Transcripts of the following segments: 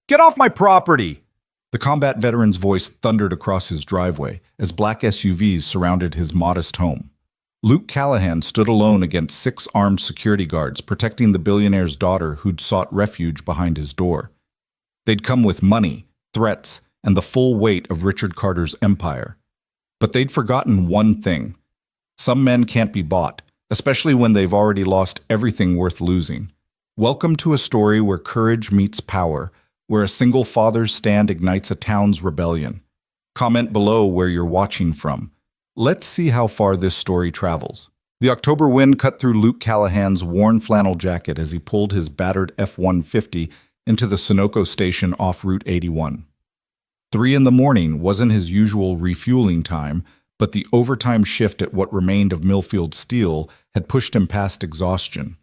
Get off my property! The combat veteran's voice thundered across his driveway as black SUVs surrounded his modest home. Luke Callahan stood alone against 6 armed security guards protecting the billionaire's daughter who'd sought refuge behind his door. They'd come with money, threats, and the full weight of Richard Carter's empire. But they'd forgotten one thing. Some men can't be bought, especially when they've already lost everything worth losing. Welcome to a story where courage meets power, where a single father's stand ignites a town's rebellion. Comment below where you're watching from. Let's see how far this story travels. The October wind cut through Luke Callahan's worn flannel jacket as he pulled his battered F-150 into the Sunoco station off Route 81. 3 in the morning wasn't his usual refueling time, but the overtime shift at what remained of Millfield Steel had pushed him past exhaustion.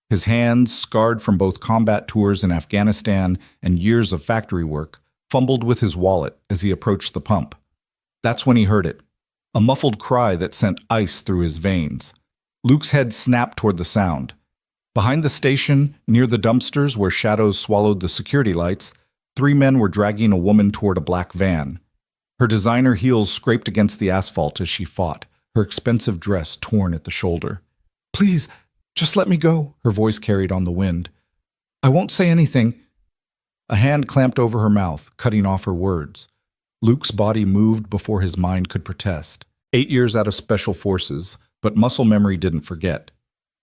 His hands, scarred from both combat tours in Afghanistan and years of factory work, fumbled with his wallet as he approached the pump. That's when he heard it, a muffled cry that sent ice through his veins. Luke's head snapped toward the sound. Behind the station, near the dumpsters where shadows swallowed the security lights, 3 men were dragging a woman toward a black van. Her designer heels scraped against the asphalt as she fought, her expensive dress torn at the shoulder. "Please, just let me go," her voice carried on the wind. "I won't say anything." A hand clamped over her mouth, cutting off her words. Luke's body moved before his mind could protest. 8 years out of Special Forces, but muscle memory didn't forget.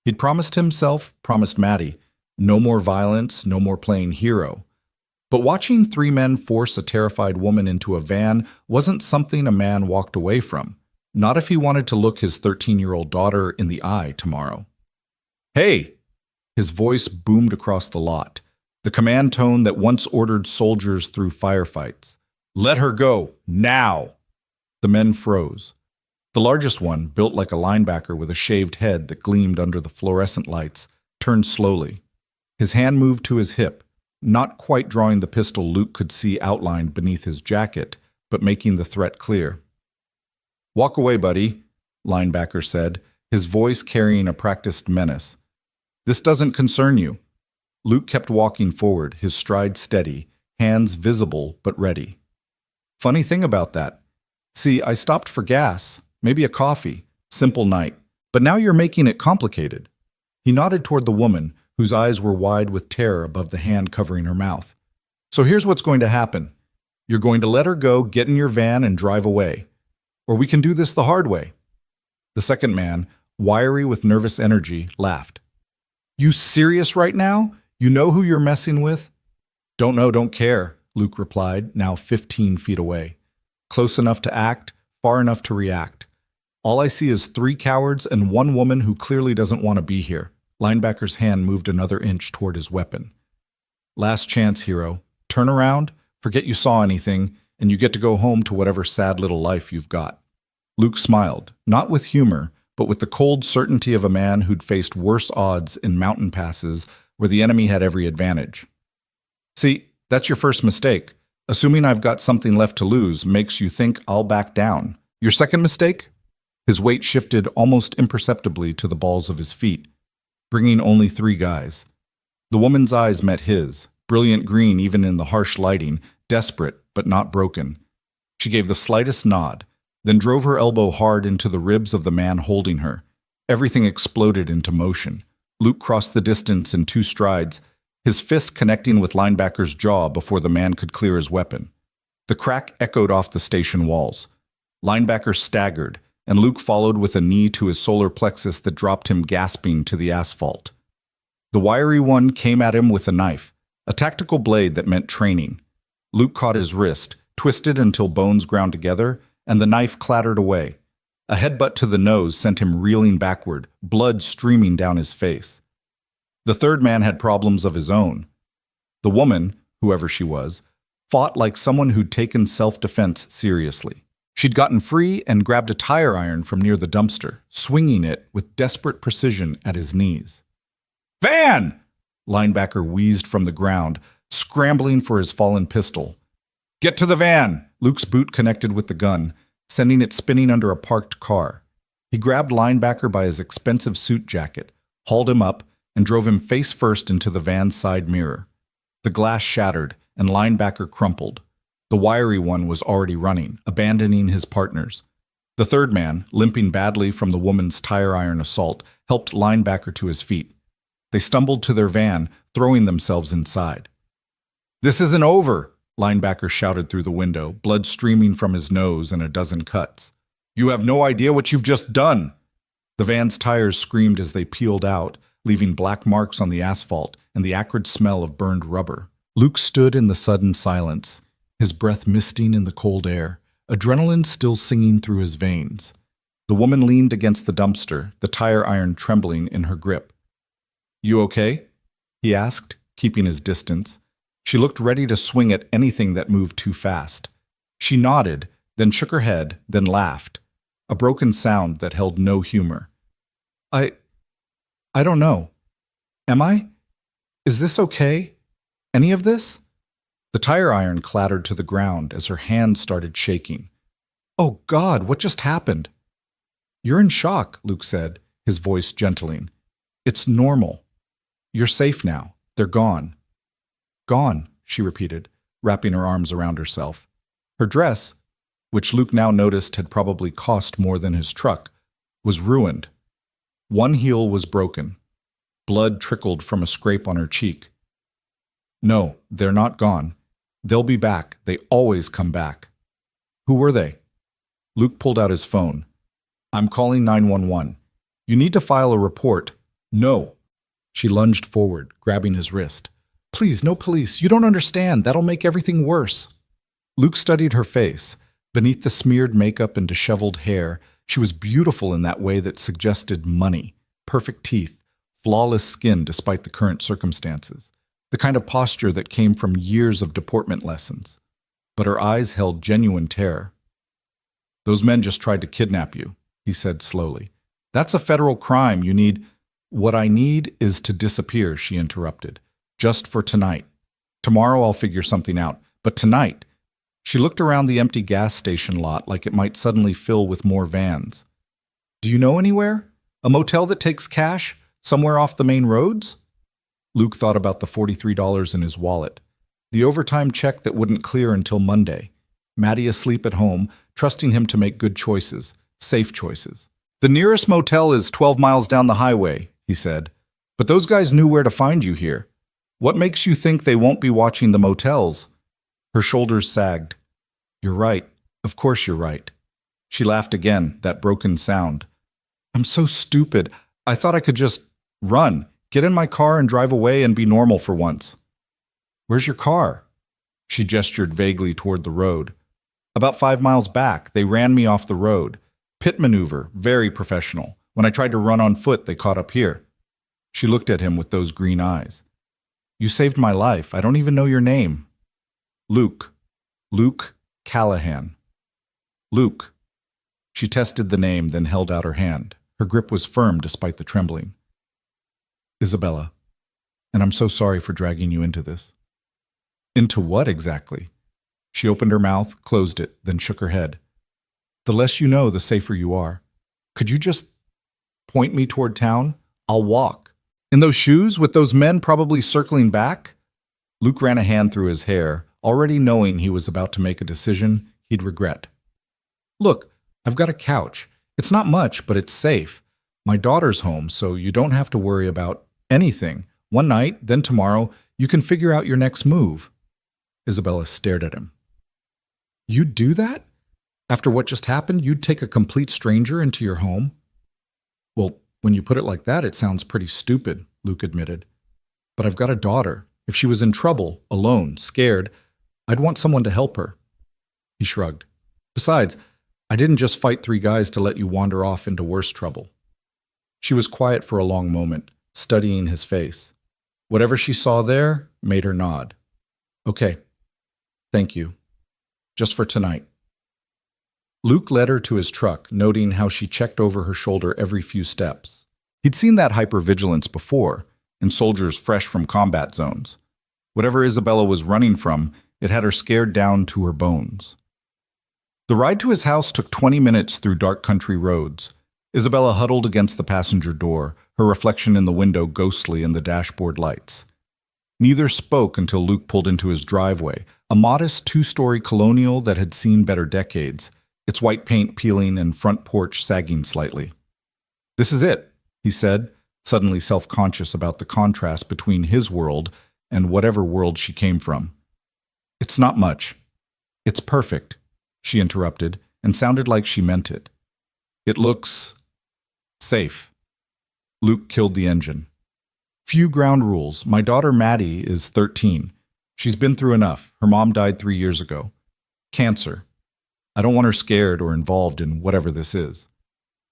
He'd promised himself, promised Maddie, no more violence, no more playing hero. But watching 3 men force a terrified woman into a van wasn't something a man walked away from, not if he wanted to look his 13-year-old daughter in the eye tomorrow. "Hey!" His voice boomed across the lot, the command tone that once ordered soldiers through firefights. "Let her go, now!" The men froze. The largest one, built like a linebacker with a shaved head that gleamed under the fluorescent lights, turned slowly. His hand moved to his hip, not quite drawing the pistol Luke could see outlined beneath his jacket, but making the threat clear. "Walk away, buddy," linebacker said, his voice carrying a practiced menace. "This doesn't concern you." Luke kept walking forward, his stride steady, hands visible but ready. "Funny thing about that. See, I stopped for gas, maybe a coffee, simple night, but now you're making it complicated." He nodded toward the woman, whose eyes were wide with terror above the hand covering her mouth. "So here's what's going to happen. You're going to let her go, get in your van, and drive away. Or we can do this the hard way." The second man, wiry with nervous energy, laughed. "You serious right now? You know who you're messing with?" "Don't know, don't care," Luke replied, now 15 feet away. "Close enough to act, far enough to react. All I see is 3 cowards and 1 woman who clearly doesn't want to be here." Linebacker's hand moved another inch toward his weapon. "Last chance, hero. Turn around, forget you saw anything, and you get to go home to whatever sad little life you've got." Luke smiled, not with humor, but with the cold certainty of a man who'd faced worse odds in mountain passes where the enemy had every advantage. "See, that's your first mistake. Assuming I've got something left to lose makes you think I'll back down. Your second mistake?" His weight shifted almost imperceptibly to the balls of his feet, bringing only 3 guys. The woman's eyes met his, brilliant green even in the harsh lighting, desperate but not broken. She gave the slightest nod, then drove her elbow hard into the ribs of the man holding her. Everything exploded into motion. Luke crossed the distance in 2 strides, his fist connecting with Linebacker's jaw before the man could clear his weapon. The crack echoed off the station walls. Linebacker staggered, and Luke followed with a knee to his solar plexus that dropped him gasping to the asphalt. The wiry one came at him with a knife, a tactical blade that meant training. Luke caught his wrist, twisted until bones ground together, and the knife clattered away. A headbutt to the nose sent him reeling backward, blood streaming down his face. The third man had problems of his own. The woman, whoever she was, fought like someone who'd taken self-defense seriously. She'd gotten free and grabbed a tire iron from near the dumpster, swinging it with desperate precision at his knees. "Van!" Linebacker wheezed from the ground, scrambling for his fallen pistol. "Get to the van!" Luke's boot connected with the gun, sending it spinning under a parked car. He grabbed Linebacker by his expensive suit jacket, hauled him up, and drove him face first into the van's side mirror. The glass shattered, and linebacker crumpled. The wiry one was already running, abandoning his partners. The third man, limping badly from the woman's tire iron assault, helped linebacker to his feet. They stumbled to their van, throwing themselves inside. "This isn't over," linebacker shouted through the window, blood streaming from his nose and a dozen cuts. "You have no idea what you've just done." The van's tires screamed as they peeled out, leaving black marks on the asphalt and the acrid smell of burned rubber. Luke stood in the sudden silence, his breath misting in the cold air, adrenaline still singing through his veins. The woman leaned against the dumpster, the tire iron trembling in her grip. "You okay?" he asked, keeping his distance. She looked ready to swing at anything that moved too fast. She nodded, then shook her head, then laughed, a broken sound that held no humor. I don't know. Am I? Is this okay? Any of this?" The tire iron clattered to the ground as her hand started shaking. "Oh God, what just happened?" "You're in shock," Luke said, his voice gentling. "It's normal. You're safe now. They're gone." "Gone," she repeated, wrapping her arms around herself. Her dress, which Luke now noticed had probably cost more than his truck, was ruined. One heel was broken. Blood trickled from a scrape on her cheek. "No, they're not gone. They'll be back. They always come back." "Who were they?" Luke pulled out his phone. "I'm calling 911. You need to file a report." "No." She lunged forward, grabbing his wrist. "Please, no police. You don't understand. That'll make everything worse." Luke studied her face. Beneath the smeared makeup and disheveled hair, she was beautiful in that way that suggested money, perfect teeth, flawless skin despite the current circumstances, the kind of posture that came from years of deportment lessons. But her eyes held genuine terror. "Those men just tried to kidnap you," he said slowly. "That's a federal crime. You need—" "What I need is to disappear," she interrupted. "Just for tonight. Tomorrow I'll figure something out. But tonight—" She looked around the empty gas station lot like it might suddenly fill with more vans. "Do you know anywhere? A motel that takes cash? Somewhere off the main roads?" Luke thought about the $43 in his wallet, the overtime check that wouldn't clear until Monday, Maddie asleep at home, trusting him to make good choices, safe choices. "The nearest motel is 12 miles down the highway," he said. "But those guys knew where to find you here. What makes you think they won't be watching the motels?" Her shoulders sagged. "You're right. Of course you're right." She laughed again, that broken sound. "I'm so stupid. I thought I could just run, get in my car and drive away and be normal for once." "Where's your car?" She gestured vaguely toward the road. "About 5 miles back. They ran me off the road. Pit maneuver, very professional. When I tried to run on foot, they caught up here." She looked at him with those green eyes. "You saved my life. I don't even know your name." "Luke. Luke Callahan." "Luke." She tested the name, then held out her hand. Her grip was firm despite the trembling. "Isabella. And I'm so sorry for dragging you into this." "Into what exactly?" She opened her mouth, closed it, then shook her head. "The less you know, the safer you are. Could you just point me toward town? I'll walk. In those shoes, with those men probably circling back?" Luke ran a hand through his hair, already knowing he was about to make a decision he'd regret. "Look, I've got a couch. It's not much, but it's safe. My daughter's home, so you don't have to worry about anything. One night, then tomorrow, you can figure out your next move." Isabella stared at him. "You'd do that? After what just happened, you'd take a complete stranger into your home?" "Well, when you put it like that, it sounds pretty stupid," Luke admitted. "But I've got a daughter. If she was in trouble, alone, scared, I'd want someone to help her." He shrugged. "Besides, I didn't just fight 3 guys to let you wander off into worse trouble." She was quiet for a long moment, studying his face. Whatever she saw there made her nod. "Okay. Thank you. Just for tonight." Luke led her to his truck, noting how she checked over her shoulder every few steps. He'd seen that hypervigilance before, in soldiers fresh from combat zones. Whatever Isabella was running from, it had her scared down to her bones. The ride to his house took 20 minutes through dark country roads. Isabella huddled against the passenger door, her reflection in the window ghostly in the dashboard lights. Neither spoke until Luke pulled into his driveway, a modest two-story colonial that had seen better decades, its white paint peeling and front porch sagging slightly. "This is it," he said, suddenly self-conscious about the contrast between his world and whatever world she came from. "It's not much. It's perfect," she interrupted, and sounded like she meant it. "It looks safe." Luke killed the engine. "Few ground rules. My daughter Maddie is 13. She's been through enough. Her mom died 3 years ago. Cancer. I don't want her scared or involved in whatever this is."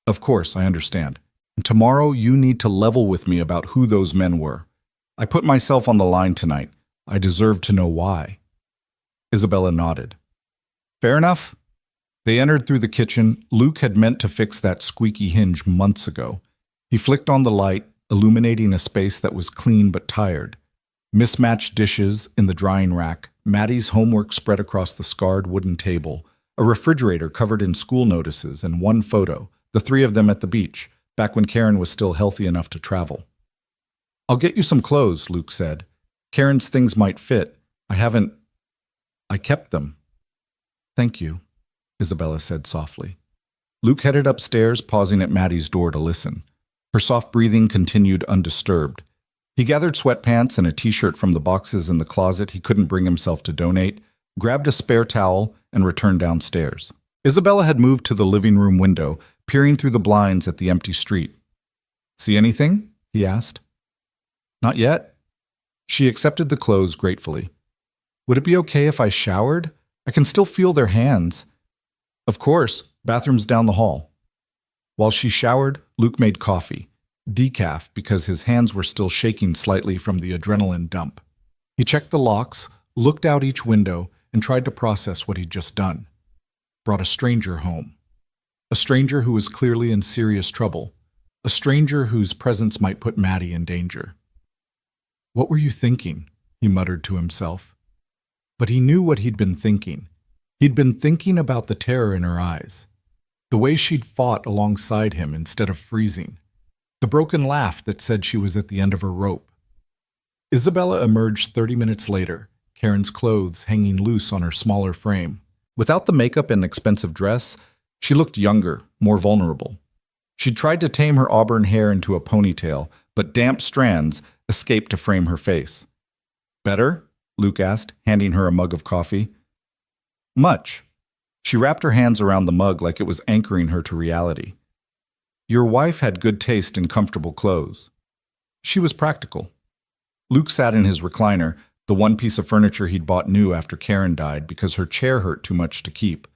"Of course, I understand. And tomorrow you need to level with me about who those men were. I put myself on the line tonight. I deserve to know why." Isabella nodded. "Fair enough." They entered through the kitchen. Luke had meant to fix that squeaky hinge months ago. He flicked on the light, illuminating a space that was clean but tired. Mismatched dishes in the drying rack, Maddie's homework spread across the scarred wooden table, a refrigerator covered in school notices, and one photo, the three of them at the beach, back when Karen was still healthy enough to travel. "I'll get you some clothes," Luke said. "Karen's things might fit. I kept them." "Thank you," Isabella said softly. Luke headed upstairs, pausing at Maddie's door to listen. Her soft breathing continued undisturbed. He gathered sweatpants and a t-shirt from the boxes in the closet he couldn't bring himself to donate, grabbed a spare towel, and returned downstairs. Isabella had moved to the living room window, peering through the blinds at the empty street. "See anything?" he asked. "Not yet." She accepted the clothes gratefully. "Would it be okay if I showered? I can still feel their hands." "Of course. Bathroom's down the hall." While she showered, Luke made coffee, decaf because his hands were still shaking slightly from the adrenaline dump. He checked the locks, looked out each window, and tried to process what he'd just done. Brought a stranger home. A stranger who was clearly in serious trouble. A stranger whose presence might put Maddie in danger. "What were you thinking?" he muttered to himself. But he knew what he'd been thinking. He'd been thinking about the terror in her eyes. The way she'd fought alongside him instead of freezing. The broken laugh that said she was at the end of her rope. Isabella emerged 30 minutes later, Karen's clothes hanging loose on her smaller frame. Without the makeup and expensive dress, she looked younger, more vulnerable. She'd tried to tame her auburn hair into a ponytail, but damp strands escaped to frame her face. "Better?" Luke asked, handing her a mug of coffee. "Much." She wrapped her hands around the mug like it was anchoring her to reality. "Your wife had good taste in comfortable clothes." She was practical. Luke sat in his recliner, the one piece of furniture he'd bought new after Karen died because her chair hurt too much to keep.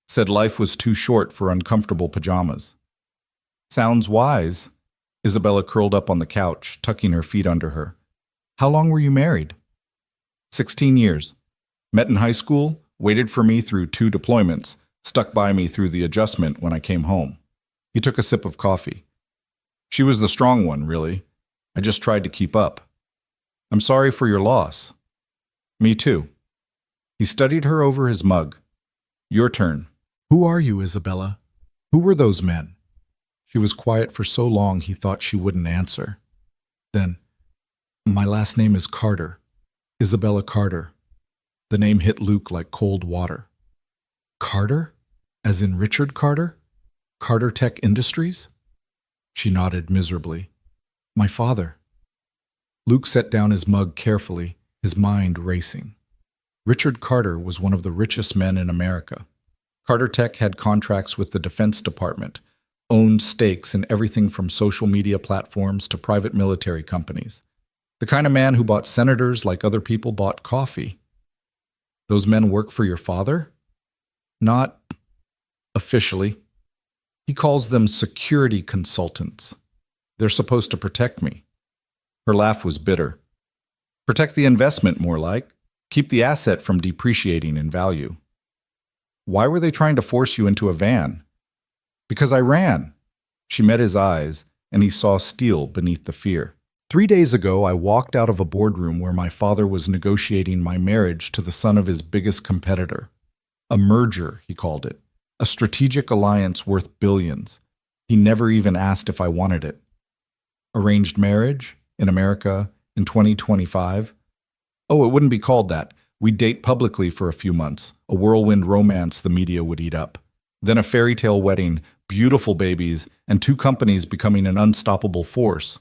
Said life was too short for uncomfortable pajamas. "Sounds wise." Isabella curled up on the couch, tucking her feet under her. "How long were you married?" 16 years. Met in high school, waited for me through 2 deployments, stuck by me through the adjustment when I came home. He took a sip of coffee. "She was the strong one, really. I just tried to keep up. I'm sorry for your loss." "Me too." He studied her over his mug. "Your turn." "Who are you, Isabella? Who were those men?" She was quiet for so long he thought she wouldn't answer. Then, "My last name is Carter. Isabella Carter." The name hit Luke like cold water. "Carter? As in Richard Carter? Carter Tech Industries?" She nodded miserably. "My father." Luke set down his mug carefully, his mind racing. Richard Carter was one of the richest men in America. Carter Tech had contracts with the Defense Department, owned stakes in everything from social media platforms to private military companies. The kind of man who bought senators like other people bought coffee. "Those men work for your father?" "Not officially. He calls them security consultants. They're supposed to protect me." Her laugh was bitter. "Protect the investment, more like. Keep the asset from depreciating in value." "Why were they trying to force you into a van?" "Because I ran." She met his eyes, and he saw steel beneath the fear. 3 days ago, I walked out of a boardroom where my father was negotiating my marriage to the son of his biggest competitor. A merger, he called it. A strategic alliance worth billions. He never even asked if I wanted it. Arranged marriage, in America, In 2025? Oh, it wouldn't be called that. We'd date publicly for a few months, a whirlwind romance the media would eat up. Then a fairy tale wedding, beautiful babies, and two companies becoming an unstoppable force.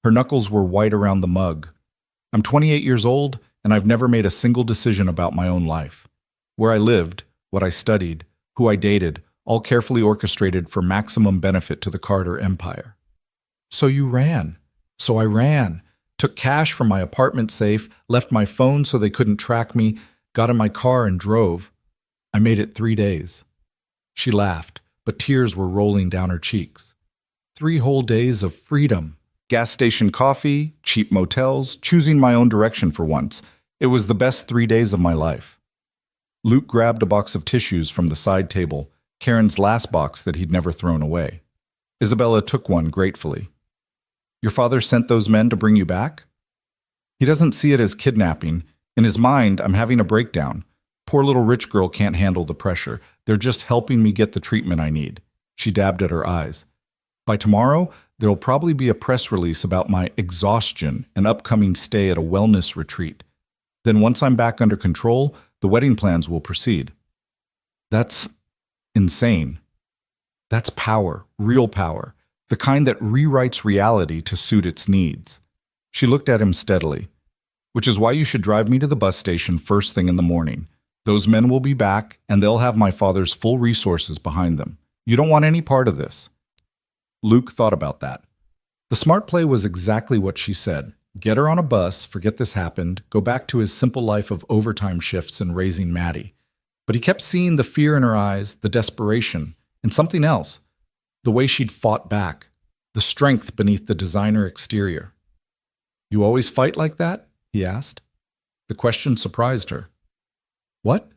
Her knuckles were white around the mug. I'm 28 years old, and I've never made a single decision about my own life. Where I lived, what I studied, who I dated, all carefully orchestrated for maximum benefit to the Carter empire. So you ran. So I ran. Took cash from my apartment safe, left my phone so they couldn't track me, got in my car and drove. I made it 3 days. She laughed, but tears were rolling down her cheeks. 3 whole days of freedom. Gas station coffee, cheap motels, choosing my own direction for once. It was the best 3 days of my life. Luke grabbed a box of tissues from the side table, Karen's last box that he'd never thrown away. Isabella took one gratefully. Your father sent those men to bring you back? He doesn't see it as kidnapping. In his mind, I'm having a breakdown. Poor little rich girl can't handle the pressure. They're just helping me get the treatment I need. She dabbed at her eyes. By tomorrow, there'll probably be a press release about my exhaustion and upcoming stay at a wellness retreat. Then once I'm back under control, the wedding plans will proceed. That's insane. That's power, real power. The kind that rewrites reality to suit its needs. She looked at him steadily. Which is why you should drive me to the bus station first thing in the morning. Those men will be back, and they'll have my father's full resources behind them. You don't want any part of this. Luke thought about that. The smart play was exactly what she said. Get her on a bus, forget this happened, go back to his simple life of overtime shifts and raising Maddie. But he kept seeing the fear in her eyes, the desperation, and something else. The way she'd fought back, the strength beneath the designer exterior. You always fight like that? He asked. The question surprised her. What?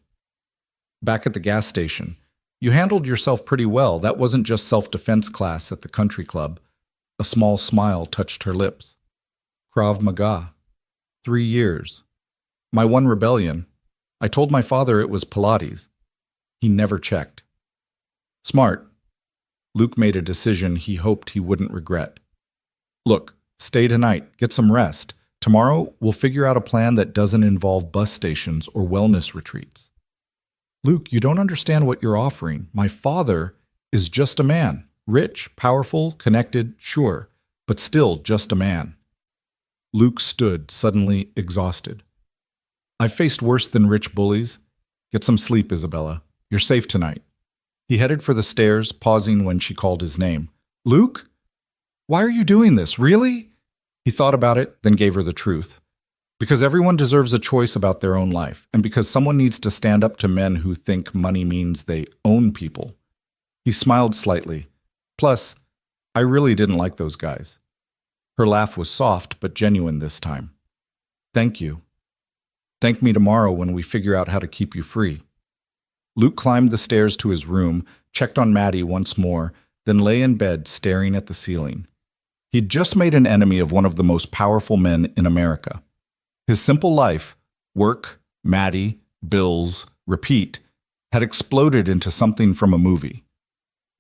Back at the gas station. You handled yourself pretty well. That wasn't just self-defense class at the country club. A small smile touched her lips. Krav Maga. 3 years. My one rebellion. I told my father it was Pilates. He never checked. Smart. Luke made a decision he hoped he wouldn't regret. Look, stay tonight, get some rest. Tomorrow, we'll figure out a plan that doesn't involve bus stations or wellness retreats. Luke, you don't understand what you're offering. My father is just a man. Rich, powerful, connected, sure, but still just a man. Luke stood, suddenly exhausted. I've faced worse than rich bullies. Get some sleep, Isabella. You're safe tonight. He headed for the stairs, pausing when she called his name. Luke? Why are you doing this? Really? He thought about it, then gave her the truth. Because everyone deserves a choice about their own life, and because someone needs to stand up to men who think money means they own people. He smiled slightly. Plus, I really didn't like those guys. Her laugh was soft but genuine this time. Thank you. Thank me tomorrow when we figure out how to keep you free. Luke climbed the stairs to his room, checked on Maddie once more, then lay in bed staring at the ceiling. He'd just made an enemy of one of the most powerful men in America. His simple life, work, Maddie, bills, repeat, had exploded into something from a movie.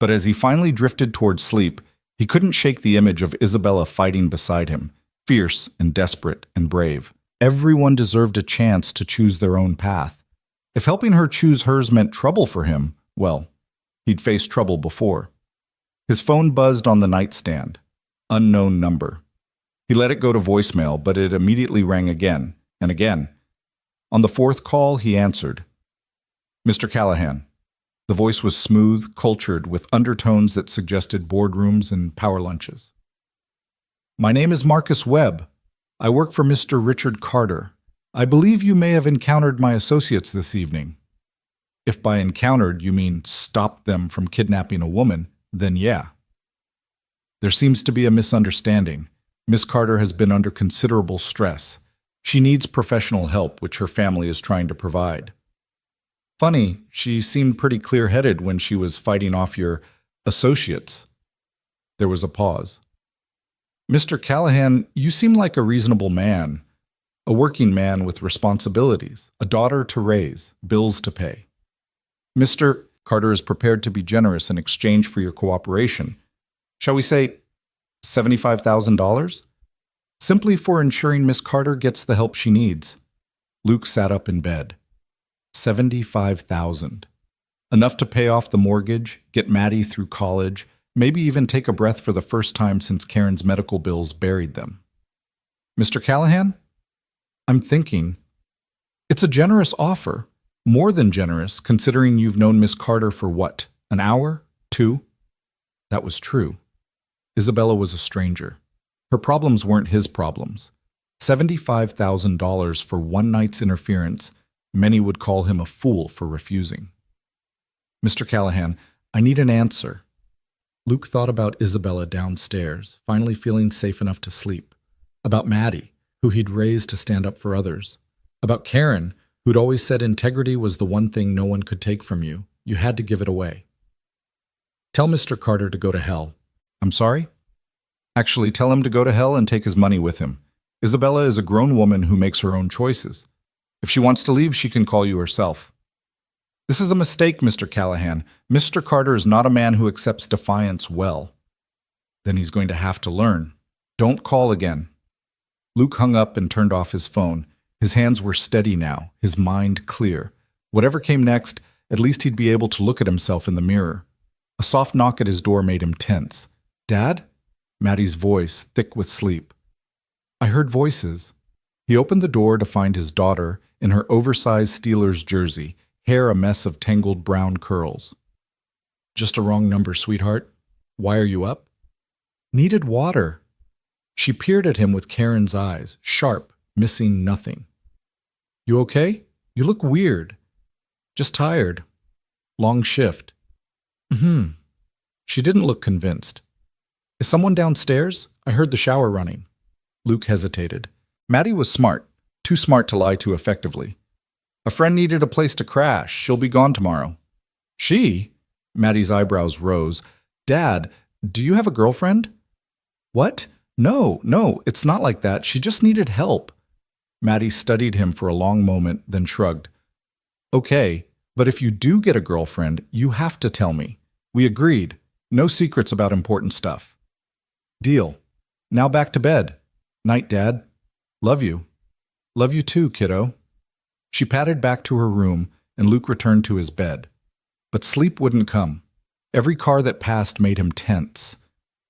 But as he finally drifted towards sleep, he couldn't shake the image of Isabella fighting beside him, fierce and desperate and brave. Everyone deserved a chance to choose their own path. If helping her choose hers meant trouble for him, well, he'd faced trouble before. His phone buzzed on the nightstand. Unknown number. He let it go to voicemail, but it immediately rang again and again. On the 4th call, he answered. Mr. Callahan. The voice was smooth, cultured, with undertones that suggested boardrooms and power lunches. My name is Marcus Webb. I work for Mr. Richard Carter. I believe you may have encountered my associates this evening. If by encountered you mean stopped them from kidnapping a woman, then yeah. There seems to be a misunderstanding. Miss Carter has been under considerable stress. She needs professional help, which her family is trying to provide. Funny, she seemed pretty clear-headed when she was fighting off your associates. There was a pause. Mr. Callahan, you seem like a reasonable man. A working man with responsibilities, a daughter to raise, bills to pay. Mr. Carter is prepared to be generous in exchange for your cooperation. Shall we say $75,000? simply for ensuring Miss Carter gets the help she needs. Luke sat up in bed. 75,000. Enough to pay off the mortgage, get Maddie through college, maybe even take a breath for the first time since Karen's medical bills buried them. Mr. Callahan? I'm thinking. It's a generous offer. More than generous, considering you've known Miss Carter for what, an hour? 2? That was true. Isabella was a stranger. Her problems weren't his problems. $75,000 for one night's interference, many would call him a fool for refusing. Mr. Callahan, I need an answer. Luke thought about Isabella downstairs, finally feeling safe enough to sleep. About Maddie, who he'd raised to stand up for others. About Karen, who'd always said integrity was the one thing no one could take from you. You had to give it away. Tell Mr. Carter to go to hell. I'm sorry? Actually, tell him to go to hell and take his money with him. Isabella is a grown woman who makes her own choices. If she wants to leave, she can call you herself. This is a mistake, Mr. Callahan. Mr. Carter is not a man who accepts defiance well. Then he's going to have to learn. Don't call again. Luke hung up and turned off his phone. His hands were steady now, his mind clear. Whatever came next, at least he'd be able to look at himself in the mirror. A soft knock at his door made him tense. Dad? Maddie's voice, thick with sleep. I heard voices. He opened the door to find his daughter in her oversized Steelers jersey, hair a mess of tangled brown curls. Just a wrong number, sweetheart. Why are you up? Needed water. She peered at him with Karen's eyes, sharp, missing nothing. You okay? You look weird. Just tired. Long shift. She didn't look convinced. Is someone downstairs? I heard the shower running. Luke hesitated. Maddie was smart, too smart to lie too effectively. A friend needed a place to crash. She'll be gone tomorrow. She? Maddie's eyebrows rose. Dad, do you have a girlfriend? What? No, it's not like that. She just needed help. Maddie studied him for a long moment, then shrugged. Okay, but if you do get a girlfriend, you have to tell me. We agreed. No secrets about important stuff. Deal. Now back to bed. Night, Dad. Love you. Love you too, kiddo. She padded back to her room, and Luke returned to his bed. But sleep wouldn't come. Every car that passed made him tense.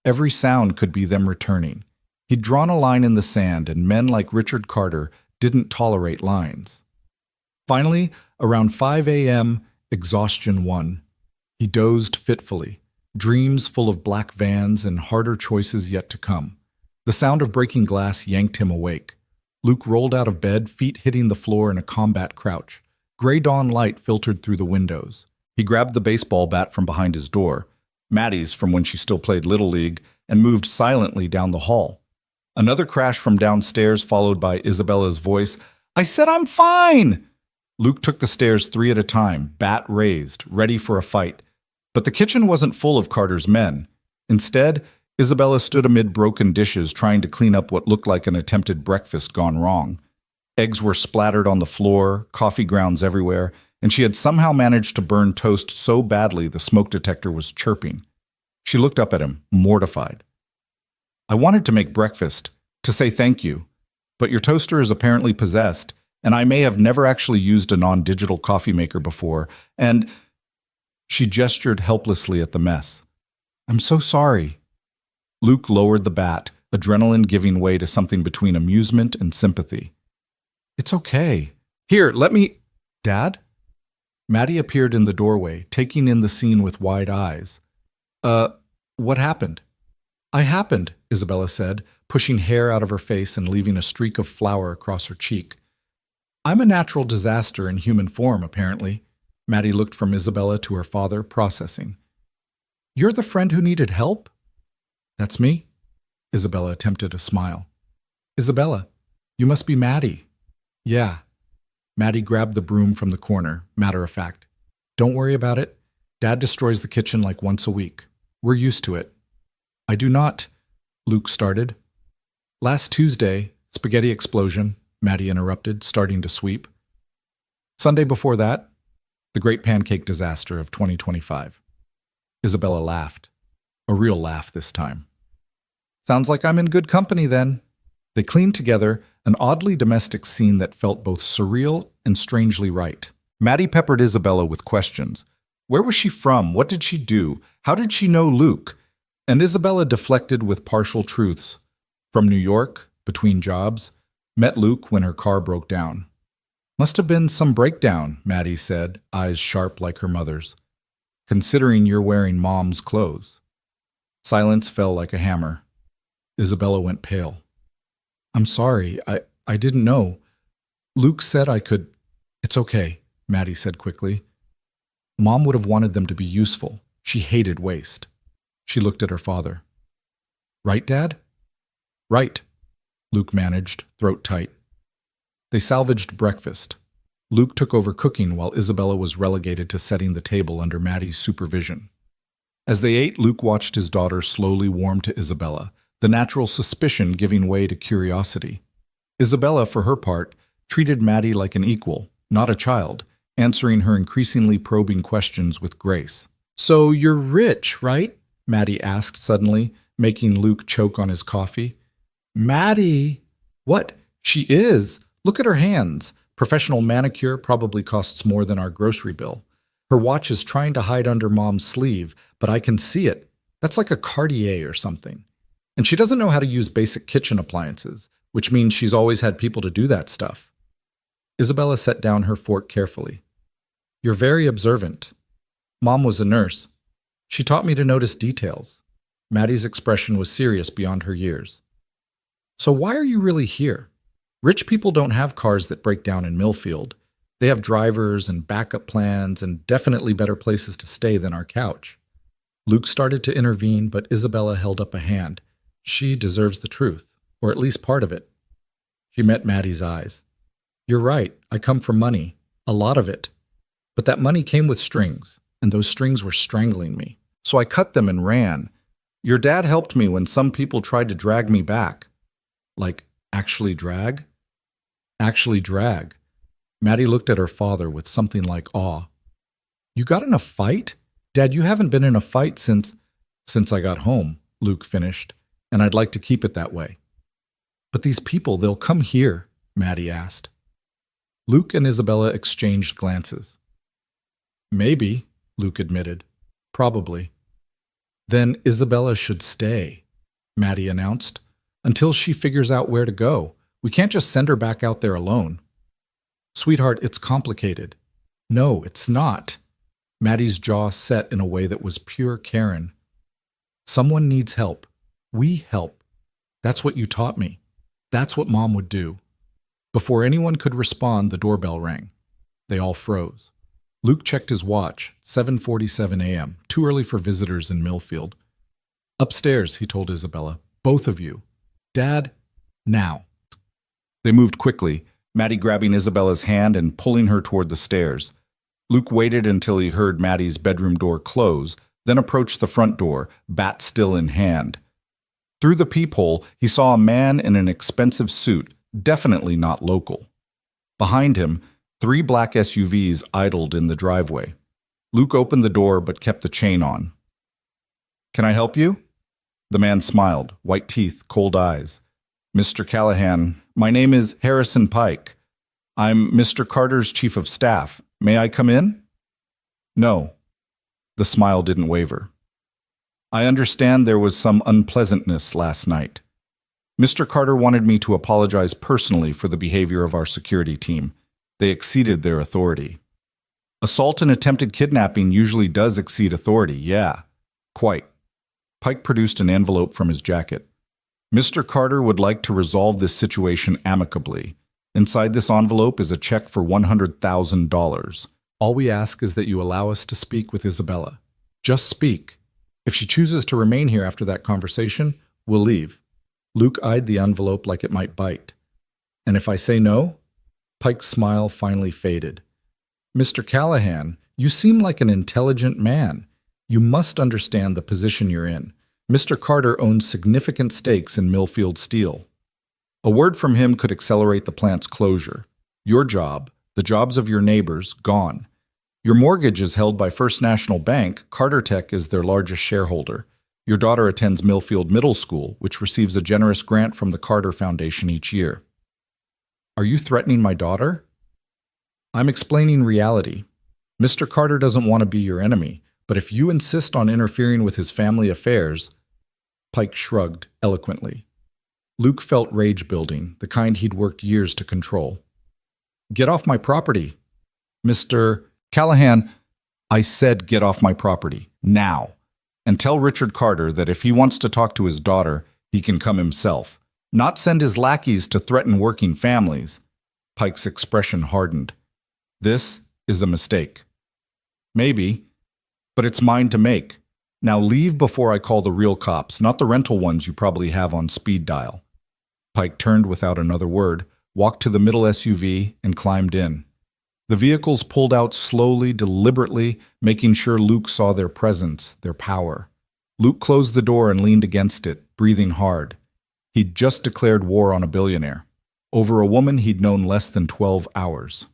Every sound could be them returning. He'd drawn a line in the sand, and men like Richard Carter didn't tolerate lines. Finally, around 5 a.m., exhaustion won. He dozed fitfully, dreams full of black vans and harder choices yet to come. The sound of breaking glass yanked him awake. Luke rolled out of bed, feet hitting the floor in a combat crouch. Gray dawn light filtered through the windows. He grabbed the baseball bat from behind his door, Maddie's from when she still played Little League, and moved silently down the hall. Another crash from downstairs, followed by Isabella's voice, I said I'm fine! Luke took the stairs 3 at a time, bat raised, ready for a fight. But the kitchen wasn't full of Carter's men. Instead, Isabella stood amid broken dishes trying to clean up what looked like an attempted breakfast gone wrong. Eggs were splattered on the floor, coffee grounds everywhere, and she had somehow managed to burn toast so badly the smoke detector was chirping. She looked up at him, mortified. I wanted to make breakfast, to say thank you, but your toaster is apparently possessed, and I may have never actually used a non-digital coffee maker before, and... She gestured helplessly at the mess. I'm so sorry. Luke lowered the bat, adrenaline giving way to something between amusement and sympathy. It's okay. Here, let me... Dad? Maddie appeared in the doorway, taking in the scene with wide eyes. What happened? I happened, Isabella said, pushing hair out of her face and leaving a streak of flour across her cheek. I'm a natural disaster in human form, apparently. Maddie looked from Isabella to her father, processing. You're the friend who needed help? That's me. Isabella attempted a smile. Isabella, you must be Maddie. Yeah. Maddie grabbed the broom from the corner, matter of fact. Don't worry about it. Dad destroys the kitchen like once a week. We're used to it. I do not, Luke started. Last Tuesday, spaghetti explosion, Maddie interrupted, starting to sweep. Sunday before that, the Great Pancake Disaster of 2025. Isabella laughed. A real laugh this time. Sounds like I'm in good company then. They cleaned together, an oddly domestic scene that felt both surreal and strangely right. Maddie peppered Isabella with questions. Where was she from? What did she do? How did she know Luke? And Isabella deflected with partial truths. From New York, between jobs, met Luke when her car broke down. Must have been some breakdown, Maddie said, eyes sharp like her mother's. Considering you're wearing Mom's clothes. Silence fell like a hammer. Isabella went pale. I'm sorry, I didn't know. Luke said I could. It's okay, Maddie said quickly. Mom would have wanted them to be useful. She hated waste. She looked at her father. Right, Dad? Right, Luke managed, throat tight. They salvaged breakfast. Luke took over cooking while Isabella was relegated to setting the table under Maddie's supervision. As they ate, Luke watched his daughter slowly warm to Isabella, the natural suspicion giving way to curiosity. Isabella, for her part, treated Maddie like an equal, not a child, answering her increasingly probing questions with grace. So you're rich, right? Maddie asked suddenly, making Luke choke on his coffee. Maddie! What? She is! Look at her hands. Professional manicure probably costs more than our grocery bill. Her watch is trying to hide under Mom's sleeve, but I can see it. That's like a Cartier or something. And she doesn't know how to use basic kitchen appliances, which means she's always had people to do that stuff. Isabella set down her fork carefully. You're very observant. Mom was a nurse. She taught me to notice details. Maddie's expression was serious beyond her years. So why are you really here? Rich people don't have cars that break down in Millfield. They have drivers and backup plans and definitely better places to stay than our couch. Luke started to intervene, but Isabella held up a hand. She deserves the truth, or at least part of it. She met Maddie's eyes. You're right, I come from money, a lot of it. But that money came with strings, and those strings were strangling me. So I cut them and ran. Your dad helped me when some people tried to drag me back. Like, actually drag? Actually drag. Maddie looked at her father with something like awe. You got in a fight? Dad, you haven't been in a fight since I got home, Luke finished, and I'd like to keep it that way. But these people, they'll come here, Maddie asked. Luke and Isabella exchanged glances. Maybe, Luke admitted. Probably. Then Isabella should stay, Maddie announced, until she figures out where to go. We can't just send her back out there alone. Sweetheart, it's complicated. No, it's not. Maddie's jaw set in a way that was pure Karen. Someone needs help. We help. That's what you taught me. That's what Mom would do. Before anyone could respond, the doorbell rang. They all froze. Luke checked his watch, 7:47 a.m., too early for visitors in Millfield. Upstairs, he told Isabella. Both of you. Dad, now. They moved quickly, Maddie grabbing Isabella's hand and pulling her toward the stairs. Luke waited until he heard Maddie's bedroom door close, then approached the front door, bat still in hand. Through the peephole, he saw a man in an expensive suit, definitely not local. Behind him, 3 black SUVs idled in the driveway. Luke opened the door but kept the chain on. Can I help you? The man smiled, white teeth, cold eyes. Mr. Callahan, my name is Harrison Pike. I'm Mr. Carter's chief of staff. May I come in? No. The smile didn't waver. I understand there was some unpleasantness last night. Mr. Carter wanted me to apologize personally for the behavior of our security team. They exceeded their authority. Assault and attempted kidnapping usually does exceed authority, yeah. Quite. Pike produced an envelope from his jacket. Mr. Carter would like to resolve this situation amicably. Inside this envelope is a check for $100,000. All we ask is that you allow us to speak with Isabella. Just speak. If she chooses to remain here after that conversation, we'll leave. Luke eyed the envelope like it might bite. And if I say no? Pike's smile finally faded. Mr. Callahan, you seem like an intelligent man. You must understand the position you're in. Mr. Carter owns significant stakes in Millfield Steel. A word from him could accelerate the plant's closure. Your job, the jobs of your neighbors, gone. Your mortgage is held by First National Bank. Carter Tech is their largest shareholder. Your daughter attends Millfield Middle School, which receives a generous grant from the Carter Foundation each year. Are you threatening my daughter? I'm explaining reality. Mr. Carter doesn't want to be your enemy, but if you insist on interfering with his family affairs, Pike shrugged eloquently. Luke felt rage building, the kind he'd worked years to control. Get off my property. Mr. Callahan, I said get off my property, now. And tell Richard Carter that if he wants to talk to his daughter, he can come himself, not send his lackeys to threaten working families. Pike's expression hardened. This is a mistake. Maybe, but it's mine to make. Now leave before I call the real cops, not the rental ones you probably have on speed dial. Pike turned without another word, walked to the middle SUV, and climbed in. The vehicles pulled out slowly, deliberately, making sure Luke saw their presence, their power. Luke closed the door and leaned against it, breathing hard. He'd just declared war on a billionaire, over a woman he'd known less than 12 hours.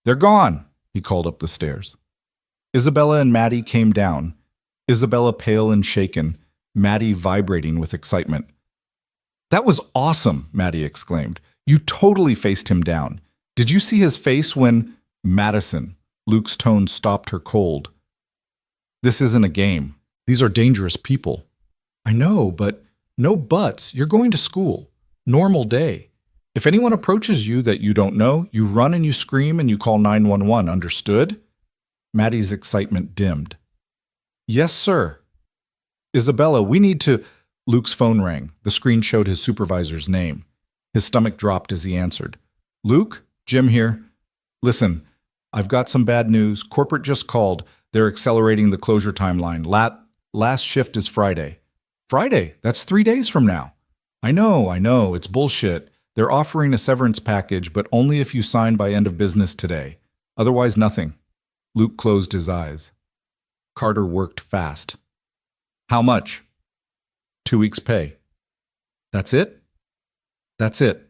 They're gone, he called up the stairs. Isabella and Maddie came down, Isabella pale and shaken, Maddie vibrating with excitement. That was awesome, Maddie exclaimed. You totally faced him down. Did you see his face when… Madison, Luke's tone stopped her cold. This isn't a game. These are dangerous people. I know, but no buts. You're going to school. Normal day. If anyone approaches you that you don't know, you run and you scream and you call 911, understood? Maddie's excitement dimmed. Yes, sir. Isabella, we need to… Luke's phone rang. The screen showed his supervisor's name. His stomach dropped as he answered. Luke? Jim here. Listen, I've got some bad news. Corporate just called. They're accelerating the closure timeline. Last shift is Friday. Friday? That's 3 days from now. I know. It's bullshit. They're offering a severance package, but only if you sign by end of business today. Otherwise, nothing. Luke closed his eyes. Carter worked fast. How much? 2 weeks' pay. That's it? That's it.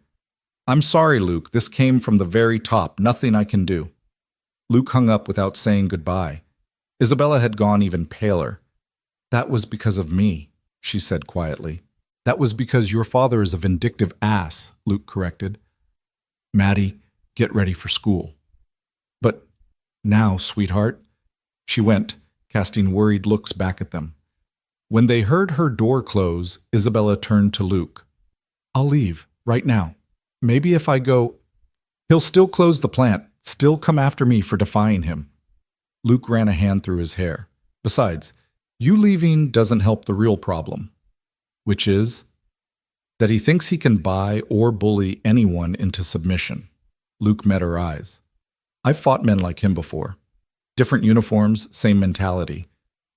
I'm sorry, Luke. This came from the very top. Nothing I can do. Luke hung up without saying goodbye. Isabella had gone even paler. That was because of me, she said quietly. That was because your father is a vindictive ass, Luke corrected. Maddie, get ready for school. But now, sweetheart, she went, casting worried looks back at them. When they heard her door close, Isabella turned to Luke. I'll leave, right now. Maybe if I go, he'll still close the plant, still come after me for defying him. Luke ran a hand through his hair. Besides, you leaving doesn't help the real problem, which is that he thinks he can buy or bully anyone into submission. Luke met her eyes. I've fought men like him before. Different uniforms, same mentality.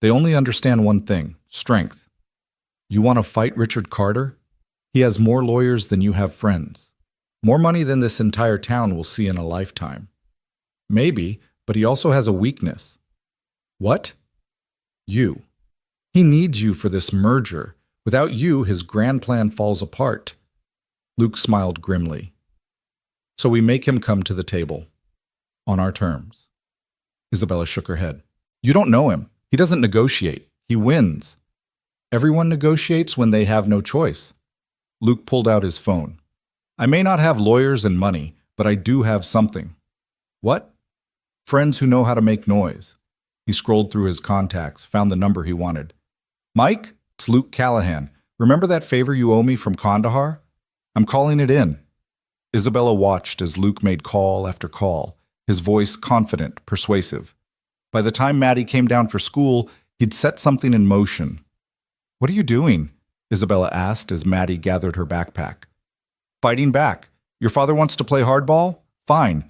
They only understand one thing, strength. You want to fight Richard Carter? He has more lawyers than you have friends. More money than this entire town will see in a lifetime. Maybe, but he also has a weakness. What? You. He needs you for this merger. Without you, his grand plan falls apart. Luke smiled grimly. So we make him come to the table. On our terms. Isabella shook her head. You don't know him. He doesn't negotiate. He wins. Everyone negotiates when they have no choice. Luke pulled out his phone. I may not have lawyers and money, but I do have something. What? Friends who know how to make noise. He scrolled through his contacts, found the number he wanted. Mike, it's Luke Callahan. Remember that favor you owe me from Kandahar? I'm calling it in. Isabella watched as Luke made call after call, his voice confident, persuasive. By the time Maddie came down for school, he'd set something in motion. What are you doing? Isabella asked as Maddie gathered her backpack. Fighting back. Your father wants to play hardball? Fine.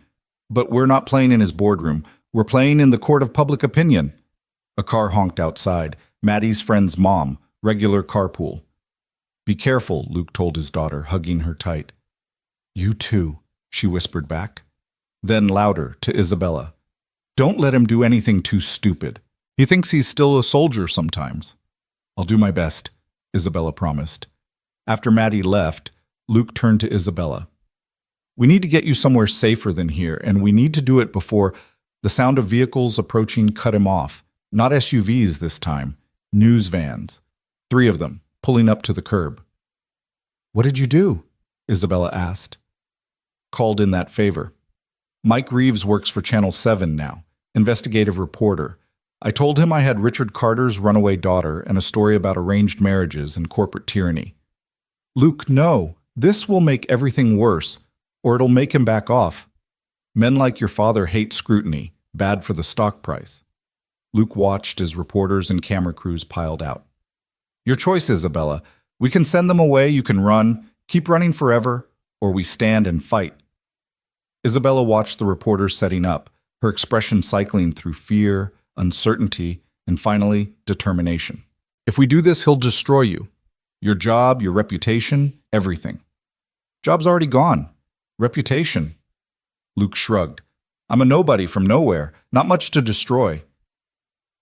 But we're not playing in his boardroom. We're playing in the court of public opinion. A car honked outside. Maddie's friend's mom. Regular carpool. Be careful, Luke told his daughter, hugging her tight. You too, she whispered back. Then louder, to Isabella. Don't let him do anything too stupid. He thinks he's still a soldier sometimes. I'll do my best, Isabella promised. After Maddie left, Luke turned to Isabella. We need to get you somewhere safer than here, and we need to do it before the sound of vehicles approaching cut him off. Not SUVs this time, news vans. 3 of them, pulling up to the curb. "What did you do?" Isabella asked. "Called in that favor. Mike Reeves works for Channel 7 now, investigative reporter. I told him I had Richard Carter's runaway daughter and a story about arranged marriages and corporate tyranny." "Luke, no. This will make everything worse, or it'll make him back off. Men like your father hate scrutiny, bad for the stock price." Luke watched as reporters and camera crews piled out. "Your choice, Isabella. We can send them away, you can run, keep running forever, or we stand and fight." Isabella watched the reporters setting up, her expression cycling through fear, uncertainty, and finally, determination. "If we do this, he'll destroy you. Your job, your reputation, everything." "Job's already gone. Reputation." Luke shrugged. "I'm a nobody from nowhere, not much to destroy."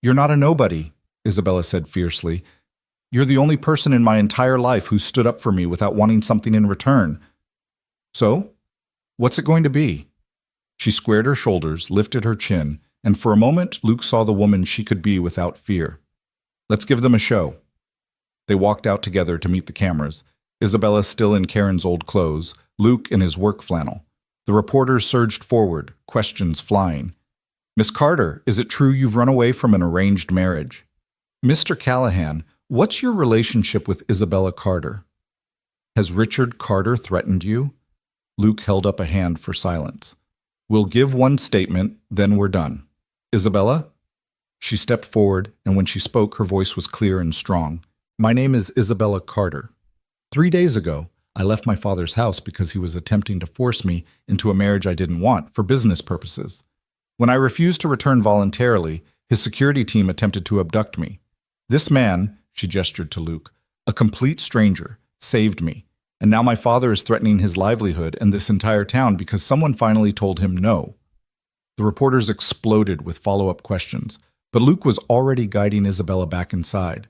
"You're not a nobody," Isabella said fiercely. "You're the only person in my entire life who stood up for me without wanting something in return. So, what's it going to be?" She squared her shoulders, lifted her chin, and for a moment Luke saw the woman she could be without fear. "Let's give them a show." They walked out together to meet the cameras, Isabella still in Karen's old clothes, Luke in his work flannel. The reporters surged forward, questions flying. "Miss Carter, is it true you've run away from an arranged marriage?" "Mr. Callahan, what's your relationship with Isabella Carter? Has Richard Carter threatened you?" Luke held up a hand for silence. "We'll give one statement, then we're done. Isabella?" She stepped forward, and when she spoke, her voice was clear and strong. "My name is Isabella Carter. 3 days ago, I left my father's house because he was attempting to force me into a marriage I didn't want for business purposes. When I refused to return voluntarily, his security team attempted to abduct me. This man," she gestured to Luke, "a complete stranger, saved me, and now my father is threatening his livelihood and this entire town because someone finally told him no." The reporters exploded with follow-up questions, but Luke was already guiding Isabella back inside.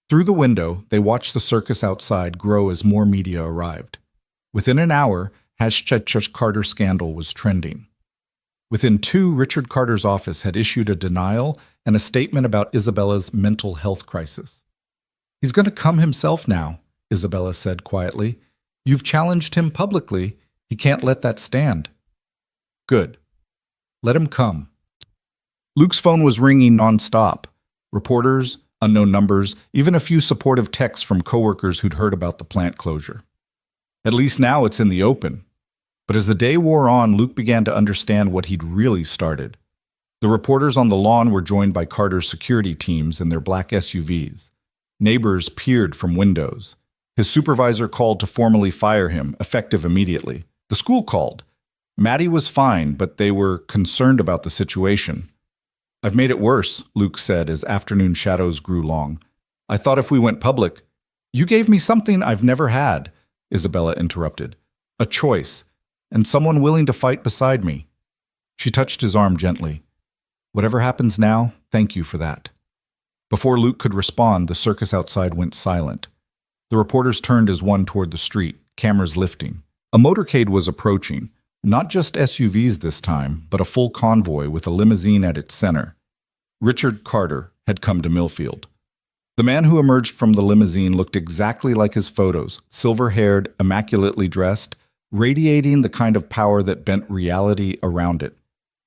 Through the window, they watched the circus outside grow as more media arrived. Within an hour, #Carter scandal was trending. Within 2, Richard Carter's office had issued a denial and a statement about Isabella's mental health crisis. "He's going to come himself now," Isabella said quietly. "You've challenged him publicly. He can't let that stand." "Good. Let him come." Luke's phone was ringing nonstop. Reporters, unknown numbers, even a few supportive texts from coworkers who'd heard about the plant closure. At least now it's in the open. But as the day wore on, Luke began to understand what he'd really started. The reporters on the lawn were joined by Carter's security teams in their black SUVs. Neighbors peered from windows. His supervisor called to formally fire him, effective immediately. The school called. Maddie was fine, but they were concerned about the situation. "I've made it worse," Luke said as afternoon shadows grew long. "I thought if we went public—" "You gave me something I've never had," Isabella interrupted. "A choice, and someone willing to fight beside me." She touched his arm gently. "Whatever happens now, thank you for that." Before Luke could respond, the circus outside went silent. The reporters turned as one toward the street, cameras lifting. A motorcade was approaching. Not just SUVs this time, but a full convoy with a limousine at its center. Richard Carter had come to Millfield. The man who emerged from the limousine looked exactly like his photos, silver-haired, immaculately dressed, radiating the kind of power that bent reality around it.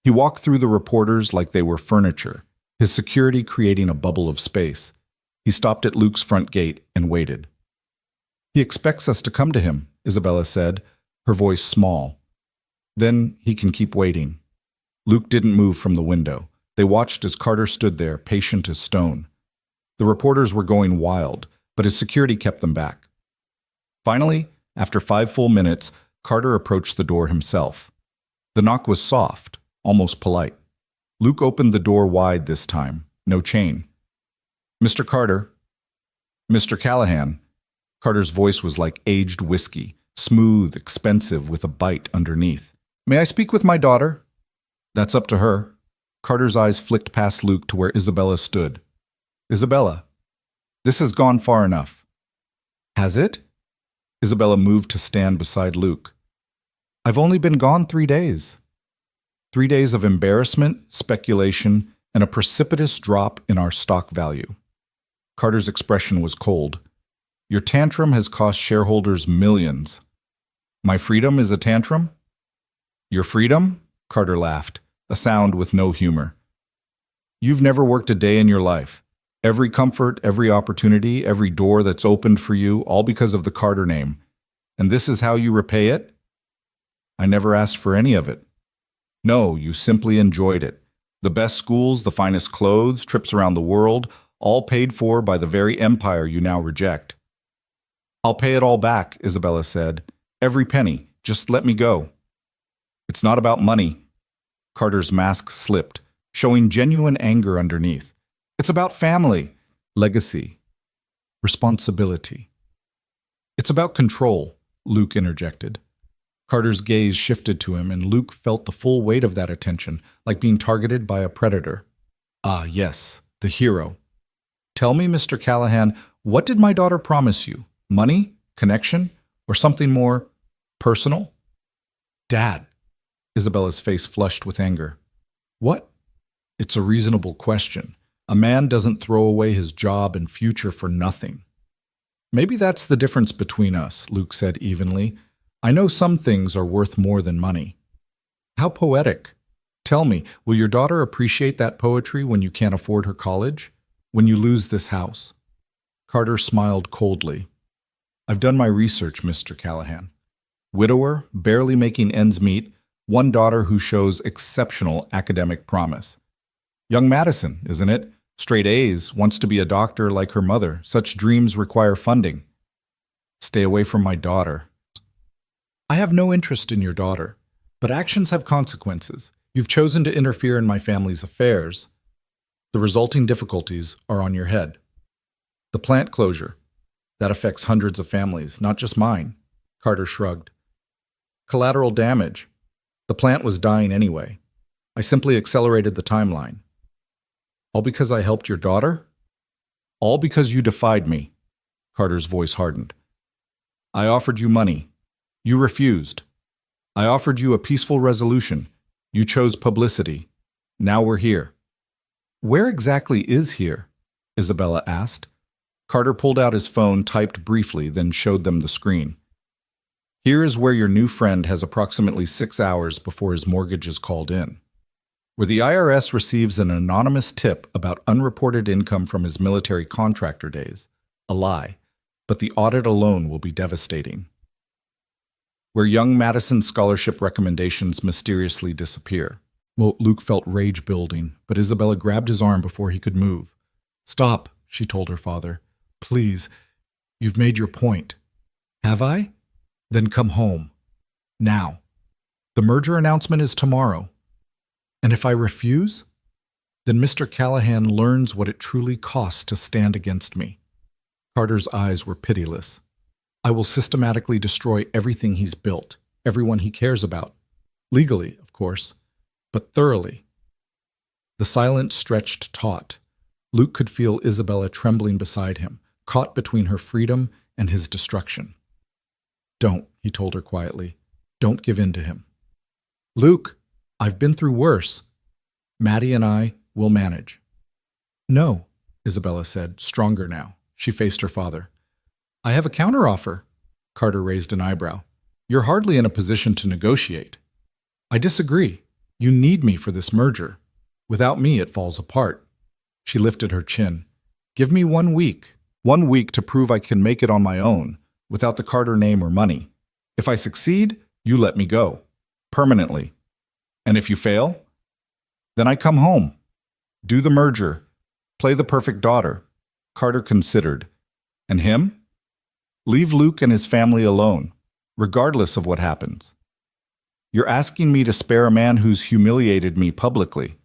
He walked through the reporters like they were furniture, his security creating a bubble of space. He stopped at Luke's front gate and waited. "He expects us to come to him," Isabella said, her voice small. "Then he can keep waiting." Luke didn't move from the window. They watched as Carter stood there, patient as stone. The reporters were going wild, but his security kept them back. Finally, after 5 full minutes, Carter approached the door himself. The knock was soft, almost polite. Luke opened the door wide this time, no chain. "Mr. Carter." "Mr. Callahan." Carter's voice was like aged whiskey, smooth, expensive, with a bite underneath. "May I speak with my daughter?" "That's up to her." Carter's eyes flicked past Luke to where Isabella stood. "Isabella, this has gone far enough." "Has it?" Isabella moved to stand beside Luke. "I've only been gone 3 days. 3 days of embarrassment, speculation, and a precipitous drop in our stock value." Carter's expression was cold. Your tantrum has cost shareholders millions. My freedom is a tantrum? Your freedom? Carter laughed, a sound with no humor. You've never worked a day in your life. Every comfort, every opportunity, every door that's opened for you, all because of the Carter name. And this is how you repay it? I never asked for any of it. No, you simply enjoyed it. The best schools, the finest clothes, trips around the world, all paid for by the very empire you now reject. I'll pay it all back, Isabella said. Every penny. Just let me go. It's not about money. Carter's mask slipped, showing genuine anger underneath. It's about family, legacy, responsibility. It's about control, Luke interjected. Carter's gaze shifted to him, and Luke felt the full weight of that attention, like being targeted by a predator. Ah, yes, the hero. Tell me, Mr. Callahan, what did my daughter promise you? Money? Connection? Or something more personal? Dad. Isabella's face flushed with anger. What? It's a reasonable question. A man doesn't throw away his job and future for nothing. Maybe that's the difference between us, Luke said evenly. I know some things are worth more than money. How poetic. Tell me, will your daughter appreciate that poetry when you can't afford her college? When you lose this house? Carter smiled coldly. I've done my research, Mr. Callahan. Widower, barely making ends meet, one daughter who shows exceptional academic promise. Young Madison, isn't it? Straight A's, wants to be a doctor like her mother. Such dreams require funding. Stay away from my daughter. I have no interest in your daughter, but actions have consequences. You've chosen to interfere in my family's affairs. The resulting difficulties are on your head. The plant closure. That affects hundreds of families, not just mine. Carter shrugged. Collateral damage. The plant was dying anyway. I simply accelerated the timeline. All because I helped your daughter? All because you defied me. Carter's voice hardened. I offered you money. You refused. I offered you a peaceful resolution. You chose publicity. Now we're here. Where exactly is here? Isabella asked. Carter pulled out his phone, typed briefly, then showed them the screen. Here is where your new friend has approximately 6 hours before his mortgage is called in. Where the IRS receives an anonymous tip about unreported income from his military contractor days. A lie, but the audit alone will be devastating. Where young Madison's scholarship recommendations mysteriously disappear. Luke felt rage building, but Isabella grabbed his arm before he could move. Stop, she told her father. Please, you've made your point. Have I? Then come home. Now. The merger announcement is tomorrow. And if I refuse, then Mr. Callahan learns what it truly costs to stand against me. Carter's eyes were pitiless. I will systematically destroy everything he's built, everyone he cares about. Legally, of course, but thoroughly. The silence stretched taut. Luke could feel Isabella trembling beside him, caught between her freedom and his destruction. Don't, he told her quietly. Don't give in to him. Luke, I've been through worse. Maddie and I will manage. No, Isabella said, stronger now. She faced her father. I have a counteroffer. Carter raised an eyebrow. You're hardly in a position to negotiate. I disagree. You need me for this merger. Without me, it falls apart. She lifted her chin. Give me 1 week. 1 week to prove I can make it on my own, without the Carter name or money. If I succeed, you let me go. Permanently. And if you fail, then I come home. Do the merger. Play the perfect daughter. Carter considered. And him? Leave Luke and his family alone, regardless of what happens. You're asking me to spare a man who's humiliated me publicly.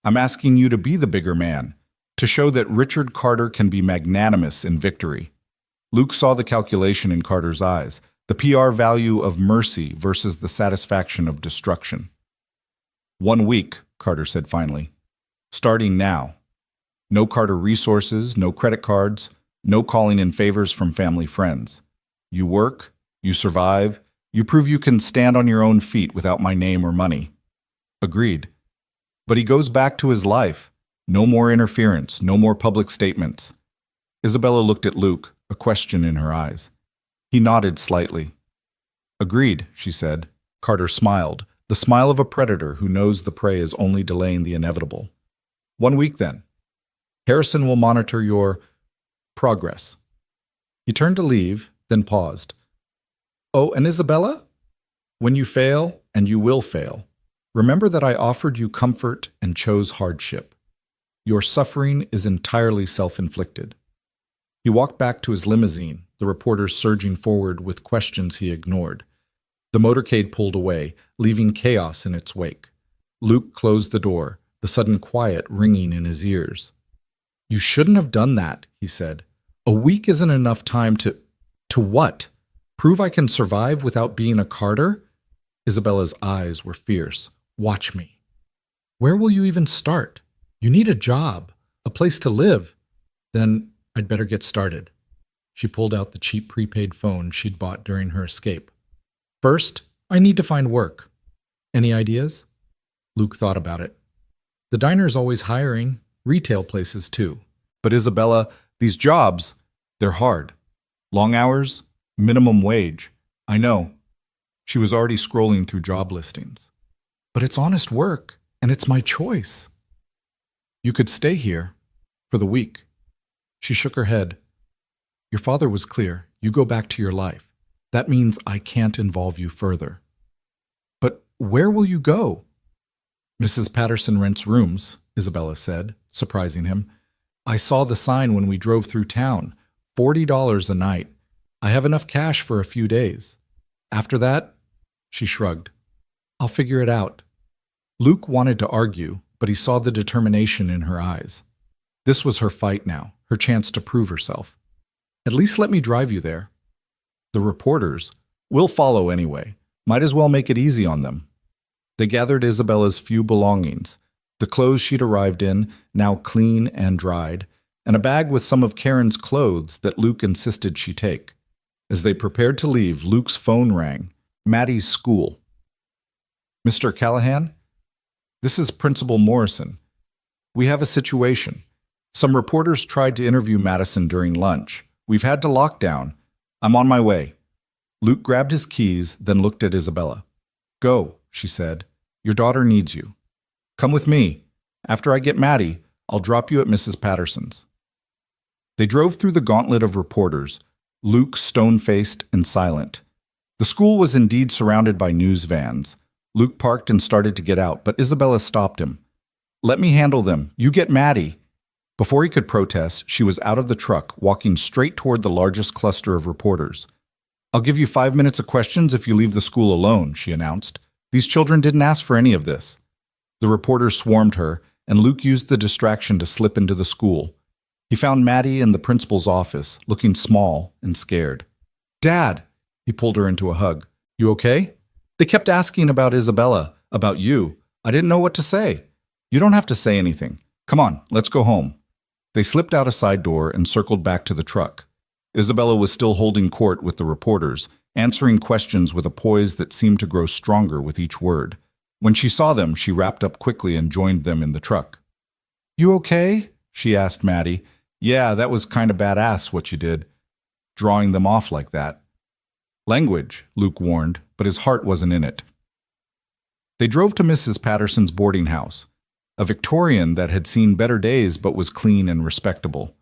I'm asking you to be the bigger man, to show that Richard Carter can be magnanimous in victory. Luke saw the calculation in Carter's eyes, the PR value of mercy versus the satisfaction of destruction. 1 week, Carter said finally. Starting now. No Carter resources, no credit cards, no calling in favors from family friends. You work, you survive, you prove you can stand on your own feet without my name or money. Agreed. But he goes back to his life. No more interference, no more public statements. Isabella looked at Luke, a question in her eyes. He nodded slightly. Agreed, she said. Carter smiled, the smile of a predator who knows the prey is only delaying the inevitable. 1 week, then. Harrison will monitor your progress. He turned to leave, then paused. Oh, and Isabella? When you fail, and you will fail, remember that I offered you comfort and chose hardship. Your suffering is entirely self-inflicted. He walked back to his limousine, the reporters surging forward with questions he ignored. The motorcade pulled away, leaving chaos in its wake. Luke closed the door, the sudden quiet ringing in his ears. You shouldn't have done that, he said. A week isn't enough time to what? Prove I can survive without being a Carter? Isabella's eyes were fierce. Watch me. Where will you even start? You need a job, a place to live. Then I'd better get started. She pulled out the cheap prepaid phone she'd bought during her escape. First, I need to find work. Any ideas? Luke thought about it. The diner's always hiring, retail places too. But Isabella, these jobs, they're hard. Long hours, minimum wage. I know. She was already scrolling through job listings. But it's honest work, and it's my choice. You could stay here for the week. She shook her head. Your father was clear. You go back to your life. That means I can't involve you further. But where will you go? Mrs. Patterson rents rooms, Isabella said, surprising him. I saw the sign when we drove through town. $40 a night. I have enough cash for a few days. After that, she shrugged. I'll figure it out. Luke wanted to argue, but he saw the determination in her eyes. This was her fight now, her chance to prove herself. At least let me drive you there. The reporters will follow anyway. Might as well make it easy on them. They gathered Isabella's few belongings, the clothes she'd arrived in, now clean and dried, and a bag with some of Karen's clothes that Luke insisted she take. As they prepared to leave, Luke's phone rang. Maddie's school. Mr. Callahan? This is Principal Morrison. We have a situation. Some reporters tried to interview Madison during lunch. We've had to lock down. I'm on my way. Luke grabbed his keys, then looked at Isabella. Go, she said. Your daughter needs you. Come with me. After I get Maddie, I'll drop you at Mrs. Patterson's. They drove through the gauntlet of reporters, Luke stone-faced and silent. The school was indeed surrounded by news vans. Luke parked and started to get out, but Isabella stopped him. Let me handle them. You get Maddie. Before he could protest, she was out of the truck, walking straight toward the largest cluster of reporters. I'll give you 5 minutes of questions if you leave the school alone, she announced. These children didn't ask for any of this. The reporters swarmed her, and Luke used the distraction to slip into the school. He found Maddie in the principal's office, looking small and scared. Dad! He pulled her into a hug. You okay? They kept asking about Isabella, about you. I didn't know what to say. You don't have to say anything. Come on, let's go home. They slipped out a side door and circled back to the truck. Isabella was still holding court with the reporters, answering questions with a poise that seemed to grow stronger with each word. When she saw them, she wrapped up quickly and joined them in the truck. You okay? She asked Maddie. Yeah, that was kind of badass what you did, drawing them off like that. Language, Luke warned, but his heart wasn't in it. They drove to Mrs. Patterson's boarding house, a Victorian that had seen better days but was clean and respectable.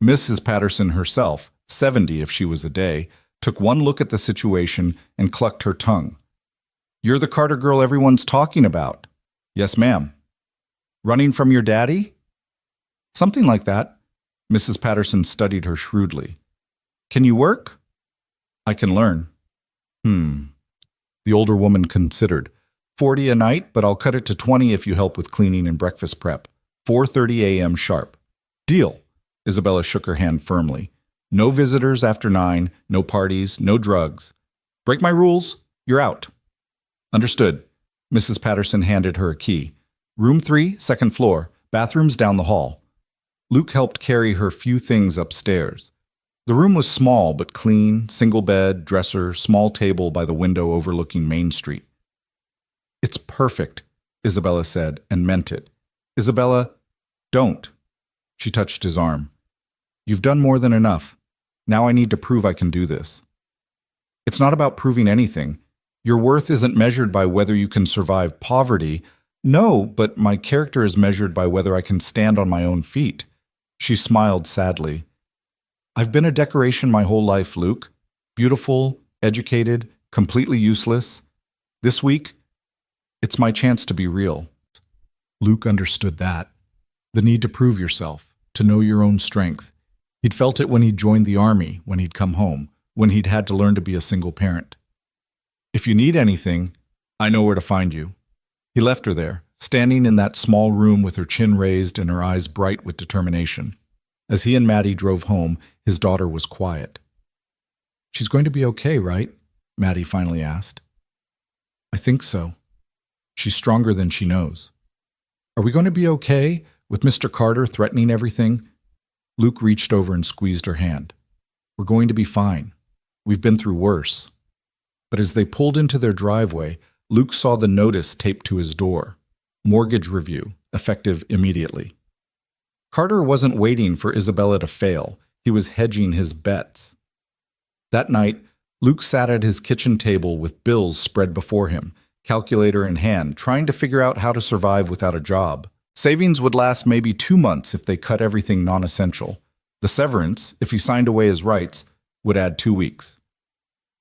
Mrs. Patterson herself, 70 if she was a day, took one look at the situation and clucked her tongue. You're the Carter girl everyone's talking about. Yes, ma'am. Running from your daddy? Something like that. Mrs. Patterson studied her shrewdly. Can you work? I can learn. The older woman considered. 40 a night, but I'll cut it to 20 if you help with cleaning and breakfast prep. 4:30 a.m. sharp. Deal. Isabella shook her hand firmly. No visitors after 9, no parties, no drugs. Break my rules, you're out. Understood. Mrs. Patterson handed her a key. Room 3, second floor, bathrooms down the hall. Luke helped carry her few things upstairs. The room was small but clean, single bed, dresser, small table by the window overlooking Main Street. It's perfect, Isabella said, and meant it. Isabella, don't. She touched his arm. You've done more than enough. Now I need to prove I can do this. It's not about proving anything. Your worth isn't measured by whether you can survive poverty. No, but my character is measured by whether I can stand on my own feet. She smiled sadly. I've been a decoration my whole life, Luke. Beautiful, educated, completely useless. This week, it's my chance to be real. Luke understood that. The need to prove yourself, to know your own strength. He'd felt it when he'd joined the army, when he'd come home, when he'd had to learn to be a single parent. If you need anything, I know where to find you. He left her there, standing in that small room with her chin raised and her eyes bright with determination. As he and Maddie drove home, his daughter was quiet. She's going to be okay, right? Maddie finally asked. I think so. She's stronger than she knows. Are we going to be okay, with Mr. Carter threatening everything? Luke reached over and squeezed her hand. We're going to be fine. We've been through worse. But as they pulled into their driveway, Luke saw the notice taped to his door. Mortgage review, effective immediately. Carter wasn't waiting for Isabella to fail. He was hedging his bets. That night, Luke sat at his kitchen table with bills spread before him, calculator in hand, trying to figure out how to survive without a job. Savings would last maybe 2 months if they cut everything non-essential. The severance, if he signed away his rights, would add 2 weeks.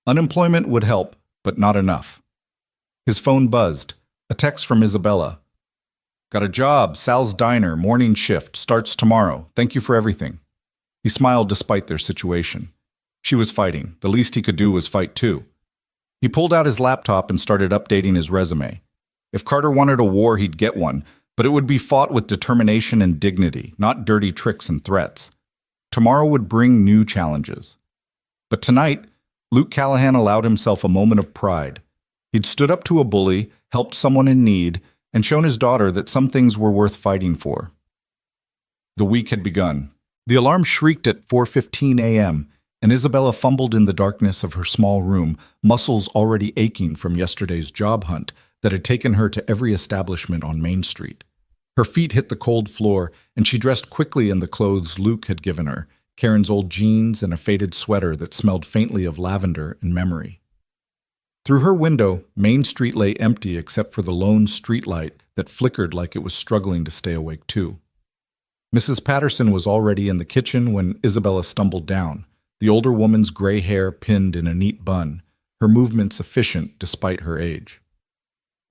Unemployment would help, but not enough. His phone buzzed. A text from Isabella. Got a job, Sal's Diner, morning shift, starts tomorrow. Thank you for everything. He smiled despite their situation. She was fighting. The least he could do was fight too. He pulled out his laptop and started updating his resume. If Carter wanted a war, he'd get one, but it would be fought with determination and dignity, not dirty tricks and threats. Tomorrow would bring new challenges. But tonight, Luke Callahan allowed himself a moment of pride. He'd stood up to a bully, helped someone in need, and shown his daughter that some things were worth fighting for. The week had begun. The alarm shrieked at 4:15 a.m., and Isabella fumbled in the darkness of her small room, muscles already aching from yesterday's job hunt that had taken her to every establishment on Main Street. Her feet hit the cold floor, and she dressed quickly in the clothes Luke had given her, Karen's old jeans and a faded sweater that smelled faintly of lavender and memory. Through her window, Main Street lay empty except for the lone streetlight that flickered like it was struggling to stay awake too. Mrs. Patterson was already in the kitchen when Isabella stumbled down, the older woman's gray hair pinned in a neat bun, her movements efficient despite her age.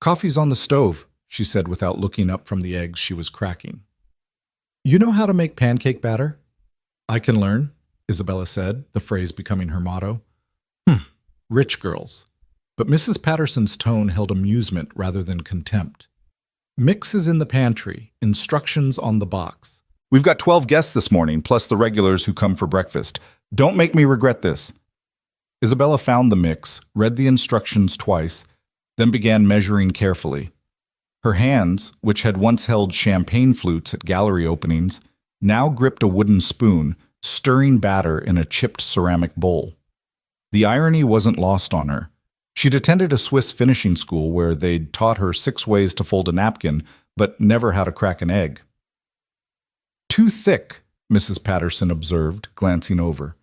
Coffee's on the stove, she said without looking up from the eggs she was cracking. You know how to make pancake batter? I can learn, Isabella said, the phrase becoming her motto. Rich girls. But Mrs. Patterson's tone held amusement rather than contempt. Mix is in the pantry, instructions on the box. We've got 12 guests this morning, plus the regulars who come for breakfast. Don't make me regret this. Isabella found the mix, read the instructions twice, then began measuring carefully. Her hands, which had once held champagne flutes at gallery openings, now gripped a wooden spoon, stirring batter in a chipped ceramic bowl. The irony wasn't lost on her. She'd attended a Swiss finishing school where they'd taught her 6 ways to fold a napkin, but never how to crack an egg. Too thick, Mrs. Patterson observed, glancing over.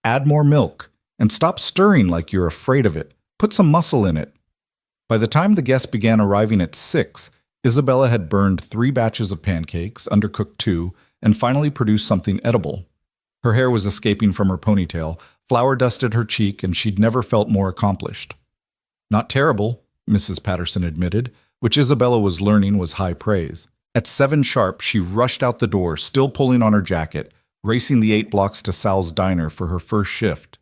Add more milk, and stop stirring like you're afraid of it. Put some muscle in it. By the time the guests began arriving at 6, Isabella had burned 3 batches of pancakes, undercooked 2, and finally produced something edible. Her hair was escaping from her ponytail, flour dusted her cheek, and she'd never felt more accomplished. Not terrible, Mrs. Patterson admitted, which Isabella was learning was high praise. At 7 sharp, she rushed out the door, still pulling on her jacket, racing the 8 blocks to Sal's Diner for her first shift.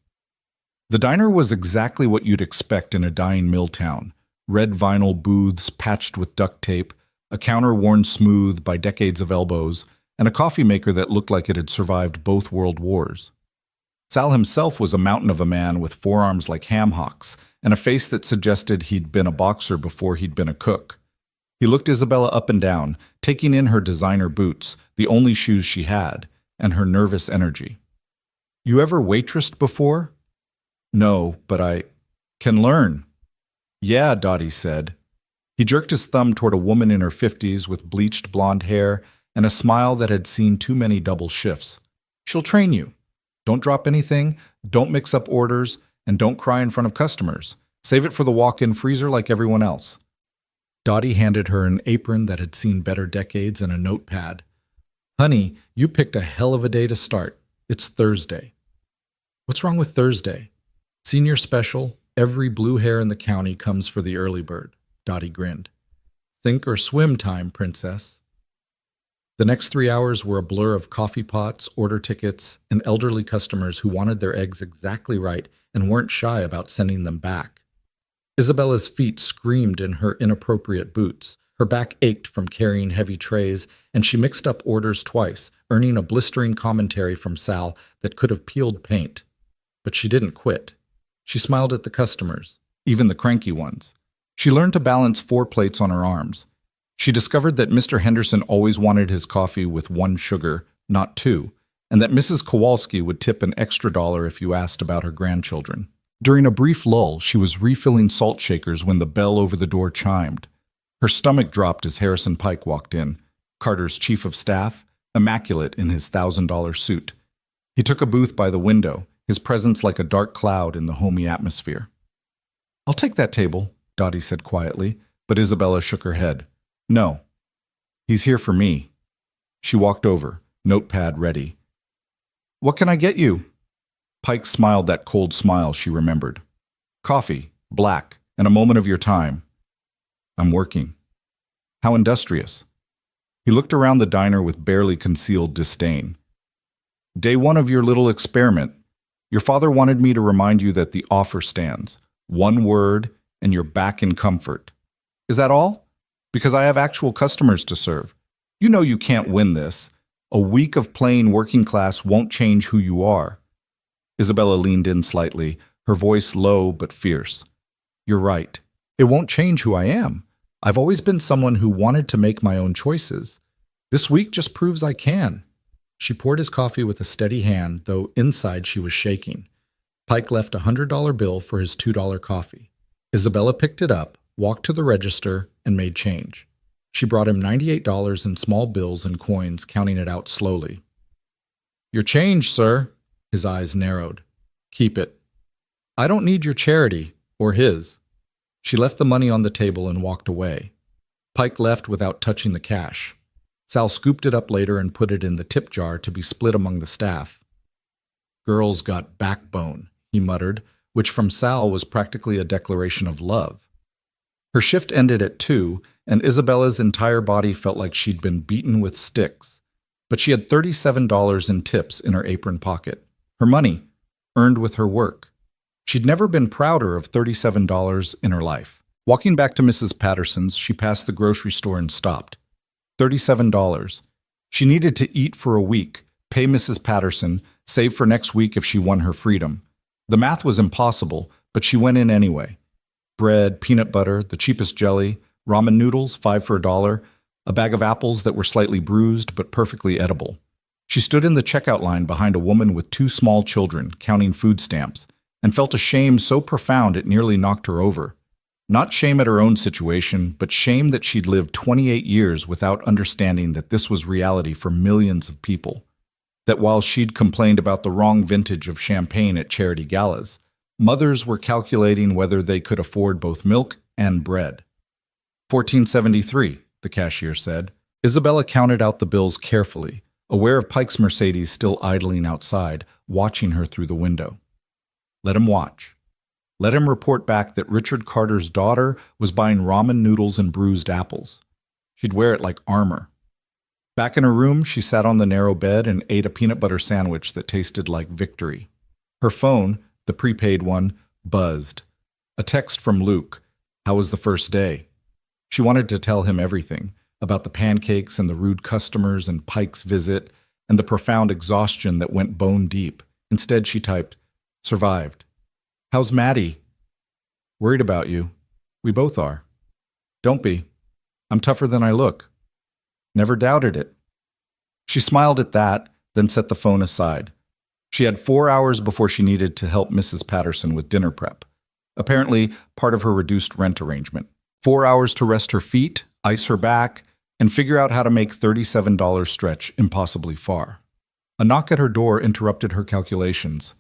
The diner was exactly what you'd expect in a dying mill town. Red vinyl booths patched with duct tape, a counter worn smooth by decades of elbows, and a coffee maker that looked like it had survived both world wars. Sal himself was a mountain of a man with forearms like ham hocks, and a face that suggested he'd been a boxer before he'd been a cook. He looked Isabella up and down, taking in her designer boots, the only shoes she had, and her nervous energy. You ever waitressed before? No, but I can learn. Yeah, Dottie said. He jerked his thumb toward a woman in her 50s with bleached blonde hair and a smile that had seen too many double shifts. She'll train you. Don't drop anything, don't mix up orders, and don't cry in front of customers. Save it for the walk-in freezer like everyone else. Dottie handed her an apron that had seen better decades and a notepad. Honey, you picked a hell of a day to start. It's Thursday. What's wrong with Thursday? Senior special, every blue hair in the county comes for the early bird. Dottie grinned. Think or swim time, princess. The next 3 hours were a blur of coffee pots, order tickets, and elderly customers who wanted their eggs exactly right and weren't shy about sending them back. Isabella's feet screamed in her inappropriate boots. Her back ached from carrying heavy trays, and she mixed up orders twice, earning a blistering commentary from Sal that could have peeled paint. But she didn't quit. She smiled at the customers, even the cranky ones. She learned to balance 4 plates on her arms. She discovered that Mr. Henderson always wanted his coffee with 1 sugar, not 2, and that Mrs. Kowalski would tip an extra $1 if you asked about her grandchildren. During a brief lull, she was refilling salt shakers when the bell over the door chimed. Her stomach dropped as Harrison Pike walked in, Carter's chief of staff, immaculate in his $1,000 suit. He took a booth by the window, his presence like a dark cloud in the homey atmosphere. "I'll take that table," Dottie said quietly, but Isabella shook her head. "No. He's here for me." She walked over, notepad ready. "What can I get you?" Pike smiled that cold smile she remembered. "Coffee, black, and a moment of your time." "I'm working." "How industrious." He looked around the diner with barely concealed disdain. "Day 1 of your little experiment. Your father wanted me to remind you that the offer stands. 1 word, and you're back in comfort. Is that all? Because I have actual customers to serve. You know you can't win this. A week of playing working class won't change who you are." Isabella leaned in slightly, her voice low but fierce. "You're right. It won't change who I am. I've always been someone who wanted to make my own choices. This week just proves I can." She poured his coffee with a steady hand, though inside she was shaking. Pike left a $100 bill for his $2 coffee. Isabella picked it up, walked to the register, and made change. She brought him $98 in small bills and coins, counting it out slowly. "Your change, sir." His eyes narrowed. "Keep it. I don't need your charity, or his." She left the money on the table and walked away. Pike left without touching the cash. Sal scooped it up later and put it in the tip jar to be split among the staff. "Girls got backbone," he muttered, which from Sal was practically a declaration of love. Her shift ended at 2, and Isabella's entire body felt like she'd been beaten with sticks. But she had $37 in tips in her apron pocket. Her money, earned with her work. She'd never been prouder of $37 in her life. Walking back to Mrs. Patterson's, she passed the grocery store and stopped. $37. She needed to eat for a week, pay Mrs. Patterson, save for next week if she won her freedom. The math was impossible, but she went in anyway. Bread, peanut butter, the cheapest jelly, ramen noodles, 5 for $1, a bag of apples that were slightly bruised but perfectly edible. She stood in the checkout line behind a woman with 2 small children, counting food stamps, and felt a shame so profound it nearly knocked her over. Not shame at her own situation, but shame that she'd lived 28 years without understanding that this was reality for millions of people. That while she'd complained about the wrong vintage of champagne at charity galas, mothers were calculating whether they could afford both milk and bread. $14.73, the cashier said. Isabella counted out the bills carefully, aware of Pike's Mercedes still idling outside, watching her through the window. Let him watch. Let him report back that Richard Carter's daughter was buying ramen noodles and bruised apples. She'd wear it like armor. Back in her room, she sat on the narrow bed and ate a peanut butter sandwich that tasted like victory. Her phone, the prepaid one, buzzed. A text from Luke. How was the first day? She wanted to tell him everything, about the pancakes and the rude customers and Pike's visit, and the profound exhaustion that went bone deep. Instead, she typed, "Survived. How's Maddie?" "Worried about you. We both are." "Don't be. I'm tougher than I look." "Never doubted it." She smiled at that, then set the phone aside. She had 4 hours before she needed to help Mrs. Patterson with dinner prep. Apparently, part of her reduced rent arrangement. 4 hours to rest her feet, ice her back, and figure out how to make $37 stretch impossibly far. A knock at her door interrupted her calculations.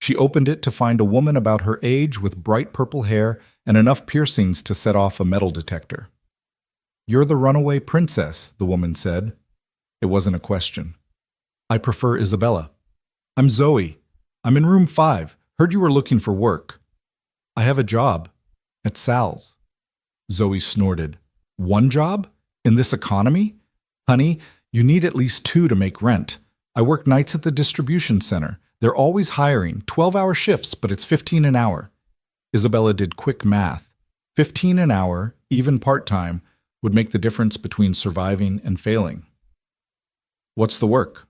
She opened it to find a woman about her age with bright purple hair and enough piercings to set off a metal detector. "You're the runaway princess," the woman said. It wasn't a question. "I prefer Isabella." "I'm Zoe. I'm in room 5. Heard you were looking for work." "I have a job. At Sal's." Zoe snorted. "One job? In this economy? Honey, you need at least 2 to make rent. I work nights at the distribution center. They're always hiring, 12-hour shifts, but it's 15 an hour." Isabella did quick math. 15 an hour, even part-time, would make the difference between surviving and failing. "What's the work?"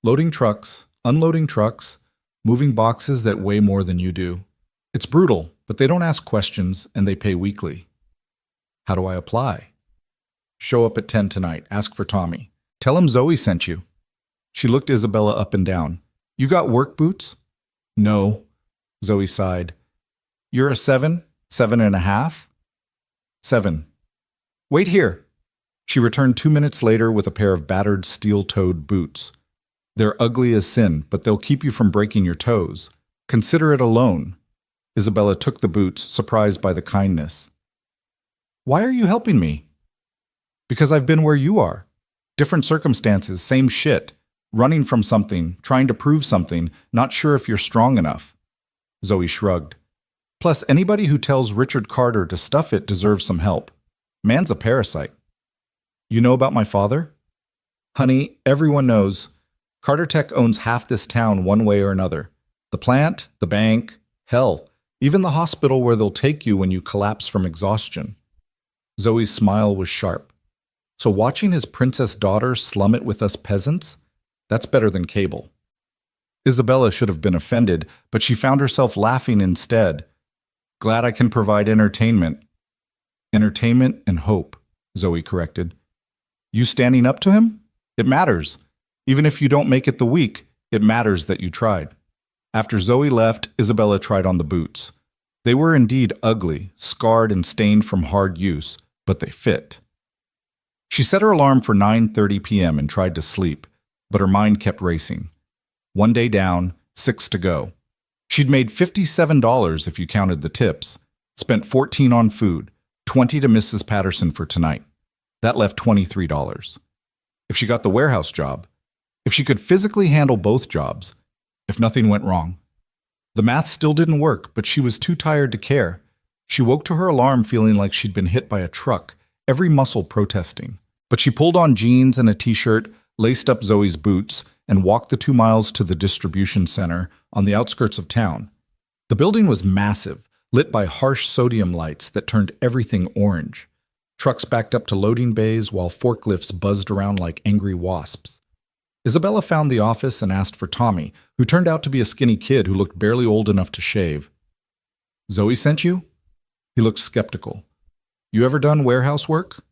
"Loading trucks, unloading trucks, moving boxes that weigh more than you do. It's brutal, but they don't ask questions and they pay weekly." "How do I apply?" "Show up at 10 tonight. Ask for Tommy. Tell him Zoe sent you." She looked Isabella up and down. "You got work boots?" "No." Zoe sighed. "You're a 7? 7.5? 7. "Wait here." She returned 2 minutes later with a pair of battered steel-toed boots. "They're ugly as sin, but they'll keep you from breaking your toes. Consider it a loan." Isabella took the boots, surprised by the kindness. "Why are you helping me?" "Because I've been where you are. Different circumstances, same shit. Running from something, trying to prove something, not sure if you're strong enough." Zoe shrugged. "Plus, anybody who tells Richard Carter to stuff it deserves some help. Man's a parasite." "You know about my father?" "Honey, everyone knows. Carter Tech owns half this town one way or another. The plant, the bank, hell, even the hospital where they'll take you when you collapse from exhaustion." Zoe's smile was sharp. "So watching his princess daughter slum it with us peasants? That's better than cable." Isabella should have been offended, but she found herself laughing instead. "Glad I can provide entertainment." "Entertainment and hope," Zoe corrected. "You standing up to him? It matters. Even if you don't make it the week, it matters that you tried." After Zoe left, Isabella tried on the boots. They were indeed ugly, scarred and stained from hard use, but they fit. She set her alarm for 9:30 p.m. and tried to sleep, but her mind kept racing. 1 day down, 6 to go. She'd made $57 if you counted the tips, spent 14 on food, 20 to Mrs. Patterson for tonight. That left $23. If she got the warehouse job, if she could physically handle both jobs, if nothing went wrong. The math still didn't work, but she was too tired to care. She woke to her alarm feeling like she'd been hit by a truck, every muscle protesting. But she pulled on jeans and a t-shirt, laced up Zoe's boots, and walked the 2 miles to the distribution center on the outskirts of town. The building was massive, lit by harsh sodium lights that turned everything orange. Trucks backed up to loading bays while forklifts buzzed around like angry wasps. Isabella found the office and asked for Tommy, who turned out to be a skinny kid who looked barely old enough to shave. "Zoe sent you?" He looked skeptical. "You ever done warehouse work?"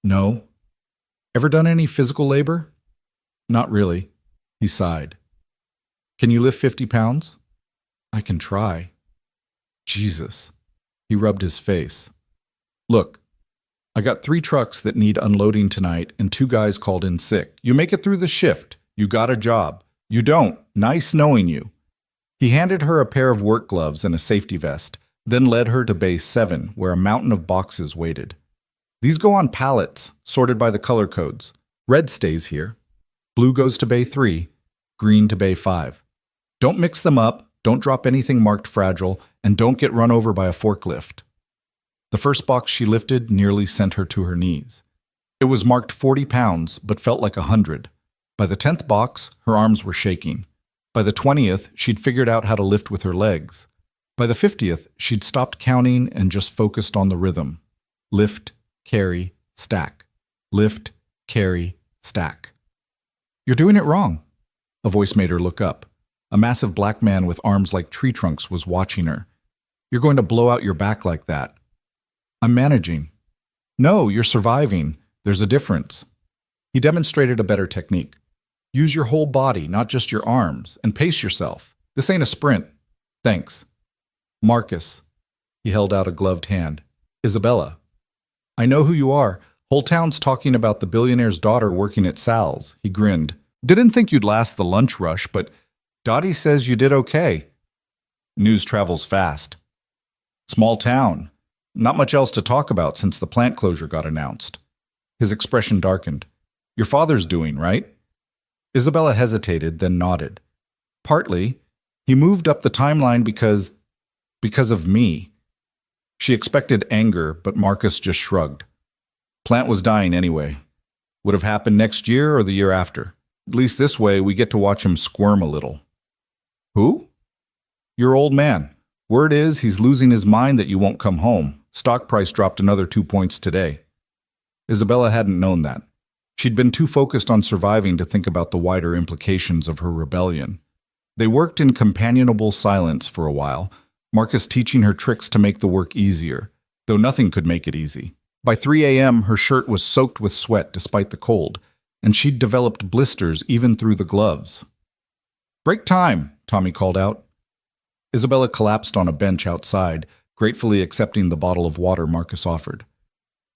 "No." "Ever done any physical labor?" "Not really." He sighed. "Can you lift 50 pounds?" "I can try." "Jesus." He rubbed his face. "Look, I got 3 trucks that need unloading tonight and 2 guys called in sick. You make it through the shift. You got a job. You don't. Nice knowing you." He handed her a pair of work gloves and a safety vest, then led her to Bay 7, where a mountain of boxes waited. "These go on pallets, sorted by the color codes. Red stays here. Blue goes to Bay 3, green to Bay 5. Don't mix them up, don't drop anything marked fragile, and don't get run over by a forklift." The first box she lifted nearly sent her to her knees. It was marked 40 pounds, but felt like 100. By the 10th box, her arms were shaking. By the 20th, she'd figured out how to lift with her legs. By the 50th, she'd stopped counting and just focused on the rhythm. Lift, carry, stack. Lift, carry, stack. "You're doing it wrong." A voice made her look up. A massive black man with arms like tree trunks was watching her. "You're going to blow out your back like that." "I'm managing." "No, you're surviving. There's a difference." He demonstrated a better technique. "Use your whole body, not just your arms, and pace yourself. This ain't a sprint." "Thanks." "Marcus." He held out a gloved hand. "Isabella." "I know who you are. Whole town's talking about the billionaire's daughter working at Sal's." He grinned. Didn't think you'd last the lunch rush, but Dottie says you did okay. News travels fast. Small town. Not much else to talk about since the plant closure got announced. His expression darkened. Your father's doing, right? Isabella hesitated, then nodded. Partly. He moved up the timeline because of me. She expected anger, but Marcus just shrugged. Plant was dying anyway. Would have happened next year or the year after. At least this way we get to watch him squirm a little. Who? Your old man. Word is he's losing his mind that you won't come home. Stock price dropped another 2 points today. Isabella hadn't known that. She'd been too focused on surviving to think about the wider implications of her rebellion. They worked in companionable silence for a while, Marcus teaching her tricks to make the work easier, though nothing could make it easy. By 3 a.m., her shirt was soaked with sweat despite the cold, and she'd developed blisters even through the gloves. Break time, Tommy called out. Isabella collapsed on a bench outside, gratefully accepting the bottle of water Marcus offered.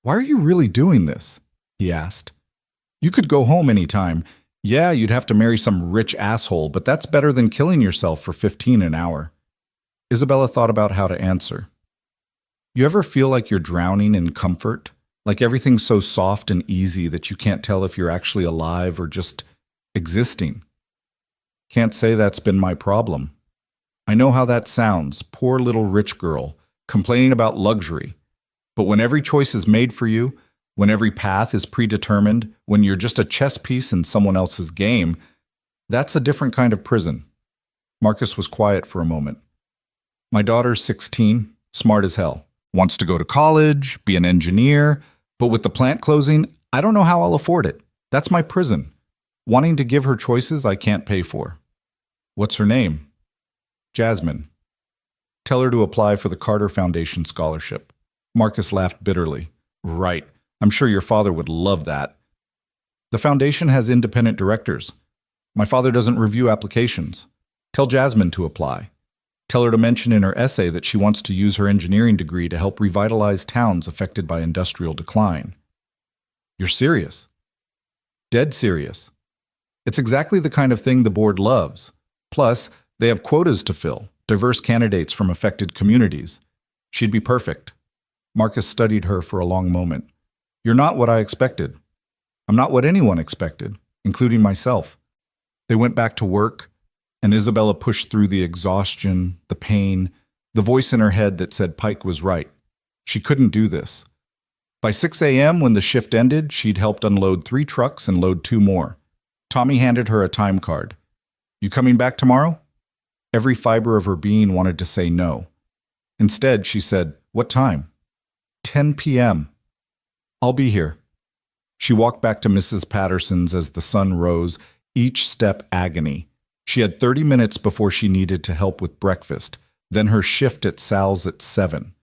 Why are you really doing this? He asked. You could go home any time. Yeah, you'd have to marry some rich asshole, but that's better than killing yourself for 15 an hour. Isabella thought about how to answer. You ever feel like you're drowning in comfort? Like everything's so soft and easy that you can't tell if you're actually alive or just existing? Can't say that's been my problem. I know how that sounds, poor little rich girl, complaining about luxury. But when every choice is made for you, when every path is predetermined, when you're just a chess piece in someone else's game, that's a different kind of prison. Marcus was quiet for a moment. My daughter's 16, smart as hell, wants to go to college, be an engineer, but with the plant closing, I don't know how I'll afford it. That's my prison. Wanting to give her choices I can't pay for. What's her name? Jasmine. Tell her to apply for the Carter Foundation scholarship. Marcus laughed bitterly. Right. I'm sure your father would love that. The foundation has independent directors. My father doesn't review applications. Tell Jasmine to apply. Tell her to mention in her essay that she wants to use her engineering degree to help revitalize towns affected by industrial decline. You're serious? Dead serious. It's exactly the kind of thing the board loves. Plus, they have quotas to fill, diverse candidates from affected communities. She'd be perfect. Marcus studied her for a long moment. You're not what I expected. I'm not what anyone expected, including myself. They went back to work, and Isabella pushed through the exhaustion, the pain, the voice in her head that said Pike was right. She couldn't do this. By 6 a.m., when the shift ended, she'd helped unload 3 trucks and load 2 more. Tommy handed her a time card. You coming back tomorrow? Every fiber of her being wanted to say no. Instead, she said, What time? 10 p.m. I'll be here. She walked back to Mrs. Patterson's as the sun rose, each step agony. She had 30 minutes before she needed to help with breakfast, then her shift at Sal's at 7.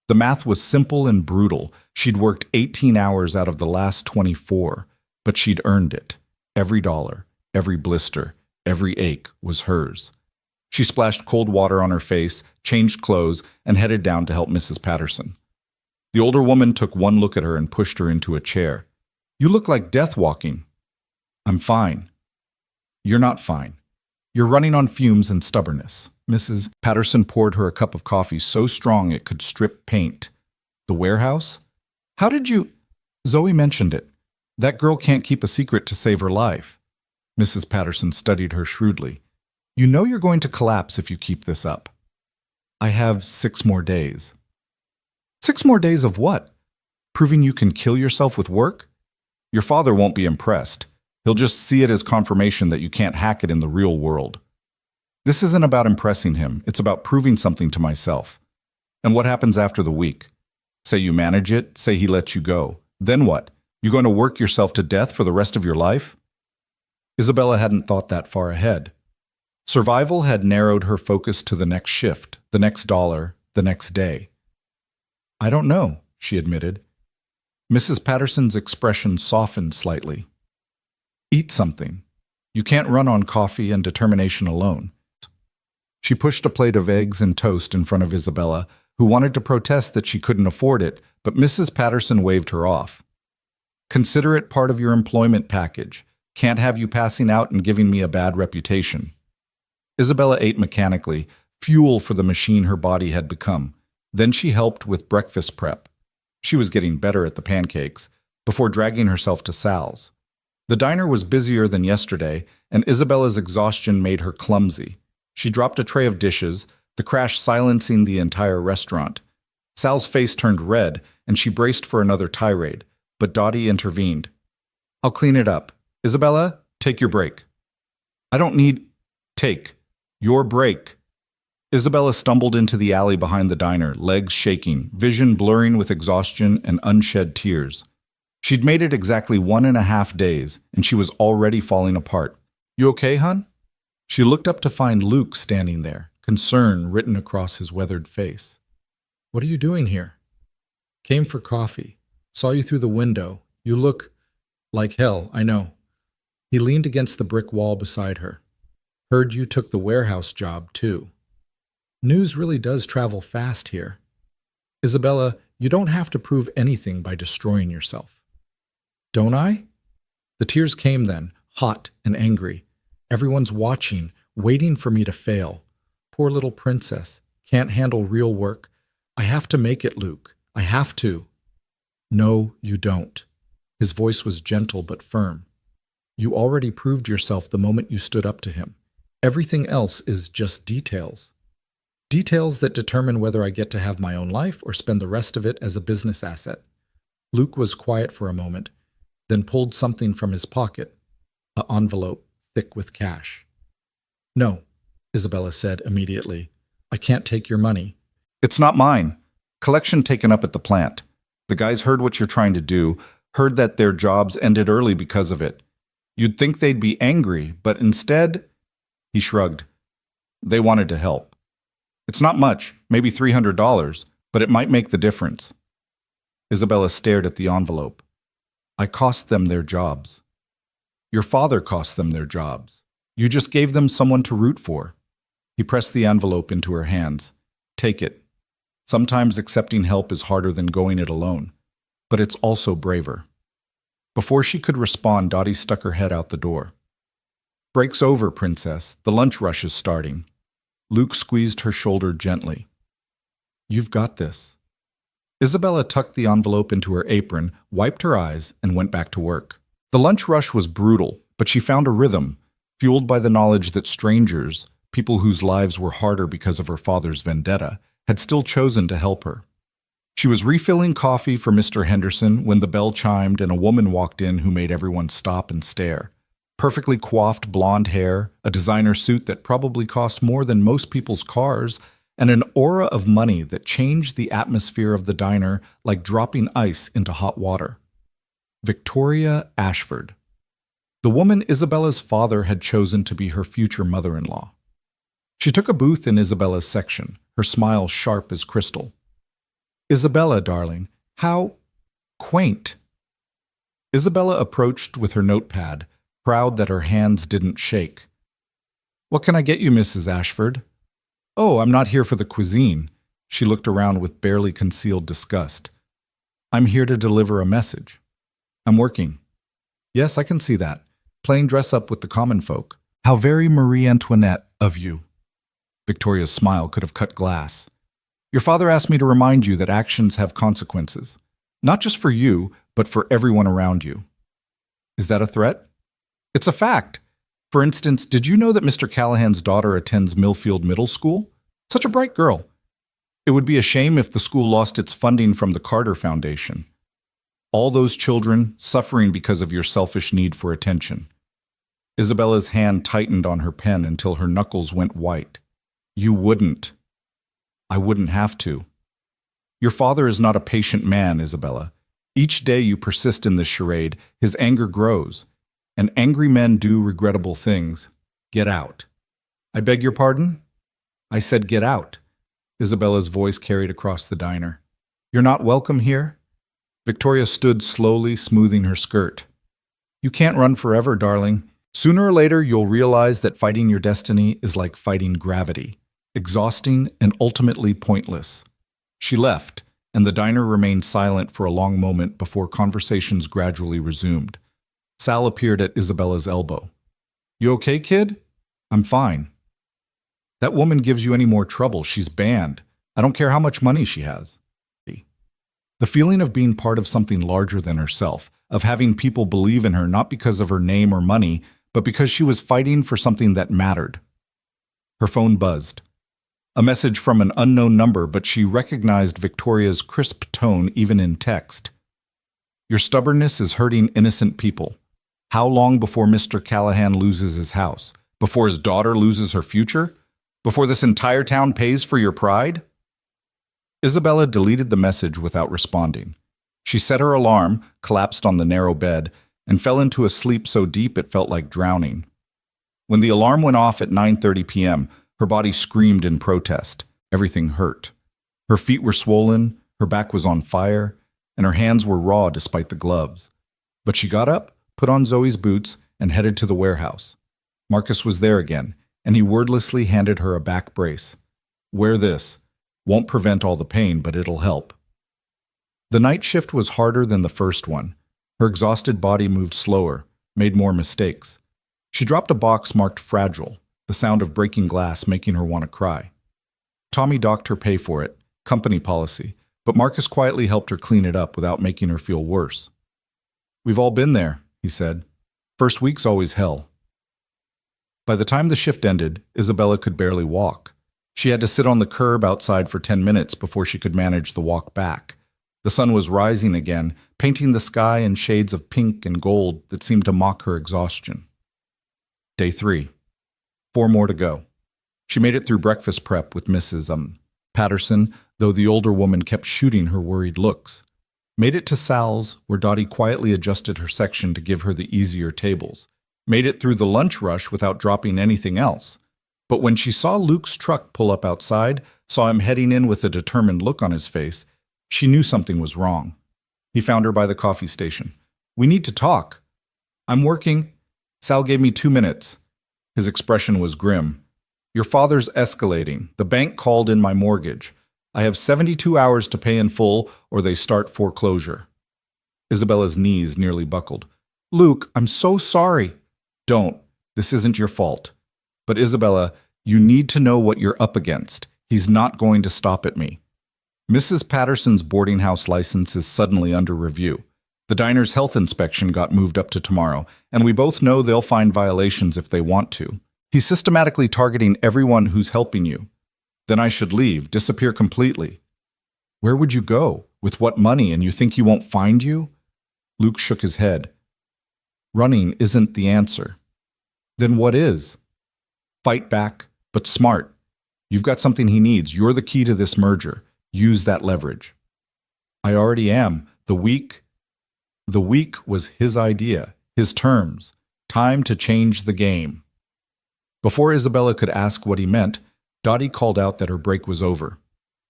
The math was simple and brutal. She'd worked 18 hours out of the last 24, but she'd earned it. Every dollar, every blister, every ache was hers. She splashed cold water on her face, changed clothes, and headed down to help Mrs. Patterson. The older woman took one look at her and pushed her into a chair. You look like death walking. I'm fine. You're not fine. You're running on fumes and stubbornness. Mrs. Patterson poured her a cup of coffee so strong it could strip paint. The warehouse? How did you... Zoe mentioned it. That girl can't keep a secret to save her life. Mrs. Patterson studied her shrewdly. You know you're going to collapse if you keep this up. I have 6 more days. 6 more days of what? Proving you can kill yourself with work? Your father won't be impressed. He'll just see it as confirmation that you can't hack it in the real world. This isn't about impressing him. It's about proving something to myself. And what happens after the week? Say you manage it, say he lets you go. Then what? You going to work yourself to death for the rest of your life? Isabella hadn't thought that far ahead. Survival had narrowed her focus to the next shift, the next dollar, the next day. I don't know, she admitted. Mrs. Patterson's expression softened slightly. Eat something. You can't run on coffee and determination alone. She pushed a plate of eggs and toast in front of Isabella, who wanted to protest that she couldn't afford it, but Mrs. Patterson waved her off. Consider it part of your employment package. Can't have you passing out and giving me a bad reputation. Isabella ate mechanically, fuel for the machine her body had become. Then she helped with breakfast prep. She was getting better at the pancakes, before dragging herself to Sal's. The diner was busier than yesterday, and Isabella's exhaustion made her clumsy. She dropped a tray of dishes, the crash silencing the entire restaurant. Sal's face turned red, and she braced for another tirade, but Dottie intervened. I'll clean it up. Isabella, take your break. I don't need... Take your break. Isabella stumbled into the alley behind the diner, legs shaking, vision blurring with exhaustion and unshed tears. She'd made it exactly 1.5 days, and she was already falling apart. You okay, hon? She looked up to find Luke standing there, concern written across his weathered face. What are you doing here? Came for coffee. Saw you through the window. You look like hell, I know. He leaned against the brick wall beside her. Heard you took the warehouse job, too. News really does travel fast here. Isabella, you don't have to prove anything by destroying yourself. Don't I? The tears came then, hot and angry. Everyone's watching, waiting for me to fail. Poor little princess, can't handle real work. I have to make it, Luke. I have to. No, you don't. His voice was gentle but firm. You already proved yourself the moment you stood up to him. Everything else is just details. Details that determine whether I get to have my own life or spend the rest of it as a business asset. Luke was quiet for a moment, then pulled something from his pocket, an envelope thick with cash. No, Isabella said immediately. I can't take your money. It's not mine. Collection taken up at the plant. The guys heard what you're trying to do, heard that their jobs ended early because of it. You'd think they'd be angry, but instead, he shrugged. They wanted to help. It's not much, maybe $300, but it might make the difference. Isabella stared at the envelope. I cost them their jobs. Your father cost them their jobs. You just gave them someone to root for. He pressed the envelope into her hands. Take it. Sometimes accepting help is harder than going it alone, but it's also braver. Before she could respond, Dottie stuck her head out the door. Break's over, princess. The lunch rush is starting. Luke squeezed her shoulder gently. You've got this. Isabella tucked the envelope into her apron, wiped her eyes, and went back to work. The lunch rush was brutal, but she found a rhythm, fueled by the knowledge that strangers, people whose lives were harder because of her father's vendetta, had still chosen to help her. She was refilling coffee for Mr. Henderson when the bell chimed and a woman walked in who made everyone stop and stare. Perfectly coiffed blonde hair, a designer suit that probably cost more than most people's cars, and an aura of money that changed the atmosphere of the diner like dropping ice into hot water. Victoria Ashford. The woman Isabella's father had chosen to be her future mother-in-law. She took a booth in Isabella's section, her smile sharp as crystal. Isabella, darling, how quaint. Isabella approached with her notepad, proud that her hands didn't shake. What can I get you, Mrs. Ashford? Oh, I'm not here for the cuisine. She looked around with barely concealed disgust. I'm here to deliver a message. I'm working. Yes, I can see that. Playing dress-up with the common folk. How very Marie Antoinette of you. Victoria's smile could have cut glass. Your father asked me to remind you that actions have consequences. Not just for you, but for everyone around you. Is that a threat? It's a fact. For instance, did you know that Mr. Callahan's daughter attends Millfield Middle School? Such a bright girl. It would be a shame if the school lost its funding from the Carter Foundation. All those children suffering because of your selfish need for attention. Isabella's hand tightened on her pen until her knuckles went white. You wouldn't. I wouldn't have to. Your father is not a patient man, Isabella. Each day you persist in this charade, his anger grows. And angry men do regrettable things. Get out. I beg your pardon? I said get out. Isabella's voice carried across the diner. You're not welcome here? Victoria stood slowly, smoothing her skirt. You can't run forever, darling. Sooner or later, you'll realize that fighting your destiny is like fighting gravity, exhausting and ultimately pointless. She left, and the diner remained silent for a long moment before conversations gradually resumed. Sal appeared at Isabella's elbow. You okay, kid? I'm fine. That woman gives you any more trouble, she's banned. I don't care how much money she has. The feeling of being part of something larger than herself, of having people believe in her not because of her name or money, but because she was fighting for something that mattered. Her phone buzzed. A message from an unknown number, but she recognized Victoria's crisp tone even in text. Your stubbornness is hurting innocent people. How long before Mr. Callahan loses his house? Before his daughter loses her future? Before this entire town pays for your pride? Isabella deleted the message without responding. She set her alarm, collapsed on the narrow bed, and fell into a sleep so deep it felt like drowning. When the alarm went off at 9:30 p.m., her body screamed in protest. Everything hurt. Her feet were swollen, her back was on fire, and her hands were raw despite the gloves. But she got up, put on Zoe's boots, and headed to the warehouse. Marcus was there again, and he wordlessly handed her a back brace. Wear this. Won't prevent all the pain, but it'll help. The night shift was harder than the first one. Her exhausted body moved slower, made more mistakes. She dropped a box marked fragile, the sound of breaking glass making her want to cry. Tommy docked her pay for it, company policy, but Marcus quietly helped her clean it up without making her feel worse. We've all been there, he said. First week's always hell. By the time the shift ended, Isabella could barely walk. She had to sit on the curb outside for 10 minutes before she could manage the walk back. The sun was rising again, painting the sky in shades of pink and gold that seemed to mock her exhaustion. Day 3. 4 more to go. She made it through breakfast prep with Mrs. Patterson, though the older woman kept shooting her worried looks. Made it to Sal's, where Dottie quietly adjusted her section to give her the easier tables. Made it through the lunch rush without dropping anything else. But when she saw Luke's truck pull up outside, saw him heading in with a determined look on his face, she knew something was wrong. He found her by the coffee station. We need to talk. I'm working. Sal gave me 2 minutes. His expression was grim. Your father's escalating. The bank called in my mortgage. I have 72 hours to pay in full or they start foreclosure. Isabella's knees nearly buckled. Luke, I'm so sorry. Don't. This isn't your fault. But Isabella, you need to know what you're up against. He's not going to stop at me. Mrs. Patterson's boarding house license is suddenly under review. The diner's health inspection got moved up to tomorrow, and we both know they'll find violations if they want to. He's systematically targeting everyone who's helping you. Then I should leave, disappear completely. Where would you go? With what money, and you think he won't find you? Luke shook his head. Running isn't the answer. Then what is? Fight back, but smart. You've got something he needs. You're the key to this merger. Use that leverage. I already am. The week was his idea, his terms. Time to change the game. Before Isabella could ask what he meant, Dottie called out that her break was over.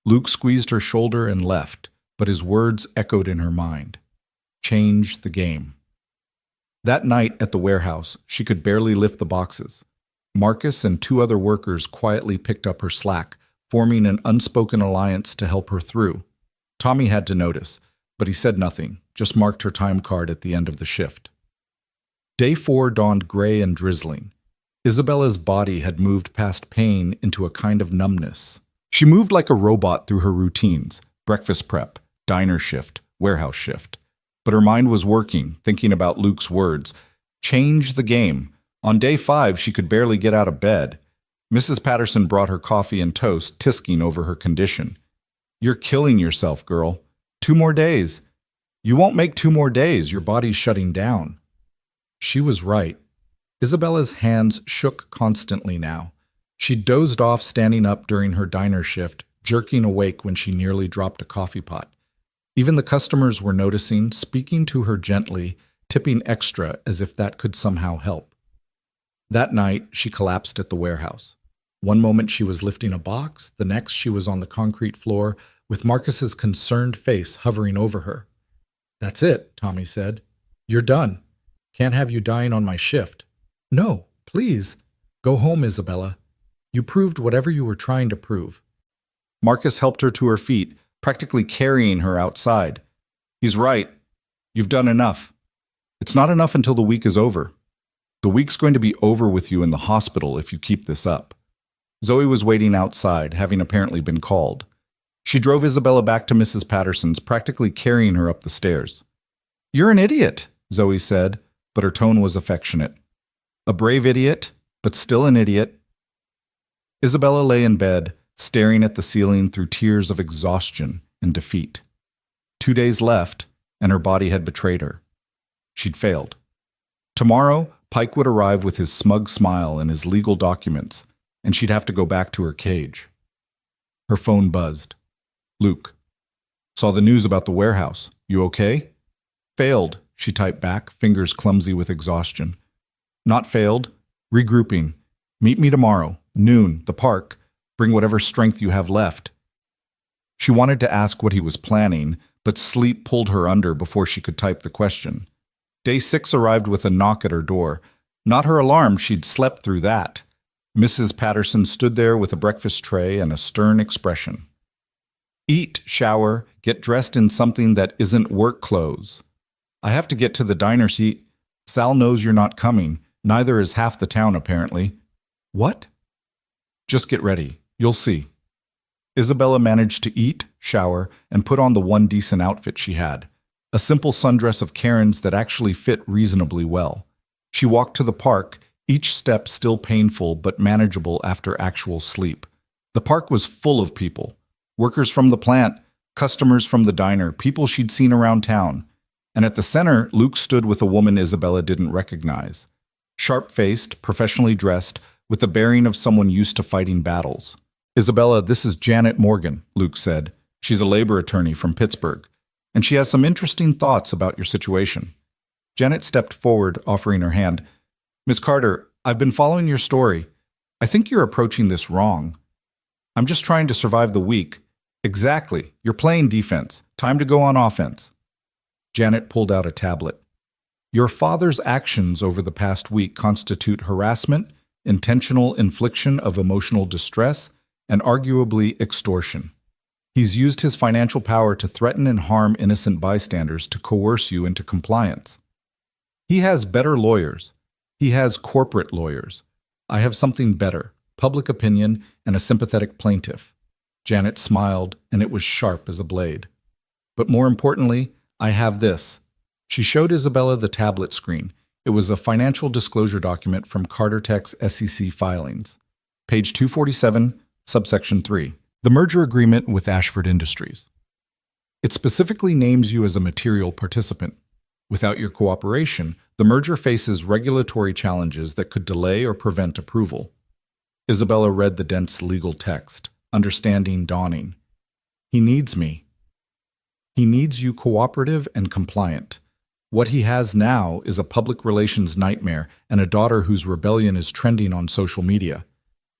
Luke squeezed her shoulder and left, but his words echoed in her mind. Change the game. That night at the warehouse, she could barely lift the boxes. Marcus and 2 other workers quietly picked up her slack, forming an unspoken alliance to help her through. Tommy had to notice, but he said nothing, just marked her time card at the end of the shift. Day 4 dawned gray and drizzling. Isabella's body had moved past pain into a kind of numbness. She moved like a robot through her routines, breakfast prep, diner shift, warehouse shift. But her mind was working, thinking about Luke's words. Change the game. On day 5, she could barely get out of bed. Mrs. Patterson brought her coffee and toast, tisking over her condition. You're killing yourself, girl. 2 more days. You won't make 2 more days. Your body's shutting down. She was right. Isabella's hands shook constantly now. She dozed off standing up during her diner shift, jerking awake when she nearly dropped a coffee pot. Even the customers were noticing, speaking to her gently, tipping extra as if that could somehow help. That night, she collapsed at the warehouse. One moment she was lifting a box, the next she was on the concrete floor, with Marcus's concerned face hovering over her. That's it, Tommy said. You're done. Can't have you dying on my shift. No, please. Go home, Isabella. You proved whatever you were trying to prove. Marcus helped her to her feet, practically carrying her outside. He's right. You've done enough. It's not enough until the week is over. The week's going to be over with you in the hospital if you keep this up. Zoe was waiting outside, having apparently been called. She drove Isabella back to Mrs. Patterson's, practically carrying her up the stairs. "You're an idiot," Zoe said, but her tone was affectionate. "A brave idiot, but still an idiot." Isabella lay in bed, staring at the ceiling through tears of exhaustion and defeat. 2 days left, and her body had betrayed her. She'd failed. Tomorrow, Pike would arrive with his smug smile and his legal documents, and she'd have to go back to her cage. Her phone buzzed. "Luke. Saw the news about the warehouse. You okay?" "Failed," she typed back, fingers clumsy with exhaustion. "Not failed. Regrouping. Meet me tomorrow, noon, the park. Bring whatever strength you have left." She wanted to ask what he was planning, but sleep pulled her under before she could type the question. Day 6 arrived with a knock at her door. Not her alarm, she'd slept through that. Mrs. Patterson stood there with a breakfast tray and a stern expression. "Eat, shower, get dressed in something that isn't work clothes. I have to get to the diner seat. Sal knows you're not coming. Neither is half the town, apparently." "What?" "Just get ready. You'll see." Isabella managed to eat, shower, and put on the one decent outfit she had. A simple sundress of Karen's that actually fit reasonably well. She walked to the park, each step still painful but manageable after actual sleep. The park was full of people. Workers from the plant, customers from the diner, people she'd seen around town. And at the center, Luke stood with a woman Isabella didn't recognize. Sharp-faced, professionally dressed, with the bearing of someone used to fighting battles. "Isabella, this is Janet Morgan," Luke said. "She's a labor attorney from Pittsburgh, and she has some interesting thoughts about your situation." Janet stepped forward, offering her hand. "Miss Carter, I've been following your story. I think you're approaching this wrong. I'm just trying to survive the week." "Exactly. You're playing defense. Time to go on offense." Janet pulled out a tablet. "Your father's actions over the past week constitute harassment, intentional infliction of emotional distress, and arguably extortion. He's used his financial power to threaten and harm innocent bystanders to coerce you into compliance. He has better lawyers. He has corporate lawyers. I have something better, public opinion, and a sympathetic plaintiff." Janet smiled, and it was sharp as a blade. "But more importantly, I have this." She showed Isabella the tablet screen. It was a financial disclosure document from Carter Tech's SEC filings. Page 247, subsection 3. The merger agreement with Ashford Industries. It specifically names you as a material participant. Without your cooperation, the merger faces regulatory challenges that could delay or prevent approval. Isabella read the dense legal text, understanding dawning. "He needs me. He needs you cooperative and compliant. What he has now is a public relations nightmare and a daughter whose rebellion is trending on social media."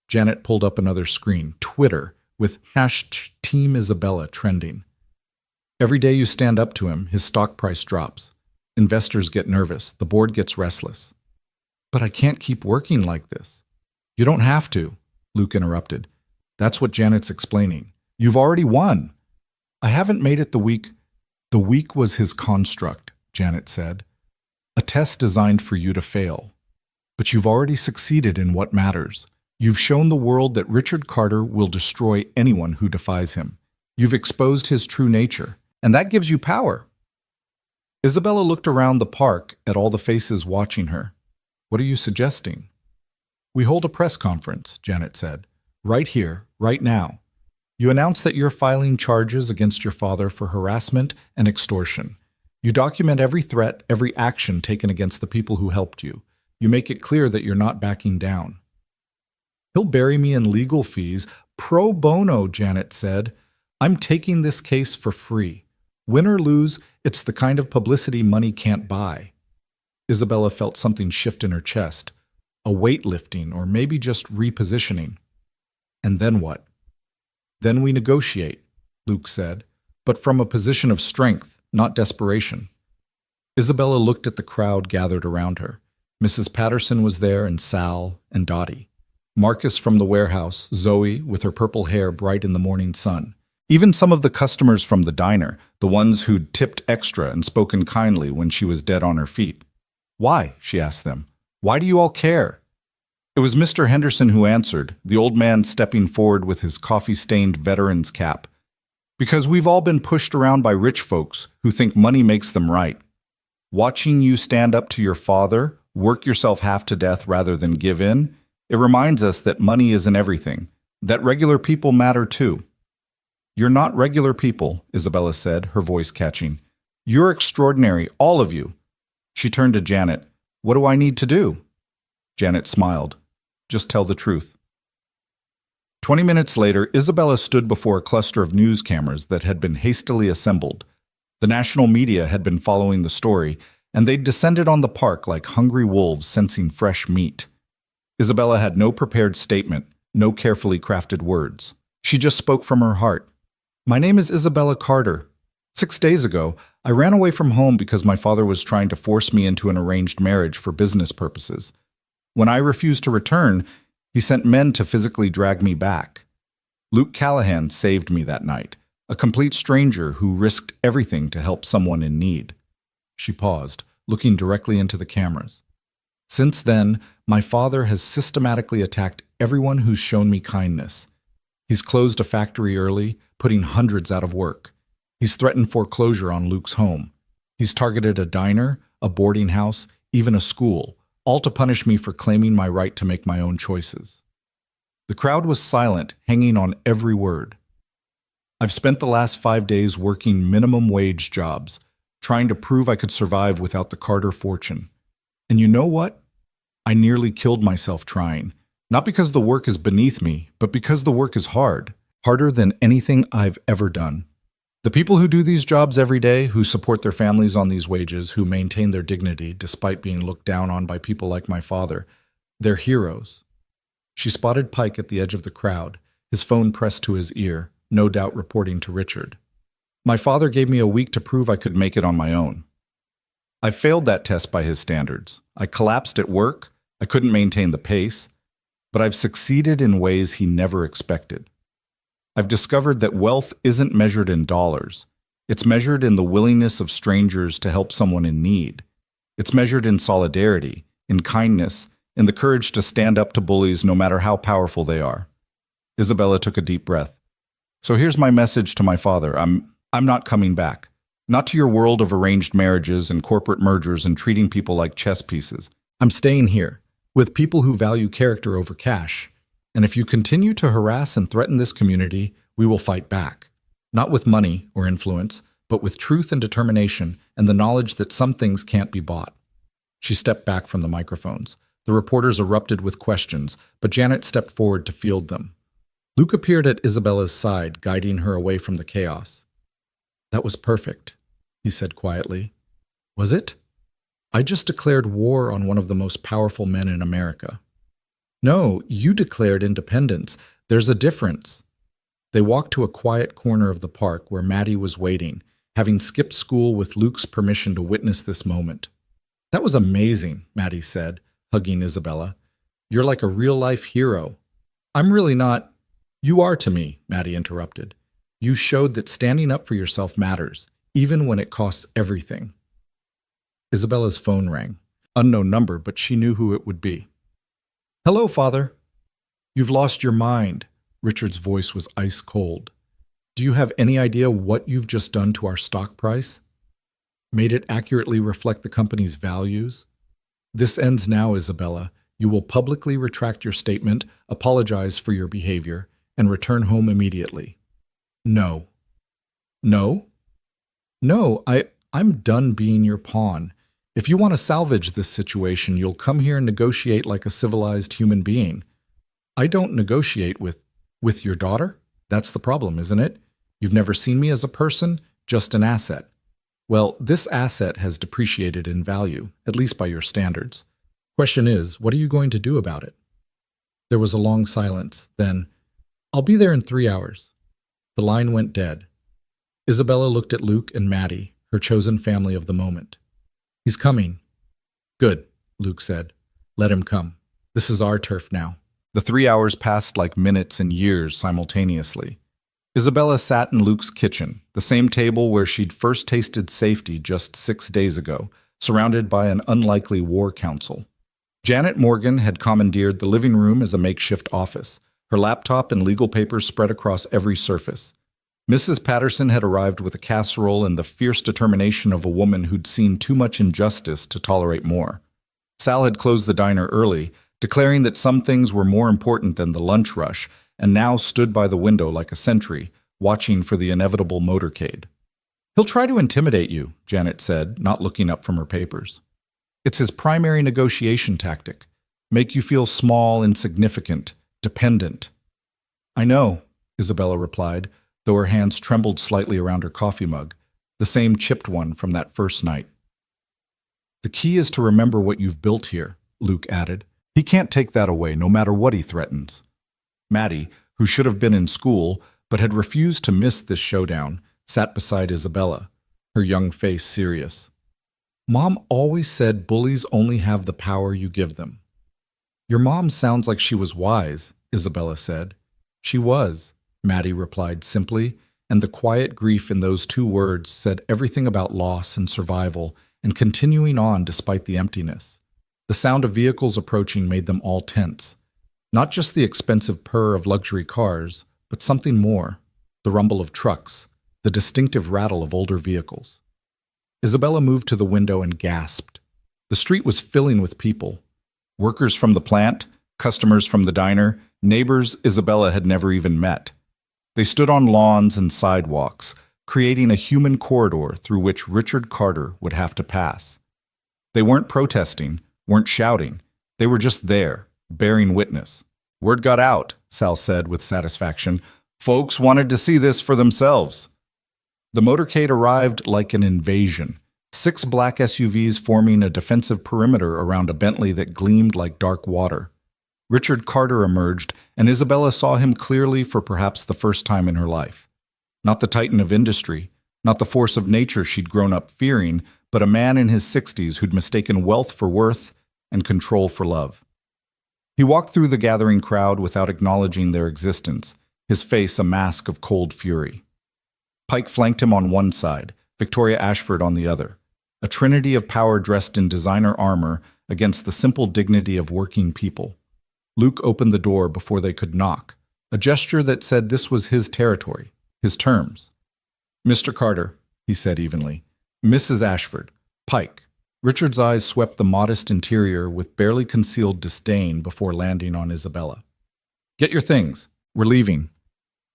Janet pulled up another screen, Twitter, with #TeamIsabella trending. "Every day you stand up to him, his stock price drops. Investors get nervous. The board gets restless." "But I can't keep working like this." "You don't have to," Luke interrupted. "That's what Janet's explaining. You've already won." "I haven't made it the week." "The week was his construct," Janet said. "A test designed for you to fail. But you've already succeeded in what matters. You've shown the world that Richard Carter will destroy anyone who defies him. You've exposed his true nature, and that gives you power." Isabella looked around the park at all the faces watching her. "What are you suggesting?" "We hold a press conference," Janet said. "Right here, right now. You announce that you're filing charges against your father for harassment and extortion. You document every threat, every action taken against the people who helped you. You make it clear that you're not backing down." "He'll bury me in legal fees. Pro bono," Janet said. "I'm taking this case for free. Win or lose, it's the kind of publicity money can't buy." Isabella felt something shift in her chest, a weight lifting or maybe just repositioning. "And then what?" "Then we negotiate," Luke said, "but from a position of strength, not desperation." Isabella looked at the crowd gathered around her. Mrs. Patterson was there, and Sal, and Dottie. Marcus from the warehouse, Zoe with her purple hair bright in the morning sun. Even some of the customers from the diner, the ones who'd tipped extra and spoken kindly when she was dead on her feet. Why? She asked them. Why do you all care? It was Mr. Henderson who answered, the old man stepping forward with his coffee-stained veteran's cap. Because we've all been pushed around by rich folks who think money makes them right. Watching you stand up to your father, work yourself half to death rather than give in, it reminds us that money isn't everything, that regular people matter too. You're not regular people, Isabella said, her voice catching. You're extraordinary, all of you. She turned to Janet. What do I need to do? Janet smiled. Just tell the truth. 20 minutes later, Isabella stood before a cluster of news cameras that had been hastily assembled. The national media had been following the story, and they'd descended on the park like hungry wolves sensing fresh meat. Isabella had no prepared statement, no carefully crafted words. She just spoke from her heart. My name is Isabella Carter. 6 days ago, I ran away from home because my father was trying to force me into an arranged marriage for business purposes. When I refused to return, he sent men to physically drag me back. Luke Callahan saved me that night, a complete stranger who risked everything to help someone in need. She paused, looking directly into the cameras. Since then, my father has systematically attacked everyone who's shown me kindness. He's closed a factory early, putting hundreds out of work. He's threatened foreclosure on Luke's home. He's targeted a diner, a boarding house, even a school, all to punish me for claiming my right to make my own choices. The crowd was silent, hanging on every word. I've spent the last 5 days working minimum wage jobs, trying to prove I could survive without the Carter fortune. And you know what? I nearly killed myself trying. Not because the work is beneath me, but because the work is hard. Harder than anything I've ever done. The people who do these jobs every day, who support their families on these wages, who maintain their dignity despite being looked down on by people like my father, they're heroes. She spotted Pike at the edge of the crowd, his phone pressed to his ear, no doubt reporting to Richard. My father gave me a week to prove I could make it on my own. I failed that test by his standards. I collapsed at work, I couldn't maintain the pace, but I've succeeded in ways he never expected. I've discovered that wealth isn't measured in dollars. It's measured in the willingness of strangers to help someone in need. It's measured in solidarity, in kindness, in the courage to stand up to bullies no matter how powerful they are. Isabella took a deep breath. So here's my message to my father. I'm not coming back. Not to your world of arranged marriages and corporate mergers and treating people like chess pieces. I'm staying here, with people who value character over cash. And if you continue to harass and threaten this community, we will fight back. Not with money or influence, but with truth and determination and the knowledge that some things can't be bought. She stepped back from the microphones. The reporters erupted with questions, but Janet stepped forward to field them. Luke appeared at Isabella's side, guiding her away from the chaos. That was perfect, he said quietly. Was it? I just declared war on one of the most powerful men in America. No, you declared independence. There's a difference. They walked to a quiet corner of the park where Maddie was waiting, having skipped school with Luke's permission to witness this moment. That was amazing, Maddie said, hugging Isabella. You're like a real-life hero. I'm really not. You are to me, Maddie interrupted. You showed that standing up for yourself matters, even when it costs everything. Isabella's phone rang. Unknown number, but she knew who it would be. Hello, Father. You've lost your mind. Richard's voice was ice cold. Do you have any idea what you've just done to our stock price? Made it accurately reflect the company's values? This ends now, Isabella. You will publicly retract your statement, apologize for your behavior, and return home immediately. No. No? No, I'm done being your pawn. If you want to salvage this situation, you'll come here and negotiate like a civilized human being. I don't negotiate with your daughter. That's the problem, isn't it? You've never seen me as a person, just an asset. Well, this asset has depreciated in value, at least by your standards. Question is, what are you going to do about it? There was a long silence. Then, I'll be there in 3 hours. The line went dead. Isabella looked at Luke and Maddie, her chosen family of the moment. He's coming. Good, Luke said. Let him come. This is our turf now. The 3 hours passed like minutes and years simultaneously. Isabella sat in Luke's kitchen, the same table where she'd first tasted safety just 6 days ago, surrounded by an unlikely war council. Janet Morgan had commandeered the living room as a makeshift office, her laptop and legal papers spread across every surface. Mrs. Patterson had arrived with a casserole and the fierce determination of a woman who'd seen too much injustice to tolerate more. Sal had closed the diner early, declaring that some things were more important than the lunch rush, and now stood by the window like a sentry, watching for the inevitable motorcade. "He'll try to intimidate you," Janet said, not looking up from her papers. "It's his primary negotiation tactic. Make you feel small, insignificant, dependent." "I know," Isabella replied, though her hands trembled slightly around her coffee mug, the same chipped one from that first night. "The key is to remember what you've built here," Luke added. "He can't take that away, no matter what he threatens." Maddie, who should have been in school but had refused to miss this showdown, sat beside Isabella, her young face serious. "Mom always said bullies only have the power you give them." "Your mom sounds like she was wise," Isabella said. "She was," Maddie replied simply, and the quiet grief in those two words said everything about loss and survival and continuing on despite the emptiness. The sound of vehicles approaching made them all tense. Not just the expensive purr of luxury cars, but something more, the rumble of trucks, the distinctive rattle of older vehicles. Isabella moved to the window and gasped. The street was filling with people. Workers from the plant, customers from the diner, neighbors Isabella had never even met. They stood on lawns and sidewalks, creating a human corridor through which Richard Carter would have to pass. They weren't protesting, weren't shouting. They were just there, bearing witness. "Word got out," Sal said with satisfaction. "Folks wanted to see this for themselves." The motorcade arrived like an invasion, 6 black SUVs forming a defensive perimeter around a Bentley that gleamed like dark water. Richard Carter emerged, and Isabella saw him clearly for perhaps the first time in her life. Not the titan of industry, not the force of nature she'd grown up fearing, but a man in his 60s who'd mistaken wealth for worth and control for love. He walked through the gathering crowd without acknowledging their existence, his face a mask of cold fury. Pike flanked him on one side, Victoria Ashford on the other, a trinity of power dressed in designer armor against the simple dignity of working people. Luke opened the door before they could knock, a gesture that said this was his territory, his terms. "Mr. Carter," he said evenly. "Mrs. Ashford, Pike." Richard's eyes swept the modest interior with barely concealed disdain before landing on Isabella. "Get your things. We're leaving."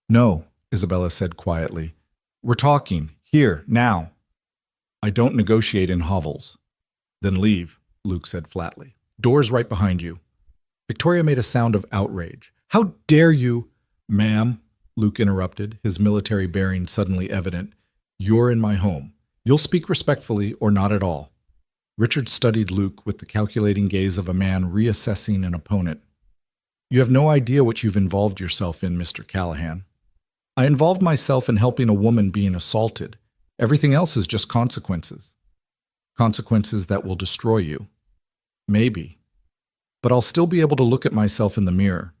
"No," Isabella said quietly. "We're talking. Here, now." "I don't negotiate in hovels." "Then leave," Luke said flatly. "Door's right behind you." Victoria made a sound of outrage. "How dare you?" "Ma'am," Luke interrupted, his military bearing suddenly evident. "You're in my home. You'll speak respectfully or not at all." Richard studied Luke with the calculating gaze of a man reassessing an opponent. "You have no idea what you've involved yourself in, Mr. Callahan." "I involved myself in helping a woman being assaulted. Everything else is just consequences." "Consequences that will destroy you." "Maybe. But I'll still be able to look at myself in the mirror."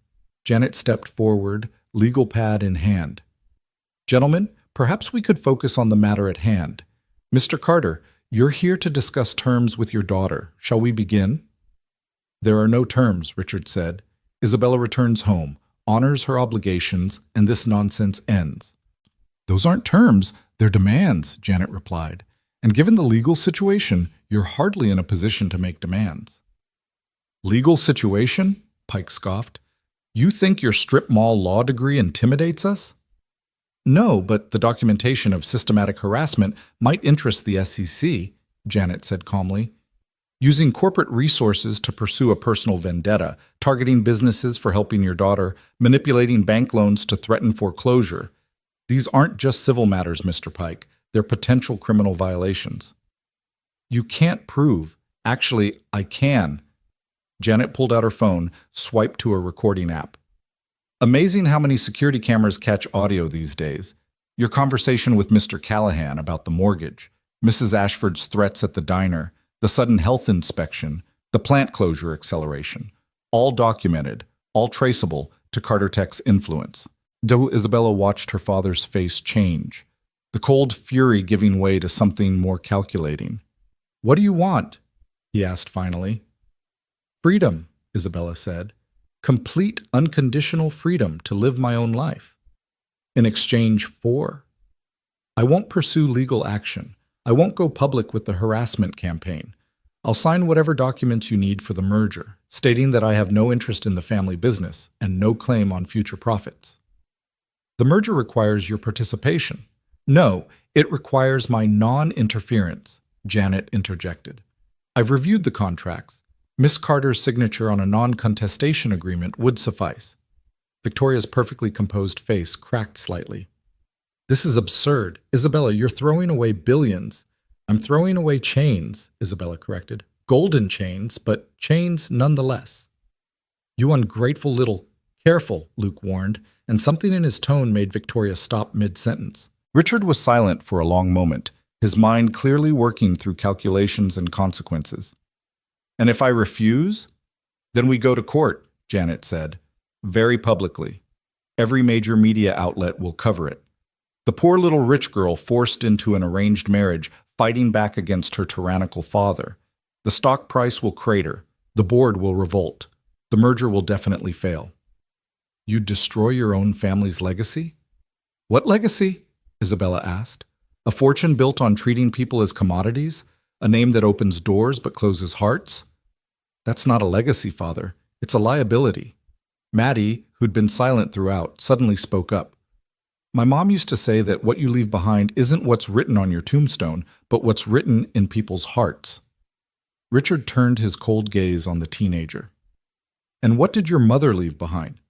Janet stepped forward, legal pad in hand. "Gentlemen, perhaps we could focus on the matter at hand. Mr. Carter, you're here to discuss terms with your daughter. Shall we begin?" "There are no terms," Richard said. "Isabella returns home, honors her obligations, and this nonsense ends." "Those aren't terms, they're demands," Janet replied. "And given the legal situation, you're hardly in a position to make demands." "Legal situation?" Pike scoffed. "You think your strip mall law degree intimidates us?" "No, but the documentation of systematic harassment might interest the SEC," Janet said calmly. "Using corporate resources to pursue a personal vendetta, targeting businesses for helping your daughter, manipulating bank loans to threaten foreclosure. These aren't just civil matters, Mr. Pike. They're potential criminal violations." "You can't prove. Actually, I can." Janet pulled out her phone, swiped to a recording app. "Amazing how many security cameras catch audio these days. Your conversation with Mr. Callahan about the mortgage, Mrs. Ashford's threats at the diner, the sudden health inspection, the plant closure acceleration. All documented, all traceable to Carter Tech's influence." Isabella watched her father's face change, the cold fury giving way to something more calculating. What do you want? He asked finally. Freedom, Isabella said. Complete, unconditional freedom to live my own life. In exchange for? I won't pursue legal action. I won't go public with the harassment campaign. I'll sign whatever documents you need for the merger, stating that I have no interest in the family business and no claim on future profits. The merger requires your participation. No, it requires my non-interference, Janet interjected. I've reviewed the contracts. Miss Carter's signature on a non-contestation agreement would suffice. Victoria's perfectly composed face cracked slightly. This is absurd. Isabella, you're throwing away billions. I'm throwing away chains, Isabella corrected. Golden chains, but chains nonetheless. You ungrateful little... Careful, Luke warned, and something in his tone made Victoria stop mid-sentence. Richard was silent for a long moment, his mind clearly working through calculations and consequences. And if I refuse? Then we go to court, Janet said, very publicly. Every major media outlet will cover it. The poor little rich girl forced into an arranged marriage, fighting back against her tyrannical father. The stock price will crater. The board will revolt. The merger will definitely fail. You'd destroy your own family's legacy? What legacy? Isabella asked. A fortune built on treating people as commodities? A name that opens doors but closes hearts? That's not a legacy, Father. It's a liability. Maddie, who'd been silent throughout, suddenly spoke up. My mom used to say that what you leave behind isn't what's written on your tombstone, but what's written in people's hearts. Richard turned his cold gaze on the teenager. And what did your mother leave behind?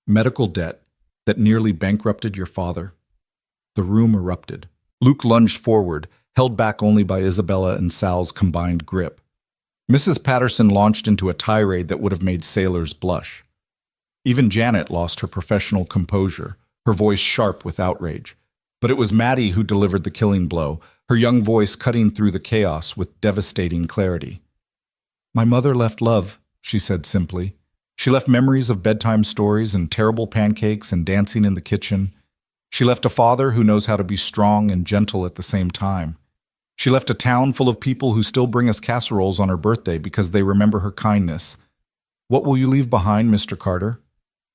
Medical debt that nearly bankrupted your father. The room erupted. Luke lunged forward, held back only by Isabella and Sal's combined grip. Mrs. Patterson launched into a tirade that would have made sailors blush. Even Janet lost her professional composure, her voice sharp with outrage. But it was Maddie who delivered the killing blow, her young voice cutting through the chaos with devastating clarity. My mother left love, she said simply. She left memories of bedtime stories and terrible pancakes and dancing in the kitchen. She left a father who knows how to be strong and gentle at the same time. She left a town full of people who still bring us casseroles on her birthday because they remember her kindness. What will you leave behind, Mr. Carter?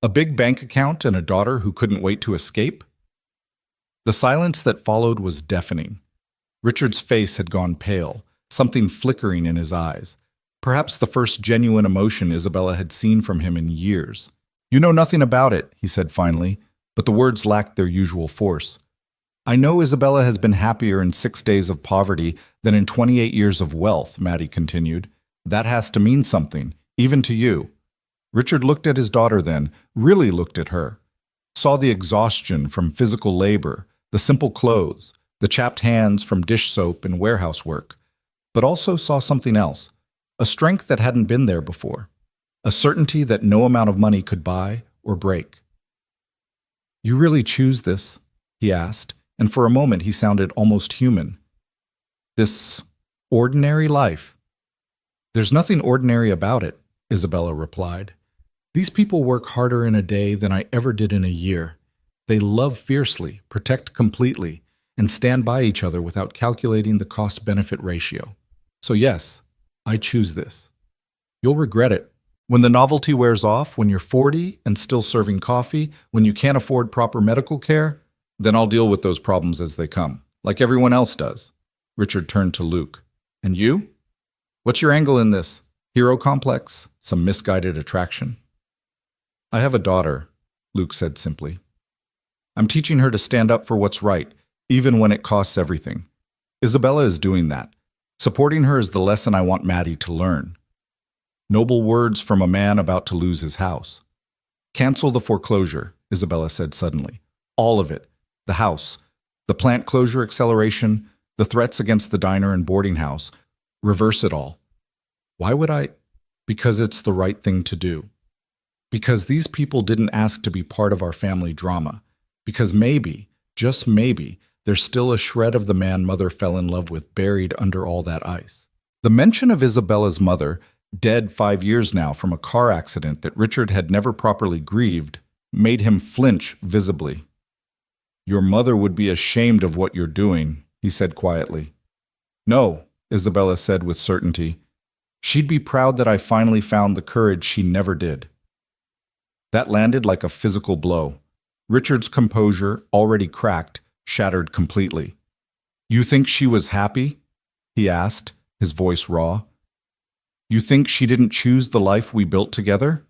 A big bank account and a daughter who couldn't wait to escape? The silence that followed was deafening. Richard's face had gone pale, something flickering in his eyes. Perhaps the first genuine emotion Isabella had seen from him in years. You know nothing about it, he said finally, but the words lacked their usual force. I know Isabella has been happier in 6 days of poverty than in 28 years of wealth, Maddie continued. That has to mean something, even to you. Richard looked at his daughter then, really looked at her. Saw the exhaustion from physical labor, the simple clothes, the chapped hands from dish soap and warehouse work, but also saw something else. A strength that hadn't been there before. A certainty that no amount of money could buy or break. You really choose this? He asked, and for a moment he sounded almost human. This ordinary life? There's nothing ordinary about it, Isabella replied. These people work harder in a day than I ever did in a year. They love fiercely, protect completely, and stand by each other without calculating the cost-benefit ratio. So yes, I choose this. You'll regret it. When the novelty wears off, when you're 40 and still serving coffee, when you can't afford proper medical care, then I'll deal with those problems as they come, like everyone else does. Richard turned to Luke. And you? What's your angle in this? Hero complex? Some misguided attraction? I have a daughter, Luke said simply. I'm teaching her to stand up for what's right, even when it costs everything. Isabella is doing that. Supporting her is the lesson I want Maddie to learn. Noble words from a man about to lose his house. Cancel the foreclosure, Isabella said suddenly. All of it. The house, the plant closure acceleration, the threats against the diner and boarding house. Reverse it all. Why would I? Because it's the right thing to do. Because these people didn't ask to be part of our family drama. Because maybe, just maybe, there's still a shred of the man Mother fell in love with buried under all that ice. The mention of Isabella's mother, dead 5 years now from a car accident that Richard had never properly grieved, made him flinch visibly. Your mother would be ashamed of what you're doing, he said quietly. No, Isabella said with certainty. She'd be proud that I finally found the courage she never did. That landed like a physical blow. Richard's composure, already cracked, shattered completely. You think she was happy? He asked, his voice raw. You think she didn't choose the life we built together?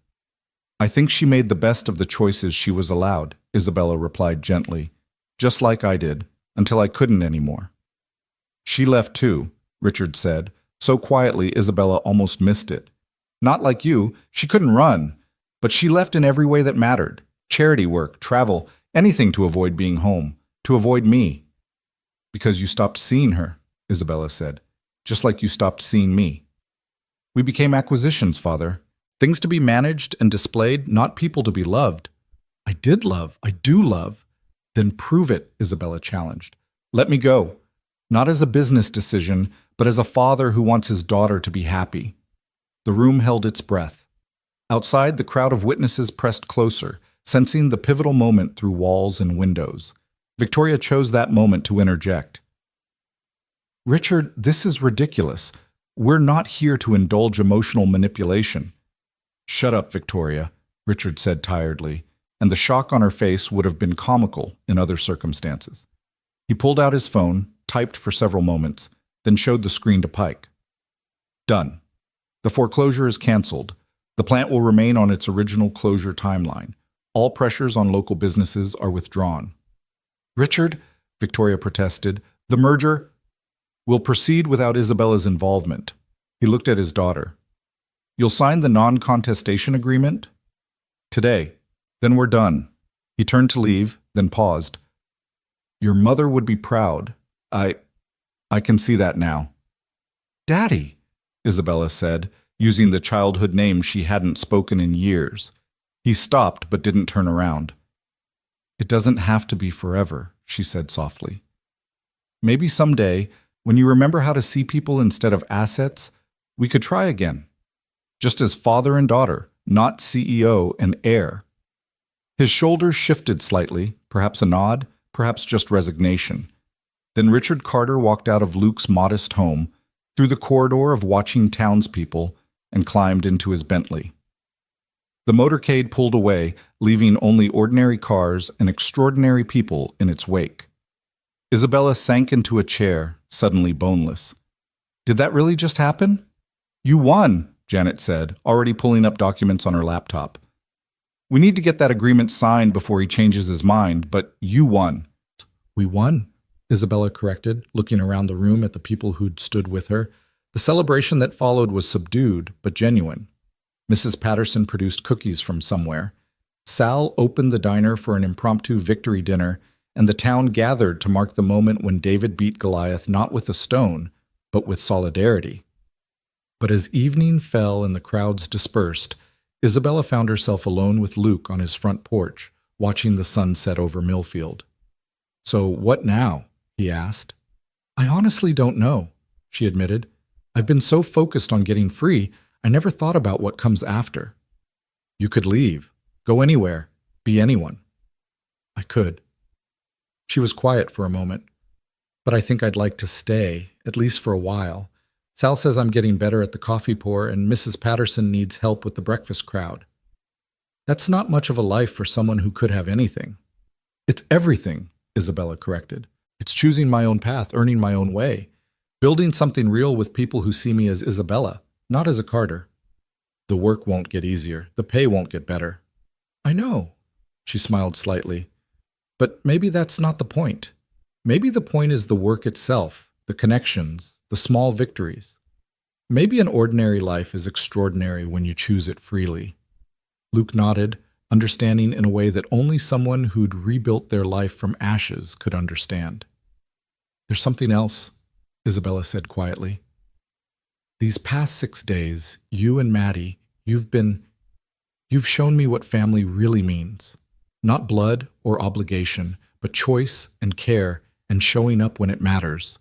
I think she made the best of the choices she was allowed, Isabella replied gently, just like I did, until I couldn't anymore. She left too, Richard said, so quietly Isabella almost missed it. Not like you, she couldn't run, but she left in every way that mattered. Charity work, travel, anything to avoid being home, to avoid me. Because you stopped seeing her, Isabella said, just like you stopped seeing me. We became acquisitions, Father. Things to be managed and displayed, not people to be loved. I did love, I do love. Then prove it, Isabella challenged. Let me go. Not as a business decision, but as a father who wants his daughter to be happy. The room held its breath. Outside, the crowd of witnesses pressed closer, sensing the pivotal moment through walls and windows. Victoria chose that moment to interject. Richard, this is ridiculous. We're not here to indulge emotional manipulation. Shut up, Victoria, Richard said tiredly, and the shock on her face would have been comical in other circumstances. He pulled out his phone, typed for several moments, then showed the screen to Pike. Done. The foreclosure is canceled. The plant will remain on its original closure timeline. All pressures on local businesses are withdrawn. Richard, Victoria protested, the merger will proceed without Isabella's involvement. He looked at his daughter. You'll sign the non-contestation agreement? Today. Then we're done. He turned to leave, then paused. Your mother would be proud. I can see that now. Daddy, Isabella said, using the childhood name she hadn't spoken in years. He stopped but didn't turn around. It doesn't have to be forever, she said softly. Maybe someday, when you remember how to see people instead of assets, we could try again. Just as father and daughter, not CEO and heir. His shoulders shifted slightly, perhaps a nod, perhaps just resignation. Then Richard Carter walked out of Luke's modest home, through the corridor of watching townspeople, and climbed into his Bentley. The motorcade pulled away, leaving only ordinary cars and extraordinary people in its wake. Isabella sank into a chair, suddenly boneless. Did that really just happen? You won, Janet said, already pulling up documents on her laptop. We need to get that agreement signed before he changes his mind, but you won. We won, Isabella corrected, looking around the room at the people who'd stood with her. The celebration that followed was subdued, but genuine. Mrs. Patterson produced cookies from somewhere. Sal opened the diner for an impromptu victory dinner, and the town gathered to mark the moment when David beat Goliath not with a stone, but with solidarity. But as evening fell and the crowds dispersed, Isabella found herself alone with Luke on his front porch, watching the sun set over Millfield. So what now? He asked. I honestly don't know, she admitted. I've been so focused on getting free, I never thought about what comes after. You could leave, go anywhere, be anyone. I could. She was quiet for a moment. But I think I'd like to stay, at least for a while. Sal says I'm getting better at the coffee pour, and Mrs. Patterson needs help with the breakfast crowd. That's not much of a life for someone who could have anything. It's everything, Isabella corrected. It's choosing my own path, earning my own way, building something real with people who see me as Isabella, not as a Carter. The work won't get easier. The pay won't get better. I know, she smiled slightly. But maybe that's not the point. Maybe the point is the work itself, the connections, the small victories. Maybe an ordinary life is extraordinary when you choose it freely. Luke nodded, understanding in a way that only someone who'd rebuilt their life from ashes could understand. There's something else, Isabella said quietly. These past 6 days, you and Maddie, you've shown me what family really means. Not blood or obligation, but choice and care and showing up when it matters.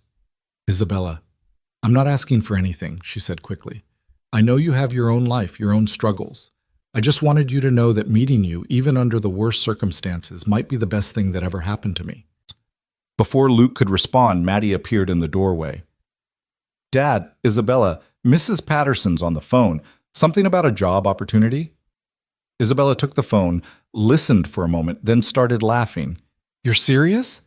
Isabella, I'm not asking for anything, she said quickly. I know you have your own life, your own struggles. I just wanted you to know that meeting you, even under the worst circumstances, might be the best thing that ever happened to me. Before Luke could respond, Maddie appeared in the doorway. Dad, Isabella, Mrs. Patterson's on the phone. Something about a job opportunity? Isabella took the phone, listened for a moment, then started laughing. You're serious?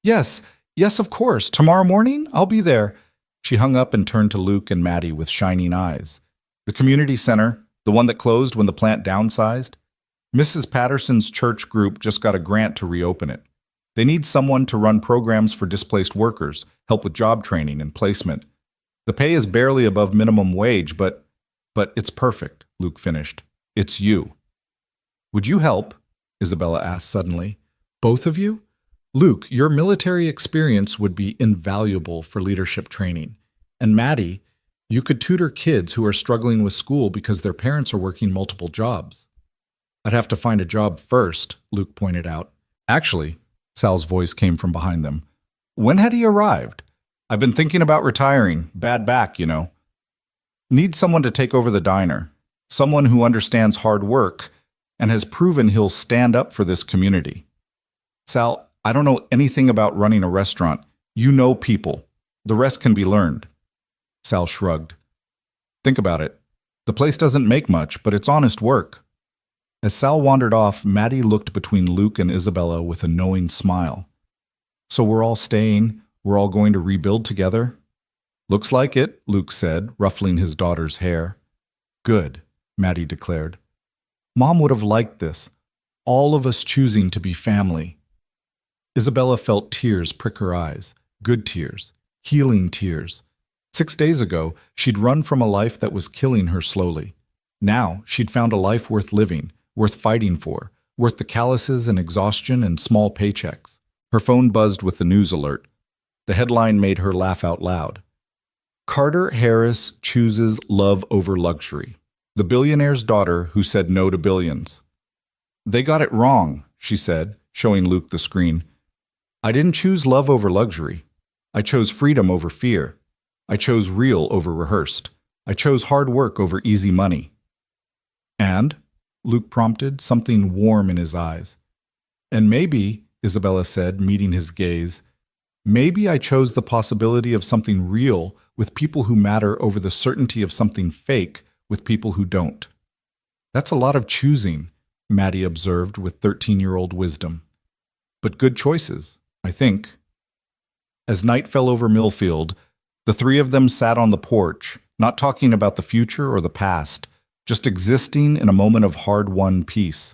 Yes, yes, of course. Tomorrow morning? I'll be there. She hung up and turned to Luke and Maddie with shining eyes. The community center, the one that closed when the plant downsized? Mrs. Patterson's church group just got a grant to reopen it. They need someone to run programs for displaced workers, help with job training and placement. The pay is barely above minimum wage, but it's perfect, Luke finished. It's you. Would you help? Isabella asked suddenly. Both of you? Luke, your military experience would be invaluable for leadership training. And Maddie, you could tutor kids who are struggling with school because their parents are working multiple jobs. I'd have to find a job first, Luke pointed out. Actually, Sal's voice came from behind them. When had he arrived? I've been thinking about retiring. Bad back, you know. Need someone to take over the diner. Someone who understands hard work and has proven he'll stand up for this community. Sal, I don't know anything about running a restaurant. You know people. The rest can be learned. Sal shrugged. Think about it. The place doesn't make much, but it's honest work. As Sal wandered off, Maddie looked between Luke and Isabella with a knowing smile. So we're all staying? We're all going to rebuild together? Looks like it, Luke said, ruffling his daughter's hair. Good, Maddie declared. Mom would have liked this. All of us choosing to be family. Isabella felt tears prick her eyes. Good tears. Healing tears. 6 days ago, she'd run from a life that was killing her slowly. Now, she'd found a life worth living, worth fighting for, worth the calluses and exhaustion and small paychecks. Her phone buzzed with the news alert. The headline made her laugh out loud. Carter Heiress chooses love over luxury. The billionaire's daughter who said no to billions. They got it wrong, she said, showing Luke the screen. I didn't choose love over luxury. I chose freedom over fear. I chose real over rehearsed. I chose hard work over easy money. And? Luke prompted, something warm in his eyes. And maybe, Isabella said, meeting his gaze, maybe I chose the possibility of something real with people who matter over the certainty of something fake with people who don't. That's a lot of choosing, Maddie observed with 13-year-old wisdom. But good choices, I think. As night fell over Millfield, the three of them sat on the porch, not talking about the future or the past, just existing in a moment of hard-won peace.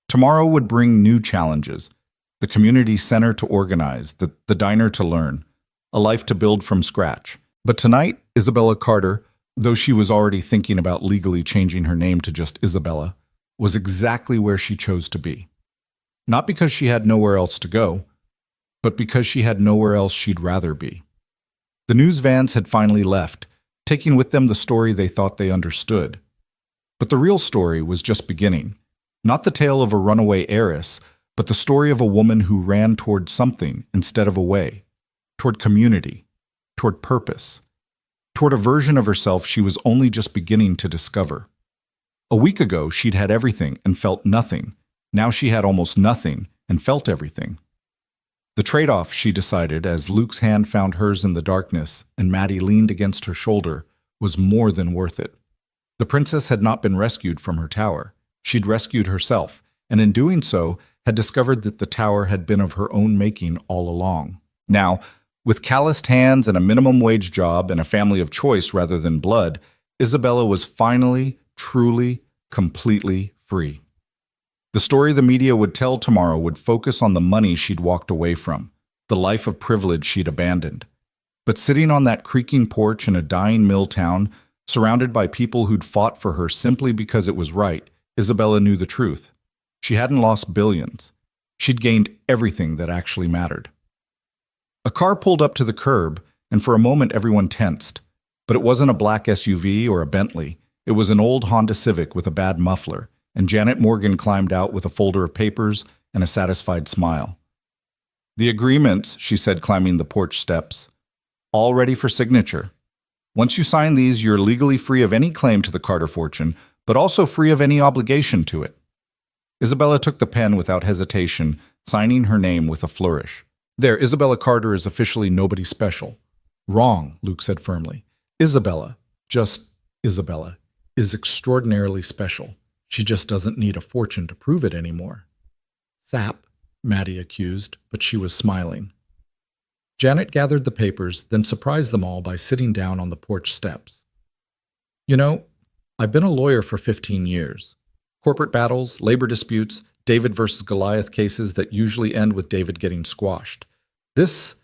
Tomorrow would bring new challenges, the community center to organize, the diner to learn, a life to build from scratch. But tonight, Isabella Carter, though she was already thinking about legally changing her name to just Isabella, was exactly where she chose to be. Not because she had nowhere else to go, but because she had nowhere else she'd rather be. The news vans had finally left, taking with them the story they thought they understood. But the real story was just beginning. Not the tale of a runaway heiress, but the story of a woman who ran toward something instead of away, toward community, toward purpose, toward a version of herself she was only just beginning to discover. A week ago, she'd had everything and felt nothing. Now she had almost nothing and felt everything. The trade-off, she decided, as Luke's hand found hers in the darkness and Maddie leaned against her shoulder, was more than worth it. The princess had not been rescued from her tower. She'd rescued herself, and in doing so, had discovered that the tower had been of her own making all along. Now, with calloused hands and a minimum wage job and a family of choice rather than blood, Isabella was finally, truly, completely free. The story the media would tell tomorrow would focus on the money she'd walked away from, the life of privilege she'd abandoned. But sitting on that creaking porch in a dying mill town, surrounded by people who'd fought for her simply because it was right, Isabella knew the truth. She hadn't lost billions. She'd gained everything that actually mattered. A car pulled up to the curb, and for a moment everyone tensed. But it wasn't a black SUV or a Bentley. It was an old Honda Civic with a bad muffler, and Janet Morgan climbed out with a folder of papers and a satisfied smile. The agreements, she said, climbing the porch steps, all ready for signature. Once you sign these, you're legally free of any claim to the Carter fortune, but also free of any obligation to it. Isabella took the pen without hesitation, signing her name with a flourish. There, Isabella Carter is officially nobody special. Wrong, Luke said firmly. Isabella, just Isabella, is extraordinarily special. She just doesn't need a fortune to prove it anymore. Sap, Maddie accused, but she was smiling. Janet gathered the papers, then surprised them all by sitting down on the porch steps. You know, I've been a lawyer for 15 years. Corporate battles, labor disputes, David versus Goliath cases that usually end with David getting squashed. This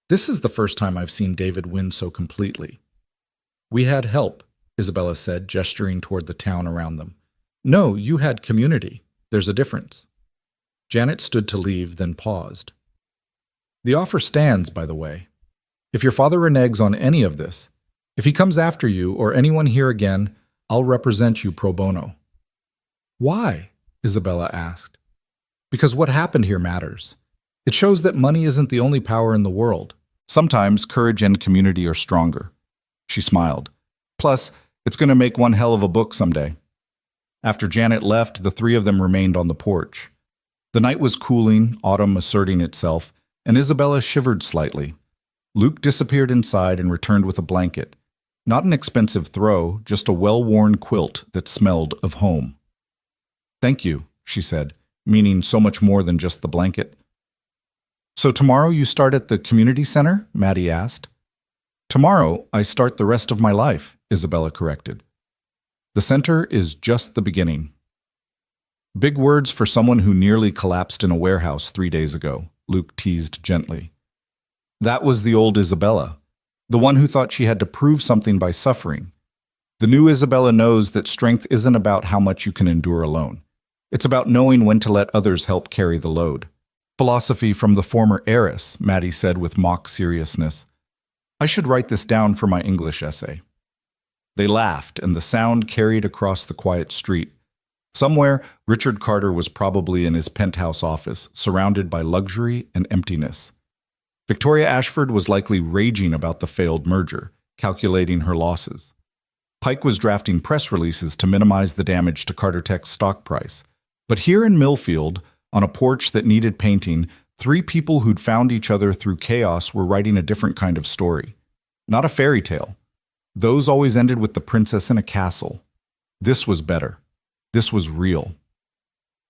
is the first time I've seen David win so completely. We had help, Isabella said, gesturing toward the town around them. No, you had community. There's a difference. Janet stood to leave, then paused. The offer stands, by the way. If your father reneges on any of this, if he comes after you or anyone here again, I'll represent you pro bono. Why? Isabella asked. Because what happened here matters. It shows that money isn't the only power in the world. Sometimes courage and community are stronger. She smiled. Plus, it's going to make one hell of a book someday. After Janet left, the three of them remained on the porch. The night was cooling, autumn asserting itself, and Isabella shivered slightly. Luke disappeared inside and returned with a blanket. Not an expensive throw, just a well-worn quilt that smelled of home. Thank you, she said, meaning so much more than just the blanket. So tomorrow you start at the community center? Maddie asked. Tomorrow I start the rest of my life, Isabella corrected. The center is just the beginning. Big words for someone who nearly collapsed in a warehouse 3 days ago, Luke teased gently. That was the old Isabella, the one who thought she had to prove something by suffering. The new Isabella knows that strength isn't about how much you can endure alone. It's about knowing when to let others help carry the load. Philosophy from the former heiress, Maddie said with mock seriousness. I should write this down for my English essay. They laughed, and the sound carried across the quiet street. Somewhere, Richard Carter was probably in his penthouse office, surrounded by luxury and emptiness. Victoria Ashford was likely raging about the failed merger, calculating her losses. Pike was drafting press releases to minimize the damage to Carter Tech's stock price. But here in Millfield, on a porch that needed painting, three people who'd found each other through chaos were writing a different kind of story. Not a fairy tale. Those always ended with the princess in a castle. This was better. This was real.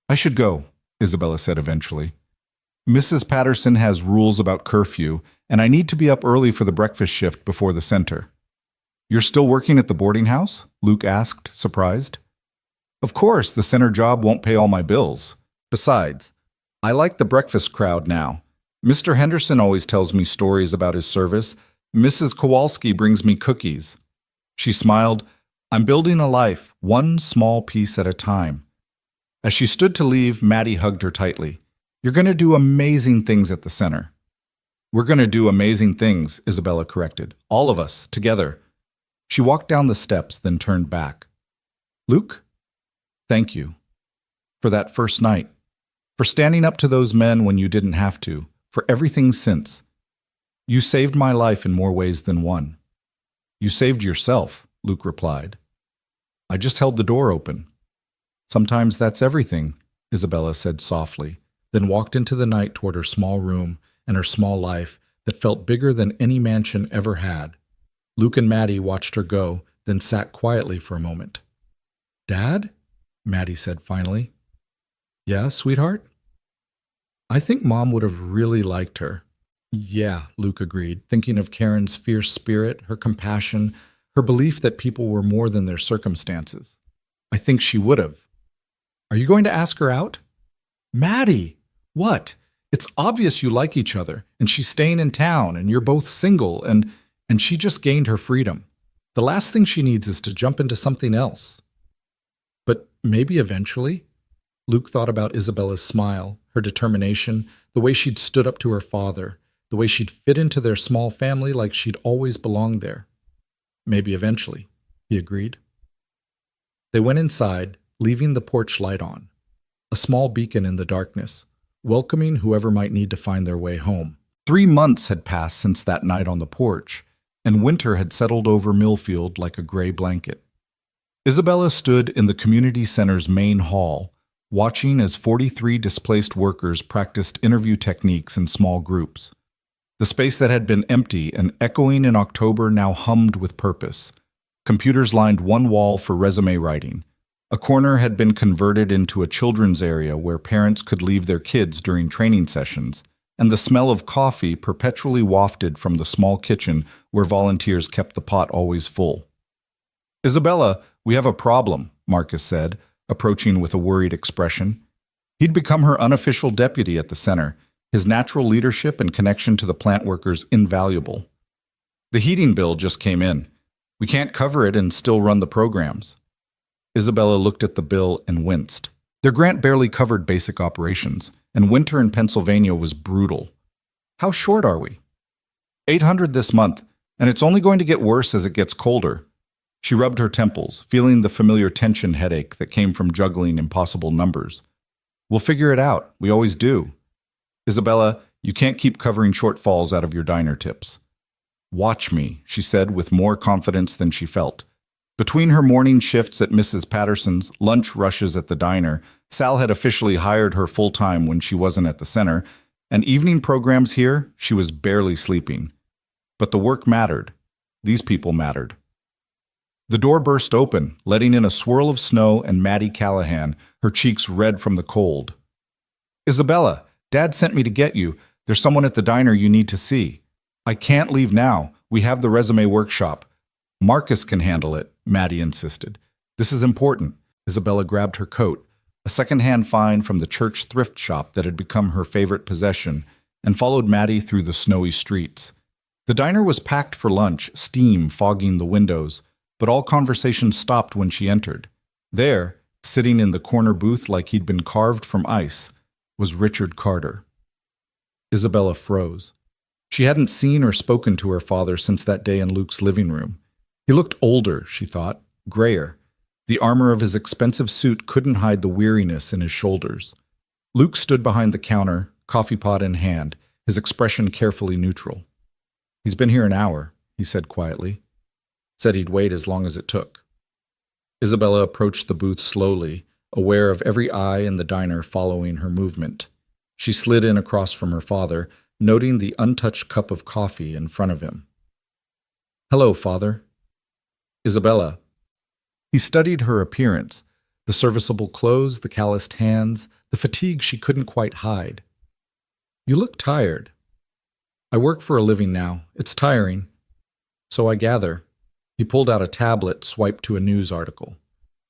I should go, Isabella said eventually. Mrs. Patterson has rules about curfew, and I need to be up early for the breakfast shift before the center. You're still working at the boarding house? Luke asked, surprised. Of course, the center job won't pay all my bills. Besides, I like the breakfast crowd now. Mr. Henderson always tells me stories about his service. Mrs. Kowalski brings me cookies. She smiled. I'm building a life, one small piece at a time. As she stood to leave, Maddie hugged her tightly. You're going to do amazing things at the center. We're going to do amazing things, Isabella corrected. All of us, together. She walked down the steps, then turned back. Luke, thank you. For that first night. For standing up to those men when you didn't have to. For everything since. You saved my life in more ways than one. You saved yourself, Luke replied. I just held the door open. Sometimes that's everything, Isabella said softly, then walked into the night toward her small room and her small life that felt bigger than any mansion ever had. Luke and Maddie watched her go, then sat quietly for a moment. Dad? Maddie said finally. Yeah, sweetheart? I think Mom would have really liked her. Yeah, Luke agreed, thinking of Karen's fierce spirit, her compassion, her belief that people were more than their circumstances. I think she would have. Are you going to ask her out? Maddie! What? It's obvious you like each other, and she's staying in town, and you're both single, and she just gained her freedom. The last thing she needs is to jump into something else. But maybe eventually? Luke thought about Isabella's smile, her determination, the way she'd stood up to her father, the way she'd fit into their small family like she'd always belonged there. Maybe eventually, he agreed. They went inside, leaving the porch light on, a small beacon in the darkness, welcoming whoever might need to find their way home. 3 months had passed since that night on the porch, and winter had settled over Millfield like a gray blanket. Isabella stood in the community center's main hall, watching as 43 displaced workers practiced interview techniques in small groups. The space that had been empty and echoing in October now hummed with purpose. Computers lined one wall for resume writing. A corner had been converted into a children's area where parents could leave their kids during training sessions, and the smell of coffee perpetually wafted from the small kitchen where volunteers kept the pot always full. "Isabella, we have a problem," Marcus said, approaching with a worried expression. He'd become her unofficial deputy at the center, his natural leadership and connection to the plant workers invaluable. "The heating bill just came in. We can't cover it and still run the programs." Isabella looked at the bill and winced. Their grant barely covered basic operations, and winter in Pennsylvania was brutal. "How short are we?" $800 this month, and it's only going to get worse as it gets colder." She rubbed her temples, feeling the familiar tension headache that came from juggling impossible numbers. "We'll figure it out. We always do." "Isabella, you can't keep covering shortfalls out of your diner tips." "Watch me," she said with more confidence than she felt. Between her morning shifts at Mrs. Patterson's, lunch rushes at the diner, Sal had officially hired her full-time when she wasn't at the center, and evening programs here, she was barely sleeping. But the work mattered. These people mattered. The door burst open, letting in a swirl of snow and Maddie Callahan, her cheeks red from the cold. "Isabella, Dad sent me to get you. There's someone at the diner you need to see." "I can't leave now. We have the resume workshop." "Marcus can handle it," Maddie insisted. "This is important." Isabella grabbed her coat, a second-hand find from the church thrift shop that had become her favorite possession, and followed Maddie through the snowy streets. The diner was packed for lunch, steam fogging the windows, but all conversation stopped when she entered. There, sitting in the corner booth like he'd been carved from ice, was Richard Carter. Isabella froze. She hadn't seen or spoken to her father since that day in Luke's living room. He looked older, she thought, grayer. The armor of his expensive suit couldn't hide the weariness in his shoulders. Luke stood behind the counter, coffee pot in hand, his expression carefully neutral. "He's been here an hour," he said quietly. Said he'd wait as long as it took. Isabella approached the booth slowly, aware of every eye in the diner following her movement. She slid in across from her father, noting the untouched cup of coffee in front of him. "Hello, Father." "Isabella." He studied her appearance, the serviceable clothes, the calloused hands, the fatigue she couldn't quite hide. "You look tired." "I work for a living now. It's tiring." "So I gather." He pulled out a tablet, swiped to a news article.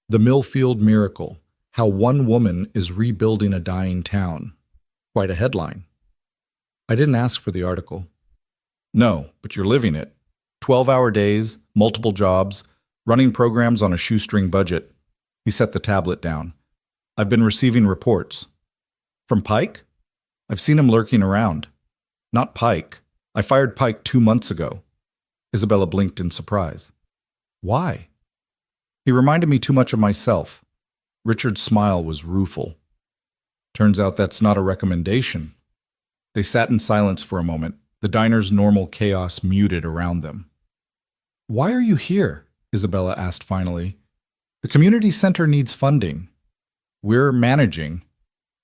"The Millfield Miracle: How One Woman is Rebuilding a Dying Town." Quite a headline. "I didn't ask for the article." "No, but you're living it. 12-hour days, multiple jobs, running programs on a shoestring budget." He set the tablet down. "I've been receiving reports." "From Pike?" "I've seen him lurking around." "Not Pike. I fired Pike 2 months ago." Isabella blinked in surprise. "Why?" "He reminded me too much of myself." Richard's smile was rueful. "Turns out that's not a recommendation." They sat in silence for a moment, the diner's normal chaos muted around them. "Why are you here?" Isabella asked finally. "The community center needs funding." "We're managing."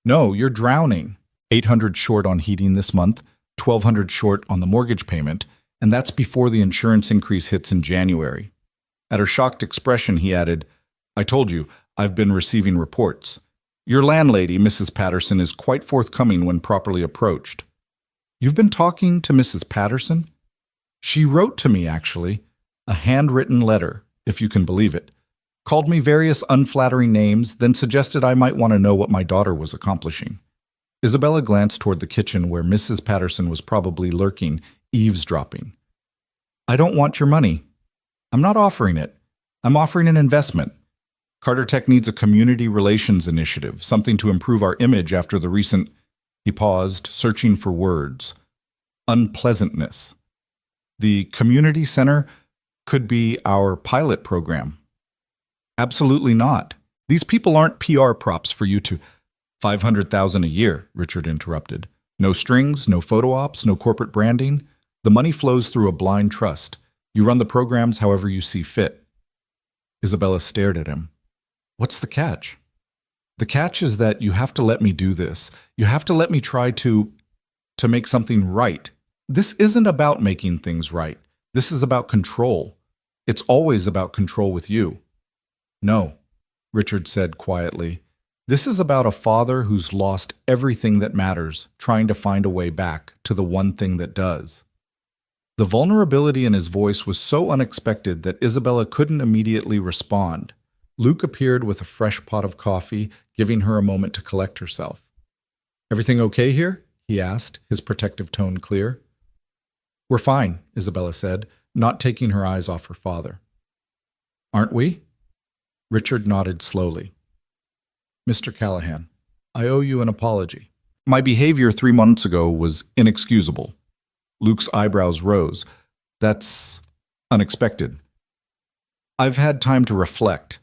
"No, you're drowning." $800 short on heating this month, $1,200 short on the mortgage payment, and that's before the insurance increase hits in January. At her shocked expression, he added, "I told you, I've been receiving reports. Your landlady, Mrs. Patterson, is quite forthcoming when properly approached." "You've been talking to Mrs. Patterson?" "She wrote to me, actually. A handwritten letter, if you can believe it. Called me various unflattering names, then suggested I might want to know what my daughter was accomplishing." Isabella glanced toward the kitchen where Mrs. Patterson was probably lurking, eavesdropping. "I don't want your money. I'm not offering it. I'm offering an investment. Carter Tech needs a community relations initiative, something to improve our image after the recent—" He paused, searching for words. "Unpleasantness. The community center could be our pilot program." "Absolutely not. These people aren't PR props for you to—" $500,000 a year, Richard interrupted. "No strings, no photo ops, no corporate branding. The money flows through a blind trust. You run the programs however you see fit." Isabella stared at him. "What's the catch?" "The catch is that you have to let me do this. You have to let me try to make something right." This isn't about making things right. This is about control. It's always about control with you. No, Richard said quietly. This is about a father who's lost everything that matters, trying to find a way back to the one thing that does. The vulnerability in his voice was so unexpected that Isabella couldn't immediately respond. Luke appeared with a fresh pot of coffee, giving her a moment to collect herself. "Everything okay here?" he asked, his protective tone clear. "We're fine," Isabella said, not taking her eyes off her father. "Aren't we?" Richard nodded slowly. "Mr. Callahan, I owe you an apology. My behavior 3 months ago was inexcusable." Luke's eyebrows rose. "That's unexpected." "I've had time to reflect.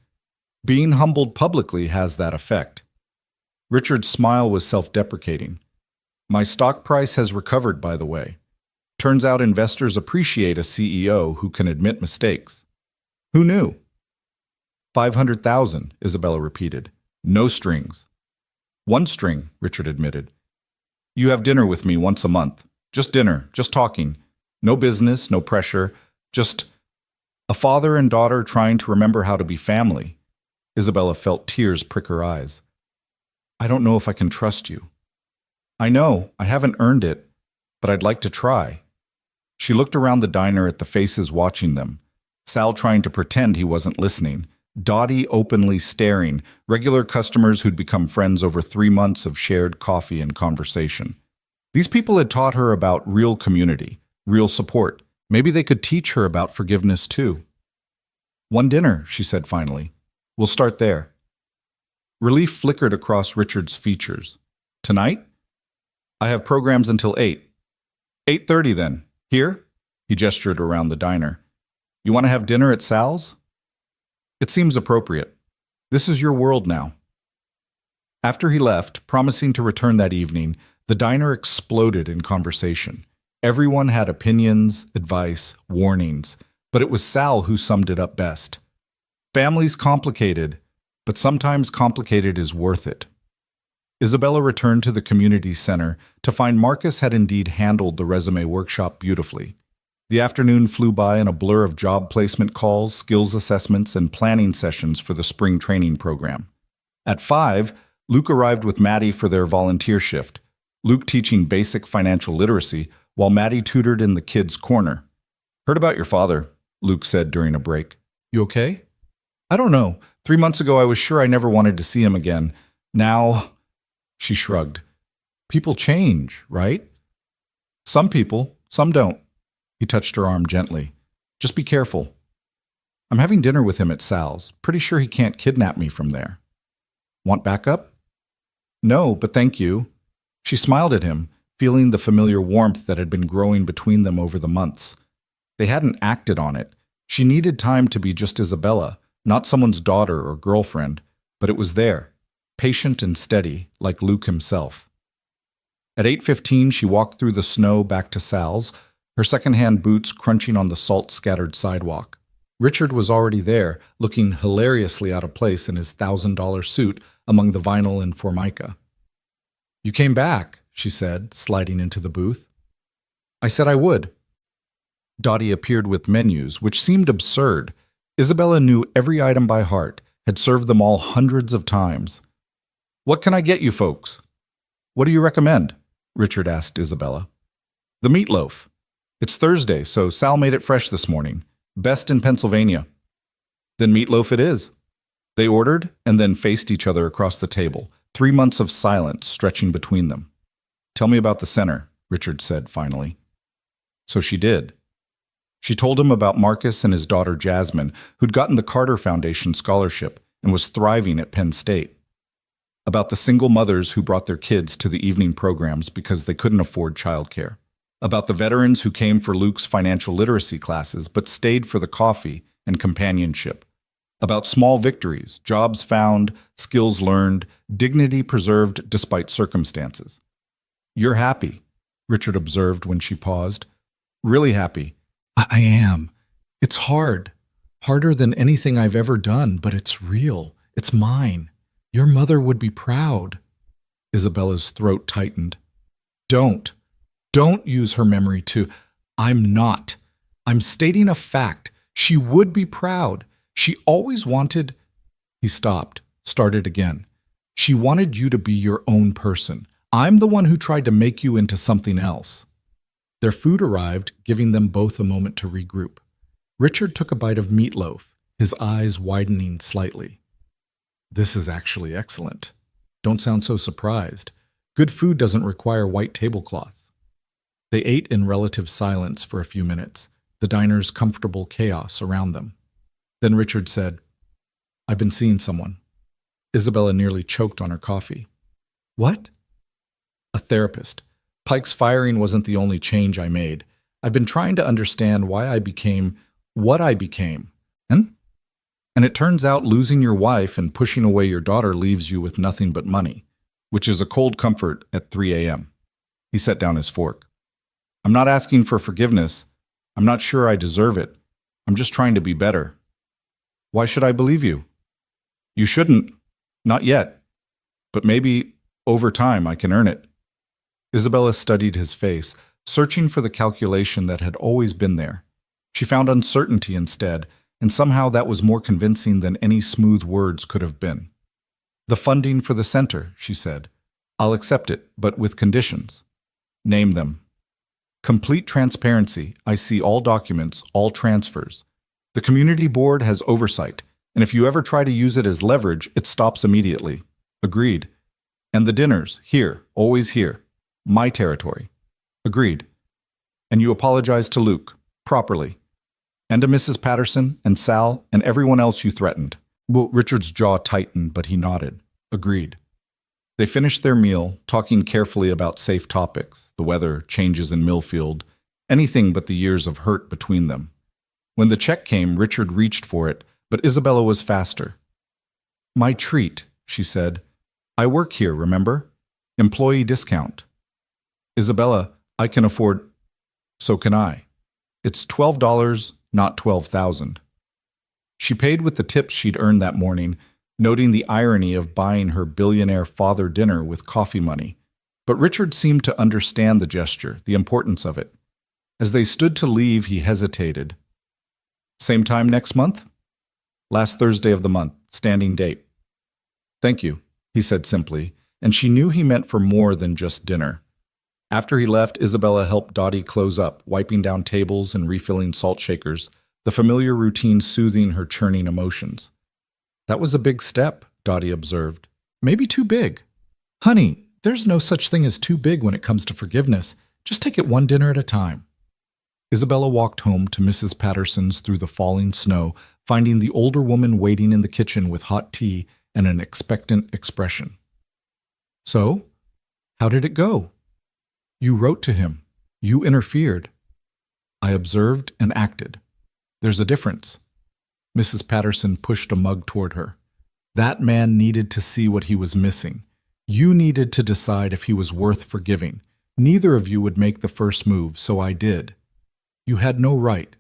Being humbled publicly has that effect." Richard's smile was self-deprecating. "My stock price has recovered, by the way. Turns out investors appreciate a CEO who can admit mistakes." "Who knew?" 500,000, Isabella repeated. "No strings." "One string," Richard admitted. "You have dinner with me once a month. Just dinner, just talking. No business, no pressure. Just a father and daughter trying to remember how to be family." Isabella felt tears prick her eyes. "I don't know if I can trust you." "I know, I haven't earned it, but I'd like to try." She looked around the diner at the faces watching them. Sal trying to pretend he wasn't listening. Dottie openly staring, regular customers who'd become friends over 3 months of shared coffee and conversation. These people had taught her about real community, real support. Maybe they could teach her about forgiveness too. "One dinner," she said finally. "We'll start there." Relief flickered across Richard's features. "Tonight? I have programs until 8. 8:30 then. Here?" He gestured around the diner. "You want to have dinner at Sal's?" "It seems appropriate. This is your world now." After he left, promising to return that evening, the diner exploded in conversation. Everyone had opinions, advice, warnings, but it was Sal who summed it up best. "Family's complicated, but sometimes complicated is worth it." Isabella returned to the community center to find Marcus had indeed handled the resume workshop beautifully. The afternoon flew by in a blur of job placement calls, skills assessments, and planning sessions for the spring training program. At 5, Luke arrived with Maddie for their volunteer shift, Luke teaching basic financial literacy while Maddie tutored in the kids' corner. "Heard about your father," Luke said during a break. "You okay?" "I don't know. 3 months ago I was sure I never wanted to see him again. Now," she shrugged. "People change, right?" "Some people, some don't." He touched her arm gently. "Just be careful. I'm having dinner with him at Sal's. Pretty sure he can't kidnap me from there." "Want backup?" "No, but thank you." She smiled at him, feeling the familiar warmth that had been growing between them over the months. They hadn't acted on it. She needed time to be just Isabella, not someone's daughter or girlfriend, but it was there, patient and steady, like Luke himself. At 8:15, she walked through the snow back to Sal's, her second-hand boots crunching on the salt-scattered sidewalk. Richard was already there, looking hilariously out of place in his $1,000 suit among the vinyl and formica. "You came back," she said, sliding into the booth. "I said I would." Dottie appeared with menus, which seemed absurd. Isabella knew every item by heart, had served them all hundreds of times. "What can I get you folks?" "What do you recommend?" Richard asked Isabella. "The meatloaf. It's Thursday, so Sal made it fresh this morning. Best in Pennsylvania." "Then meatloaf it is." They ordered and then faced each other across the table, 3 months of silence stretching between them. "Tell me about the center," Richard said finally. So she did. She told him about Marcus and his daughter Jasmine, who'd gotten the Carter Foundation scholarship and was thriving at Penn State. About the single mothers who brought their kids to the evening programs because they couldn't afford childcare. About the veterans who came for Luke's financial literacy classes but stayed for the coffee and companionship. About small victories, jobs found, skills learned, dignity preserved despite circumstances. "You're happy," Richard observed when she paused. "Really happy." I am. It's hard. Harder than anything I've ever done, but it's real. It's mine. Your mother would be proud." Isabella's throat tightened. "Don't." Don't use her memory to. I'm not. I'm stating a fact. She would be proud. She always wanted. He stopped, started again. She wanted you to be your own person. I'm the one who tried to make you into something else. Their food arrived, giving them both a moment to regroup. Richard took a bite of meatloaf, his eyes widening slightly. This is actually excellent. Don't sound so surprised. Good food doesn't require white tablecloths. They ate in relative silence for a few minutes, the diner's comfortable chaos around them. Then Richard said, I've been seeing someone. Isabella nearly choked on her coffee. What? A therapist. Pike's firing wasn't the only change I made. I've been trying to understand why I became what I became. And it turns out losing your wife and pushing away your daughter leaves you with nothing but money, which is a cold comfort at 3 a.m. He set down his fork. I'm not asking for forgiveness. I'm not sure I deserve it. I'm just trying to be better. Why should I believe you? You shouldn't. Not yet. But maybe, over time, I can earn it. Isabella studied his face, searching for the calculation that had always been there. She found uncertainty instead, and somehow that was more convincing than any smooth words could have been. The funding for the center, she said. I'll accept it, but with conditions. Name them. Complete transparency. I see all documents, all transfers. The community board has oversight, and if you ever try to use it as leverage, it stops immediately. Agreed. And the dinners, here, always here. My territory. Agreed. And you apologize to Luke, properly. And to Mrs. Patterson and Sal and everyone else you threatened. Well, Richard's jaw tightened, but he nodded. Agreed. They finished their meal, talking carefully about safe topics, the weather, changes in Millfield, anything but the years of hurt between them. When the check came, Richard reached for it, but Isabella was faster. My treat, she said. I work here, remember? Employee discount. Isabella, I can afford. So can I. It's $12, not $12,000. She paid with the tips she'd earned that morning, noting the irony of buying her billionaire father dinner with coffee money. But Richard seemed to understand the gesture, the importance of it. As they stood to leave, he hesitated. Same time next month? Last Thursday of the month, standing date. Thank you, he said simply, and she knew he meant for more than just dinner. After he left, Isabella helped Dottie close up, wiping down tables and refilling salt shakers, the familiar routine soothing her churning emotions. That was a big step, Dottie observed. Maybe too big. Honey, there's no such thing as too big when it comes to forgiveness. Just take it one dinner at a time. Isabella walked home to Mrs. Patterson's through the falling snow, finding the older woman waiting in the kitchen with hot tea and an expectant expression. So, how did it go? You wrote to him. You interfered. I observed and acted. There's a difference. Mrs. Patterson pushed a mug toward her. That man needed to see what he was missing. You needed to decide if he was worth forgiving. Neither of you would make the first move, so I did. You had no right.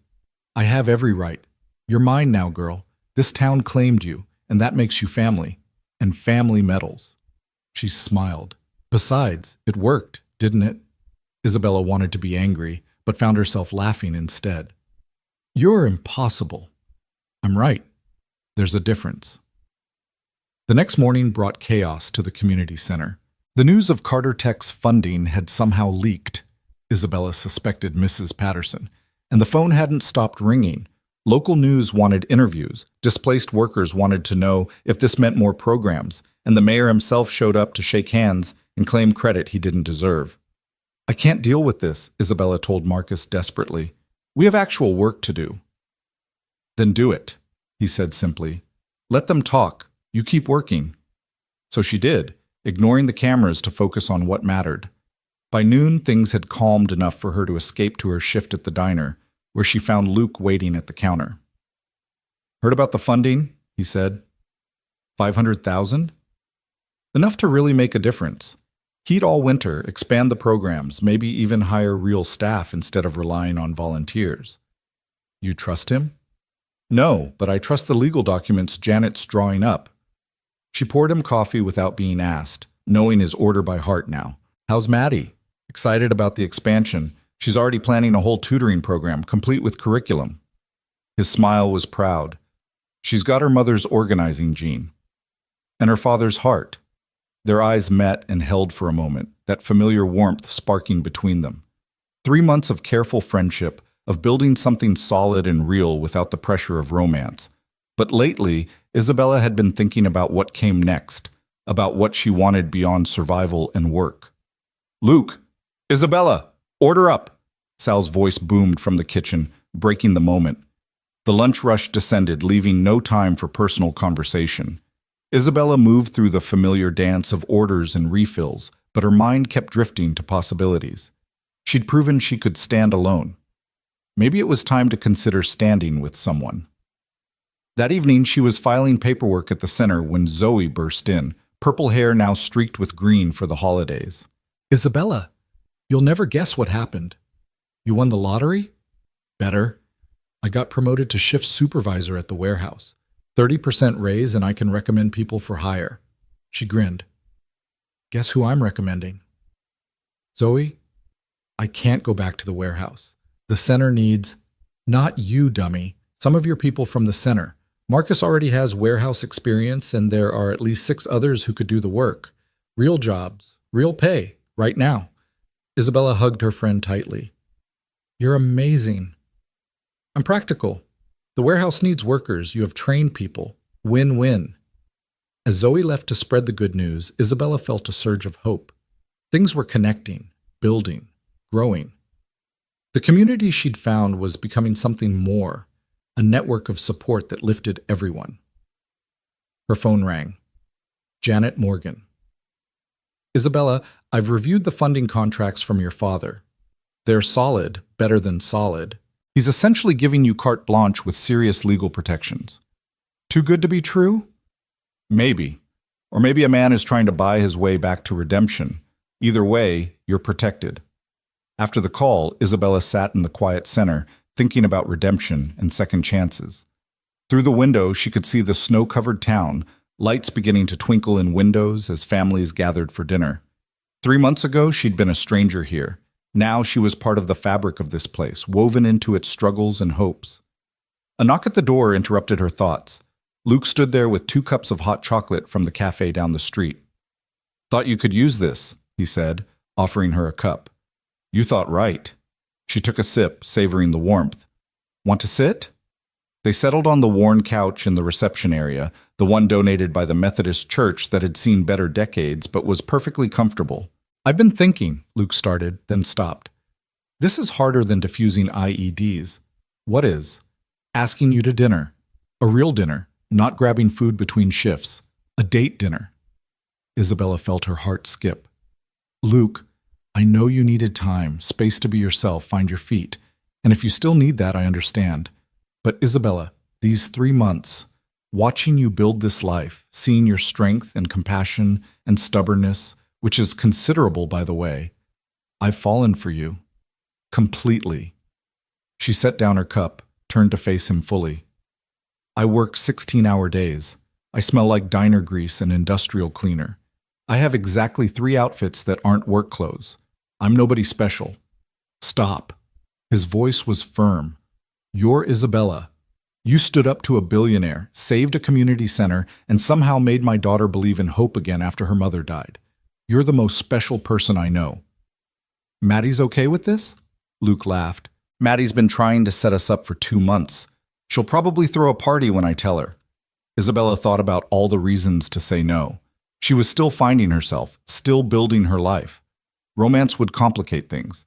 I have every right. You're mine now, girl. This town claimed you, and that makes you family. And family medals. She smiled. Besides, it worked, didn't it? Isabella wanted to be angry, but found herself laughing instead. You're impossible. I'm right. There's a difference. The next morning brought chaos to the community center. The news of Carter Tech's funding had somehow leaked. Isabella suspected Mrs. Patterson, and the phone hadn't stopped ringing. Local news wanted interviews. Displaced workers wanted to know if this meant more programs, and the mayor himself showed up to shake hands and claim credit he didn't deserve. I can't deal with this, Isabella told Marcus desperately. We have actual work to do. Then do it, he said simply. Let them talk. You keep working. So she did, ignoring the cameras to focus on what mattered. By noon, things had calmed enough for her to escape to her shift at the diner, where she found Luke waiting at the counter. Heard about the funding? He said. 500,000? Enough to really make a difference. Heat all winter, expand the programs, maybe even hire real staff instead of relying on volunteers. You trust him? No, but I trust the legal documents Janet's drawing up. She poured him coffee without being asked, knowing his order by heart now. How's Maddie? Excited about the expansion, she's already planning a whole tutoring program, complete with curriculum. His smile was proud. She's got her mother's organizing gene. And her father's heart. Their eyes met and held for a moment, that familiar warmth sparking between them. 3 months of careful friendship, of building something solid and real without the pressure of romance. But lately, Isabella had been thinking about what came next, about what she wanted beyond survival and work. "Luke! Isabella! Order up!" Sal's voice boomed from the kitchen, breaking the moment. The lunch rush descended, leaving no time for personal conversation. Isabella moved through the familiar dance of orders and refills, but her mind kept drifting to possibilities. She'd proven she could stand alone. Maybe it was time to consider standing with someone. That evening, she was filing paperwork at the center when Zoe burst in, purple hair now streaked with green for the holidays. "Isabella, you'll never guess what happened. You won the lottery? Better. I got promoted to shift supervisor at the warehouse. 30% raise and I can recommend people for hire." She grinned. "Guess who I'm recommending?" "Zoe, I can't go back to the warehouse. The center needs—" "Not you, dummy. Some of your people from the center. Marcus already has warehouse experience and there are at least 6 others who could do the work. Real jobs, real pay, right now." Isabella hugged her friend tightly. "You're amazing." "I'm practical. The warehouse needs workers. You have trained people. Win-win." As Zoe left to spread the good news, Isabella felt a surge of hope. Things were connecting, building, growing. The community she'd found was becoming something more, a network of support that lifted everyone. Her phone rang. Janet Morgan. "Isabella, I've reviewed the funding contracts from your father. They're solid, better than solid. He's essentially giving you carte blanche with serious legal protections. Too good to be true? Maybe. Or maybe a man is trying to buy his way back to redemption. Either way, you're protected." After the call, Isabella sat in the quiet center, thinking about redemption and second chances. Through the window, she could see the snow-covered town, lights beginning to twinkle in windows as families gathered for dinner. 3 months ago, she'd been a stranger here. Now she was part of the fabric of this place, woven into its struggles and hopes. A knock at the door interrupted her thoughts. Luke stood there with 2 cups of hot chocolate from the cafe down the street. "Thought you could use this," he said, offering her a cup. "You thought right." She took a sip, savoring the warmth. "Want to sit?" They settled on the worn couch in the reception area, the one donated by the Methodist Church that had seen better decades but was perfectly comfortable. "I've been thinking," Luke started, then stopped. "This is harder than diffusing IEDs." "What is?" "Asking you to dinner. A real dinner, not grabbing food between shifts. A date dinner." Isabella felt her heart skip. "Luke, I know you needed time, space to be yourself, find your feet. And if you still need that, I understand. But Isabella, these 3 months, watching you build this life, seeing your strength and compassion and stubbornness, which is considerable, by the way, I've fallen for you. Completely." She set down her cup, turned to face him fully. "I work 16-hour days. I smell like diner grease and industrial cleaner. I have exactly 3 outfits that aren't work clothes. I'm nobody special." "Stop." His voice was firm. "You're Isabella. You stood up to a billionaire, saved a community center, and somehow made my daughter believe in hope again after her mother died. You're the most special person I know." "Maddie's okay with this?" Luke laughed. "Maddie's been trying to set us up for 2 months. She'll probably throw a party when I tell her." Isabella thought about all the reasons to say no. She was still finding herself, still building her life. Romance would complicate things.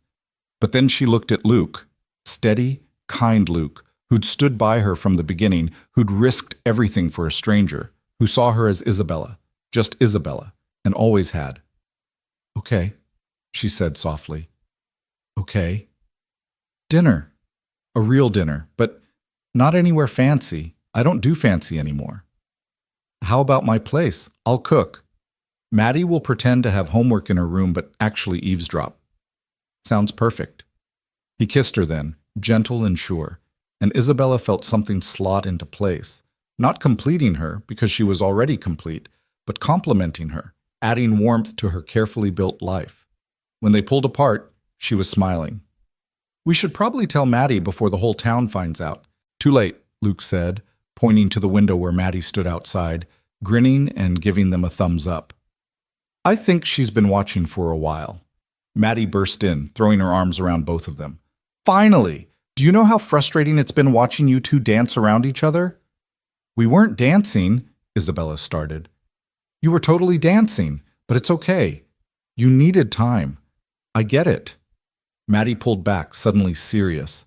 But then she looked at Luke, steady, kind Luke, who'd stood by her from the beginning, who'd risked everything for a stranger, who saw her as Isabella, just Isabella, and always had. "Okay," she said softly. "Okay." "Dinner. A real dinner, but not anywhere fancy. I don't do fancy anymore." "How about my place? I'll cook. Maddie will pretend to have homework in her room but actually eavesdrop." "Sounds perfect." He kissed her then, gentle and sure, and Isabella felt something slot into place, not completing her because she was already complete, but complementing her, adding warmth to her carefully built life. When they pulled apart, she was smiling. "We should probably tell Maddie before the whole town finds out." "Too late," Luke said, pointing to the window where Maddie stood outside, grinning and giving them a thumbs up. "I think she's been watching for a while." Maddie burst in, throwing her arms around both of them. "Finally! Do you know how frustrating it's been watching you two dance around each other?" "We weren't dancing," Isabella started. "You were totally dancing, but it's okay. You needed time. I get it." Maddie pulled back, suddenly serious.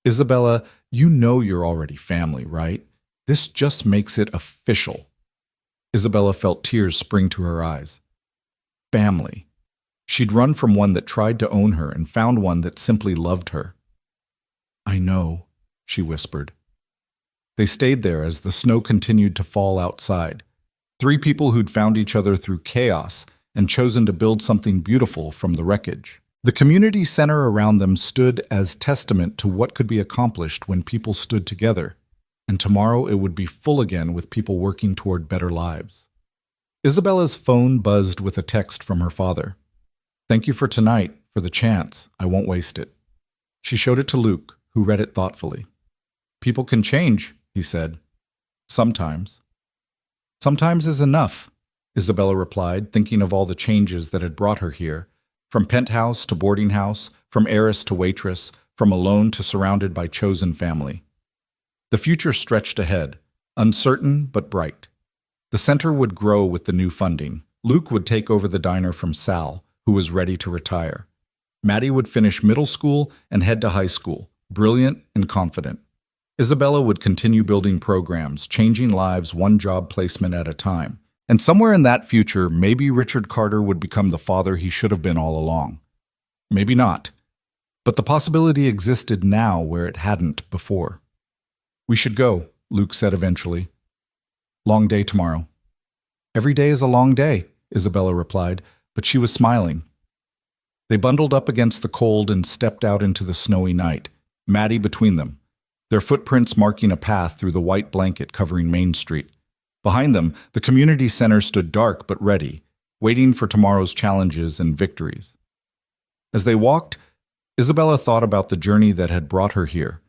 "Isabella, you know you're already family, right? This just makes it official." Isabella felt tears spring to her eyes. Family. She'd run from one that tried to own her and found one that simply loved her. "I know," she whispered. They stayed there as the snow continued to fall outside. Three people who'd found each other through chaos and chosen to build something beautiful from the wreckage. The community center around them stood as testament to what could be accomplished when people stood together, and tomorrow it would be full again with people working toward better lives. Isabella's phone buzzed with a text from her father. "Thank you for tonight, for the chance. I won't waste it." She showed it to Luke, who read it thoughtfully. "People can change," he said. "Sometimes." "Sometimes is enough," Isabella replied, thinking of all the changes that had brought her here, from penthouse to boarding house, from heiress to waitress, from alone to surrounded by chosen family. The future stretched ahead, uncertain but bright. The center would grow with the new funding. Luke would take over the diner from Sal, who was ready to retire. Maddie would finish middle school and head to high school, brilliant and confident. Isabella would continue building programs, changing lives one job placement at a time. And somewhere in that future, maybe Richard Carter would become the father he should have been all along. Maybe not. But the possibility existed now where it hadn't before. "We should go," Luke said eventually. "Long day tomorrow." "Every day is a long day," Isabella replied, but she was smiling. They bundled up against the cold and stepped out into the snowy night, Maddie between them, their footprints marking a path through the white blanket covering Main Street. Behind them, the community center stood dark but ready, waiting for tomorrow's challenges and victories. As they walked, Isabella thought about the journey that had brought her here,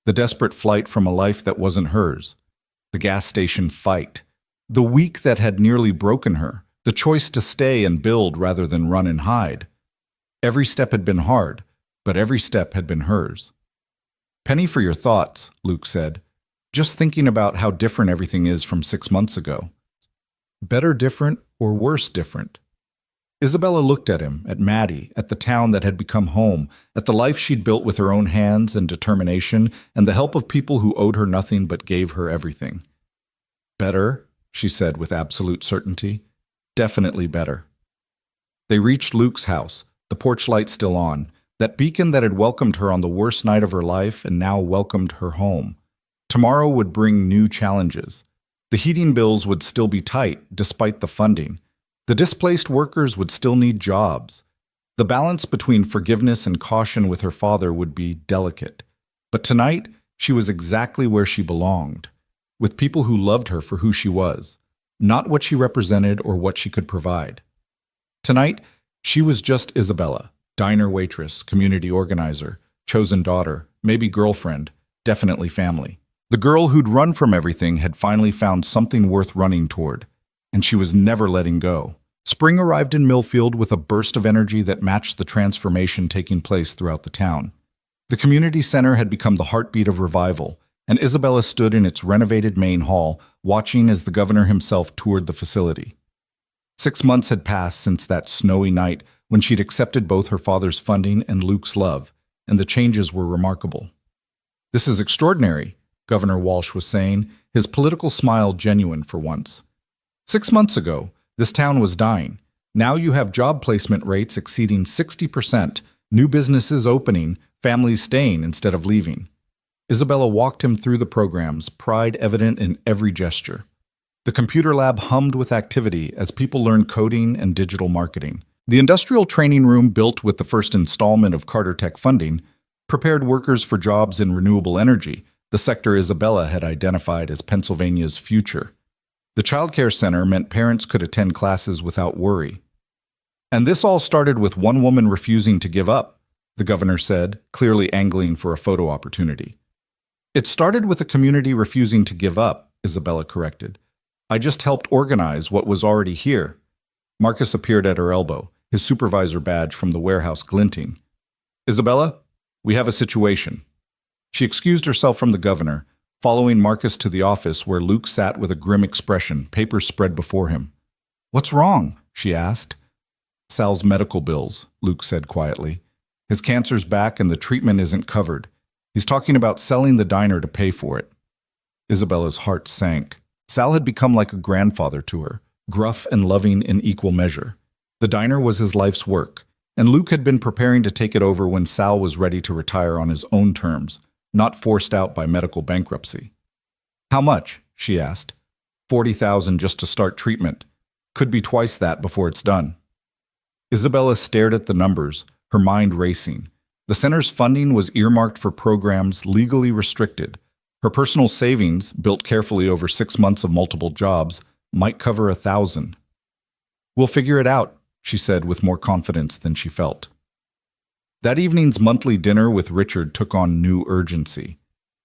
the desperate flight from a life that wasn't hers, the gas station fight, the week that had nearly broken her, the choice to stay and build rather than run and hide. Every step had been hard, but every step had been hers. "Penny for your thoughts," Luke said, just thinking about how different everything is from 6 months ago. Better different or worse different? Isabella looked at him, at Maddie, at the town that had become home, at the life she'd built with her own hands and determination, and the help of people who owed her nothing but gave her everything. "Better," she said with absolute certainty. "Definitely better." They reached Luke's house, the porch light still on, that beacon that had welcomed her on the worst night of her life and now welcomed her home. Tomorrow would bring new challenges. The heating bills would still be tight, despite the funding. The displaced workers would still need jobs. The balance between forgiveness and caution with her father would be delicate. But tonight, she was exactly where she belonged, with people who loved her for who she was, not what she represented or what she could provide. Tonight, she was just Isabella, diner waitress, community organizer, chosen daughter, maybe girlfriend, definitely family. The girl who'd run from everything had finally found something worth running toward, and she was never letting go. Spring arrived in Millfield with a burst of energy that matched the transformation taking place throughout the town. The community center had become the heartbeat of revival, and Isabella stood in its renovated main hall, watching as the governor himself toured the facility. 6 months had passed since that snowy night when she'd accepted both her father's funding and Luke's love, and the changes were remarkable. "This is extraordinary," Governor Walsh was saying, his political smile genuine for once. 6 months ago, this town was dying. Now you have job placement rates exceeding 60%, new businesses opening, families staying instead of leaving. Isabella walked him through the programs, pride evident in every gesture. The computer lab hummed with activity as people learned coding and digital marketing. The industrial training room, built with the first installment of Carter Tech funding, prepared workers for jobs in renewable energy, the sector Isabella had identified as Pennsylvania's future. The childcare center meant parents could attend classes without worry. And this all started with one woman refusing to give up, the governor said, clearly angling for a photo opportunity. It started with a community refusing to give up, Isabella corrected. I just helped organize what was already here. Marcus appeared at her elbow, his supervisor badge from the warehouse glinting. Isabella, we have a situation. She excused herself from the governor, following Marcus to the office where Luke sat with a grim expression, papers spread before him. What's wrong? She asked. Sal's medical bills, Luke said quietly. His cancer's back and the treatment isn't covered. He's talking about selling the diner to pay for it. Isabella's heart sank. Sal had become like a grandfather to her, gruff and loving in equal measure. The diner was his life's work, and Luke had been preparing to take it over when Sal was ready to retire on his own terms, not forced out by medical bankruptcy. How much? She asked. $40,000 just to start treatment. Could be twice that before it's done. Isabella stared at the numbers, her mind racing. The center's funding was earmarked for programs legally restricted. Her personal savings, built carefully over 6 months of multiple jobs, might cover $1,000. We'll figure it out, she said with more confidence than she felt. That evening's monthly dinner with Richard took on new urgency.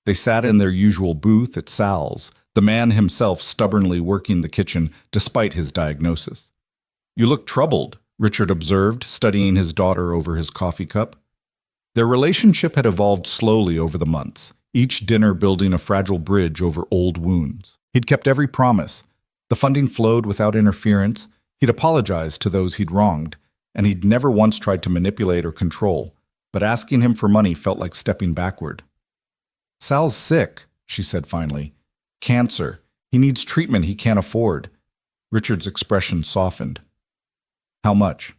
They sat in their usual booth at Sal's, the man himself stubbornly working the kitchen despite his diagnosis. You look troubled, Richard observed, studying his daughter over his coffee cup. Their relationship had evolved slowly over the months, each dinner building a fragile bridge over old wounds. He'd kept every promise. The funding flowed without interference. He'd apologized to those he'd wronged, and he'd never once tried to manipulate or control, but asking him for money felt like stepping backward. Sal's sick, she said finally. Cancer. He needs treatment he can't afford. Richard's expression softened. How much?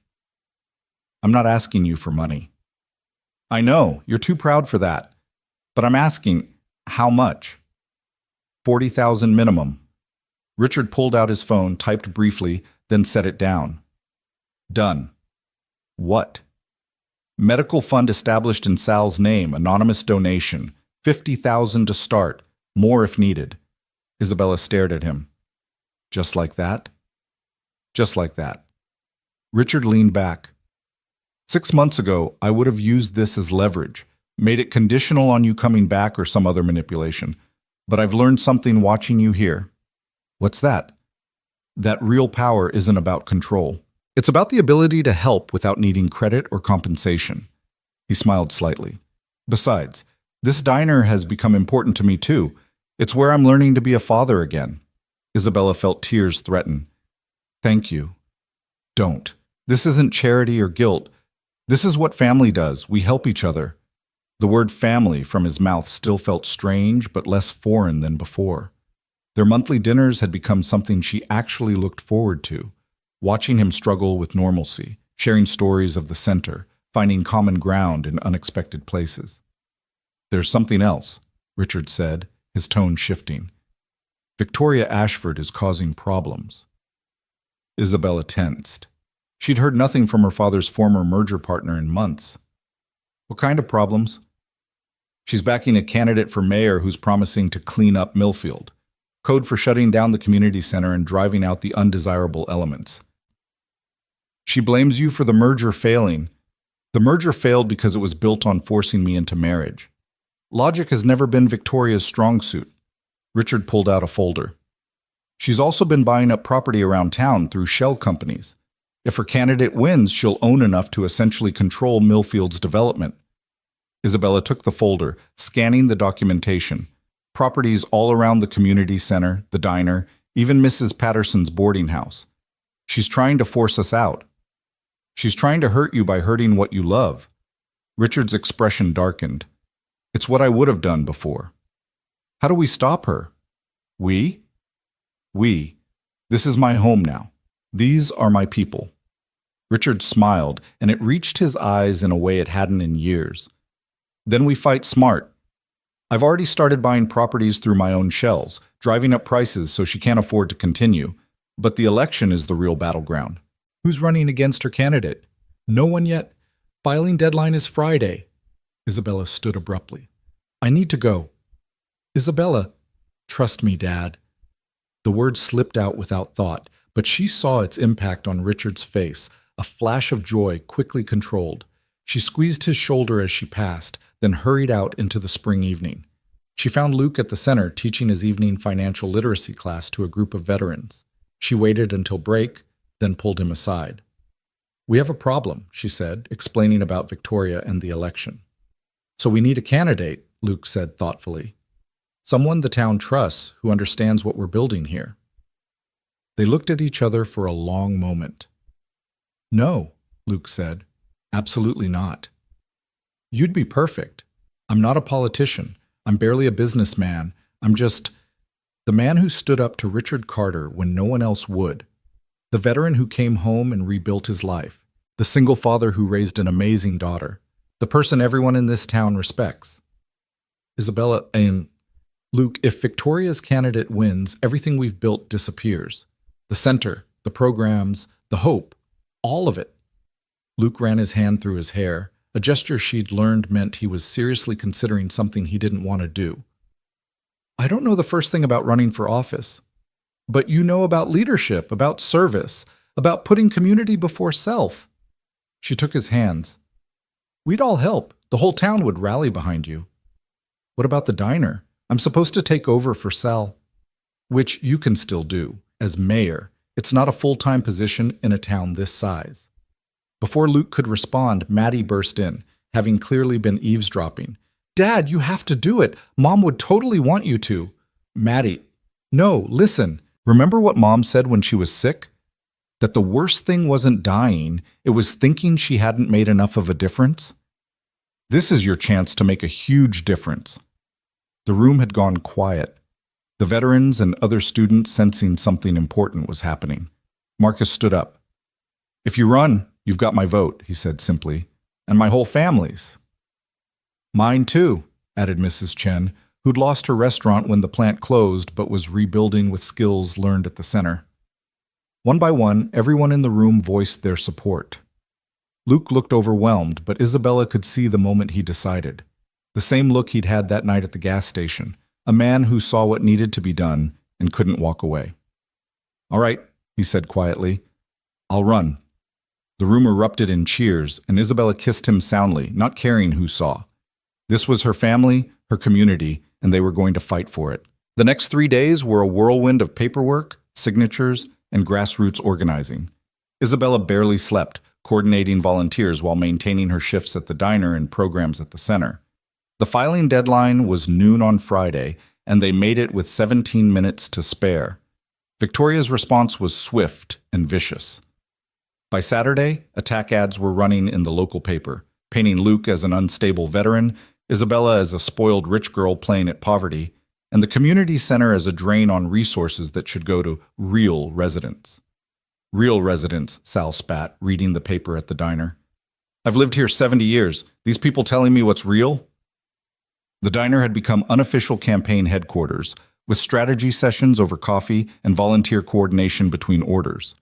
I'm not asking you for money. I know, you're too proud for that. But I'm asking, how much? $40,000 minimum. Richard pulled out his phone, typed briefly, then set it down. Done. What? Medical fund established in Sal's name, anonymous donation, $50,000 to start, more if needed. Isabella stared at him. Just like that? Just like that. Richard leaned back. 6 months ago, I would have used this as leverage, made it conditional on you coming back or some other manipulation. But I've learned something watching you here. What's that? That real power isn't about control. It's about the ability to help without needing credit or compensation. He smiled slightly. Besides, this diner has become important to me too. It's where I'm learning to be a father again. Isabella felt tears threaten. Thank you. Don't. This isn't charity or guilt. This is what family does. We help each other. The word family from his mouth still felt strange but less foreign than before. Their monthly dinners had become something she actually looked forward to, watching him struggle with normalcy, sharing stories of the center, finding common ground in unexpected places. There's something else, Richard said, his tone shifting. Victoria Ashford is causing problems. Isabella tensed. She'd heard nothing from her father's former merger partner in months. What kind of problems? She's backing a candidate for mayor who's promising to clean up Millfield. Code for shutting down the community center and driving out the undesirable elements. She blames you for the merger failing. The merger failed because it was built on forcing me into marriage. Logic has never been Victoria's strong suit. Richard pulled out a folder. She's also been buying up property around town through shell companies. If her candidate wins, she'll own enough to essentially control Millfield's development. Isabella took the folder, scanning the documentation. Properties all around the community center, the diner, even Mrs. Patterson's boarding house. She's trying to force us out. She's trying to hurt you by hurting what you love. Richard's expression darkened. It's what I would have done before. How do we stop her? We? We. This is my home now. These are my people. Richard smiled, and it reached his eyes in a way it hadn't in years. Then we fight smart. I've already started buying properties through my own shells, driving up prices so she can't afford to continue. But the election is the real battleground. Who's running against her candidate? No one yet. Filing deadline is Friday. Isabella stood abruptly. I need to go. Isabella, trust me, Dad. The word slipped out without thought, but she saw its impact on Richard's face, a flash of joy quickly controlled. She squeezed his shoulder as she passed, then hurried out into the spring evening. She found Luke at the center teaching his evening financial literacy class to a group of veterans. She waited until break, then pulled him aside. "We have a problem," she said, explaining about Victoria and the election. "So we need a candidate," Luke said thoughtfully. "Someone the town trusts who understands what we're building here." They looked at each other for a long moment. "No," Luke said. "Absolutely not." "You'd be perfect. I'm not a politician. I'm barely a businessman. I'm just the man who stood up to Richard Carter when no one else would. The veteran who came home and rebuilt his life. The single father who raised an amazing daughter. The person everyone in this town respects." Isabella and Luke, if Victoria's candidate wins, everything we've built disappears. The center, the programs, the hope, all of it. Luke ran his hand through his hair, a gesture she'd learned meant he was seriously considering something he didn't want to do. "I don't know the first thing about running for office. But you know about leadership, about service, about putting community before self." She took his hands. "We'd all help. The whole town would rally behind you." "What about the diner? I'm supposed to take over for Sal." "Which you can still do. As mayor, it's not a full-time position in a town this size." Before Luke could respond, Maddie burst in, having clearly been eavesdropping. "Dad, you have to do it. Mom would totally want you to." "Maddie, no, listen. Remember what Mom said when she was sick? That the worst thing wasn't dying, it was thinking she hadn't made enough of a difference? This is your chance to make a huge difference." The room had gone quiet. The veterans and other students sensing something important was happening. Marcus stood up. "If you run, you've got my vote," he said simply, "and my whole family's." "Mine too," added Mrs. Chen, who'd lost her restaurant when the plant closed but was rebuilding with skills learned at the center. One by one, everyone in the room voiced their support. Luke looked overwhelmed, but Isabella could see the moment he decided. The same look he'd had that night at the gas station, a man who saw what needed to be done and couldn't walk away. "All right," he said quietly. "I'll run." The room erupted in cheers, and Isabella kissed him soundly, not caring who saw. This was her family, her community, and they were going to fight for it. The next 3 days were a whirlwind of paperwork, signatures, and grassroots organizing. Isabella barely slept, coordinating volunteers while maintaining her shifts at the diner and programs at the center. The filing deadline was noon on Friday, and they made it with 17 minutes to spare. Victoria's response was swift and vicious. By Saturday, attack ads were running in the local paper, painting Luke as an unstable veteran, Isabella as a spoiled rich girl playing at poverty, and the community center as a drain on resources that should go to real residents. "Real residents," Sal spat, reading the paper at the diner. "I've lived here 70 years. These people telling me what's real?" The diner had become unofficial campaign headquarters, with strategy sessions over coffee and volunteer coordination between orders.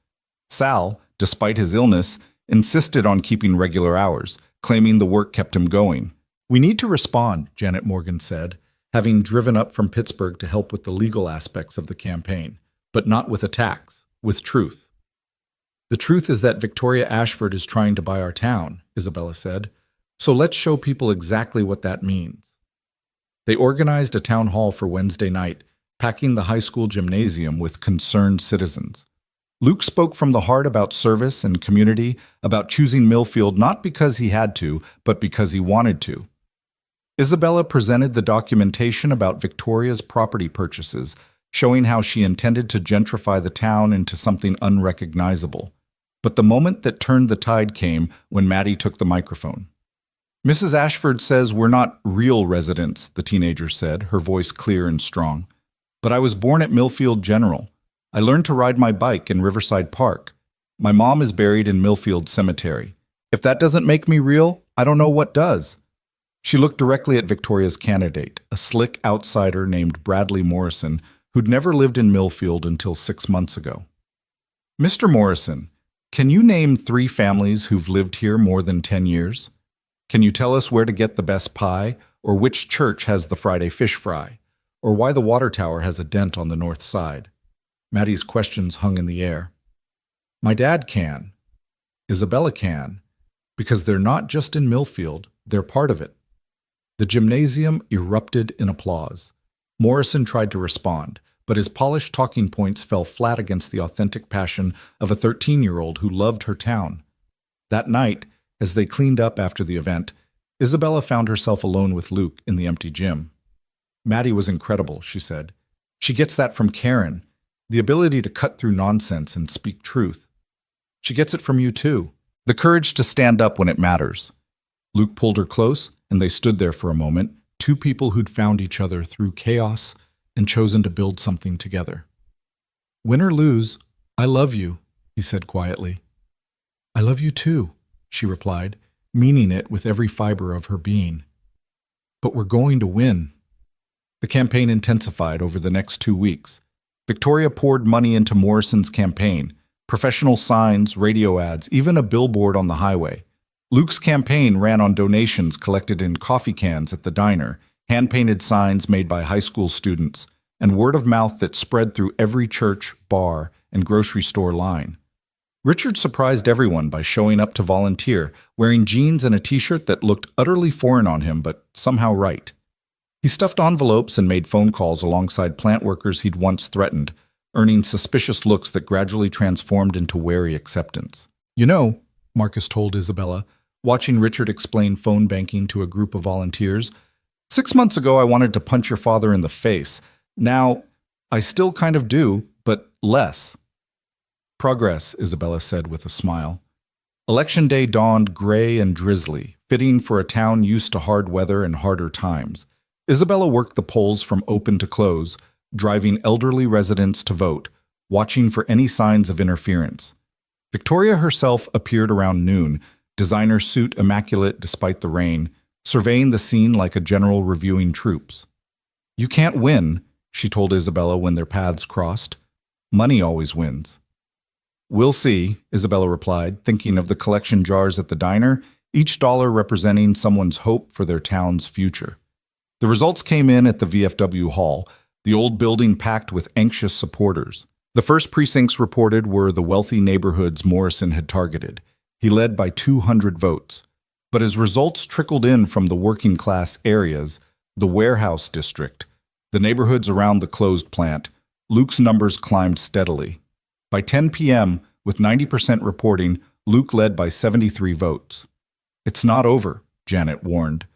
Sal, despite his illness, insisted on keeping regular hours, claiming the work kept him going. "We need to respond," Janet Morgan said, having driven up from Pittsburgh to help with the legal aspects of the campaign, but not with attacks, with truth. "The truth is that Victoria Ashford is trying to buy our town," Isabella said, "so let's show people exactly what that means." They organized a town hall for Wednesday night, packing the high school gymnasium with concerned citizens. Luke spoke from the heart about service and community, about choosing Millfield not because he had to, but because he wanted to. Isabella presented the documentation about Victoria's property purchases, showing how she intended to gentrify the town into something unrecognizable. But the moment that turned the tide came when Maddie took the microphone. "Mrs. Ashford says we're not real residents," the teenager said, her voice clear and strong. "But I was born at Millfield General. I learned to ride my bike in Riverside Park. My mom is buried in Millfield Cemetery. If that doesn't make me real, I don't know what does." She looked directly at Victoria's candidate, a slick outsider named Bradley Morrison, who'd never lived in Millfield until 6 months ago. "Mr. Morrison, can you name 3 families who've lived here more than 10 years? Can you tell us where to get the best pie, or which church has the Friday fish fry, or why the water tower has a dent on the north side?" Maddie's questions hung in the air. "My dad can." Isabella can, because they're not just in Millfield, they're part of it. The gymnasium erupted in applause. Morrison tried to respond, but his polished talking points fell flat against the authentic passion of a 13-year-old who loved her town. That night, as they cleaned up after the event, Isabella found herself alone with Luke in the empty gym. "Maddie was incredible," she said. "She gets that from Karen, the ability to cut through nonsense and speak truth. She gets it from you too, the courage to stand up when it matters." Luke pulled her close, and they stood there for a moment, two people who'd found each other through chaos and chosen to build something together. "Win or lose, I love you," he said quietly. "I love you too," she replied, meaning it with every fiber of her being. "But we're going to win." The campaign intensified over the next 2 weeks. Victoria poured money into Morrison's campaign, professional signs, radio ads, even a billboard on the highway. Luke's campaign ran on donations collected in coffee cans at the diner, hand-painted signs made by high school students, and word of mouth that spread through every church, bar, and grocery store line. Richard surprised everyone by showing up to volunteer, wearing jeans and a t-shirt that looked utterly foreign on him but somehow right. He stuffed envelopes and made phone calls alongside plant workers he'd once threatened, earning suspicious looks that gradually transformed into wary acceptance. "You know," Marcus told Isabella, watching Richard explain phone banking to a group of volunteers, "6 months ago I wanted to punch your father in the face. Now, I still kind of do, but less." "Progress," Isabella said with a smile. Election day dawned gray and drizzly, fitting for a town used to hard weather and harder times. Isabella worked the polls from open to close, driving elderly residents to vote, watching for any signs of interference. Victoria herself appeared around noon, designer suit immaculate despite the rain, surveying the scene like a general reviewing troops. "You can't win," she told Isabella when their paths crossed. "Money always wins." "We'll see," Isabella replied, thinking of the collection jars at the diner, each dollar representing someone's hope for their town's future. The results came in at the VFW hall, the old building packed with anxious supporters. The first precincts reported were the wealthy neighborhoods Morrison had targeted. He led by 200 votes. But as results trickled in from the working-class areas, the warehouse district, the neighborhoods around the closed plant, Luke's numbers climbed steadily. By 10 p.m., with 90% reporting, Luke led by 73 votes. "It's not over," Janet warned.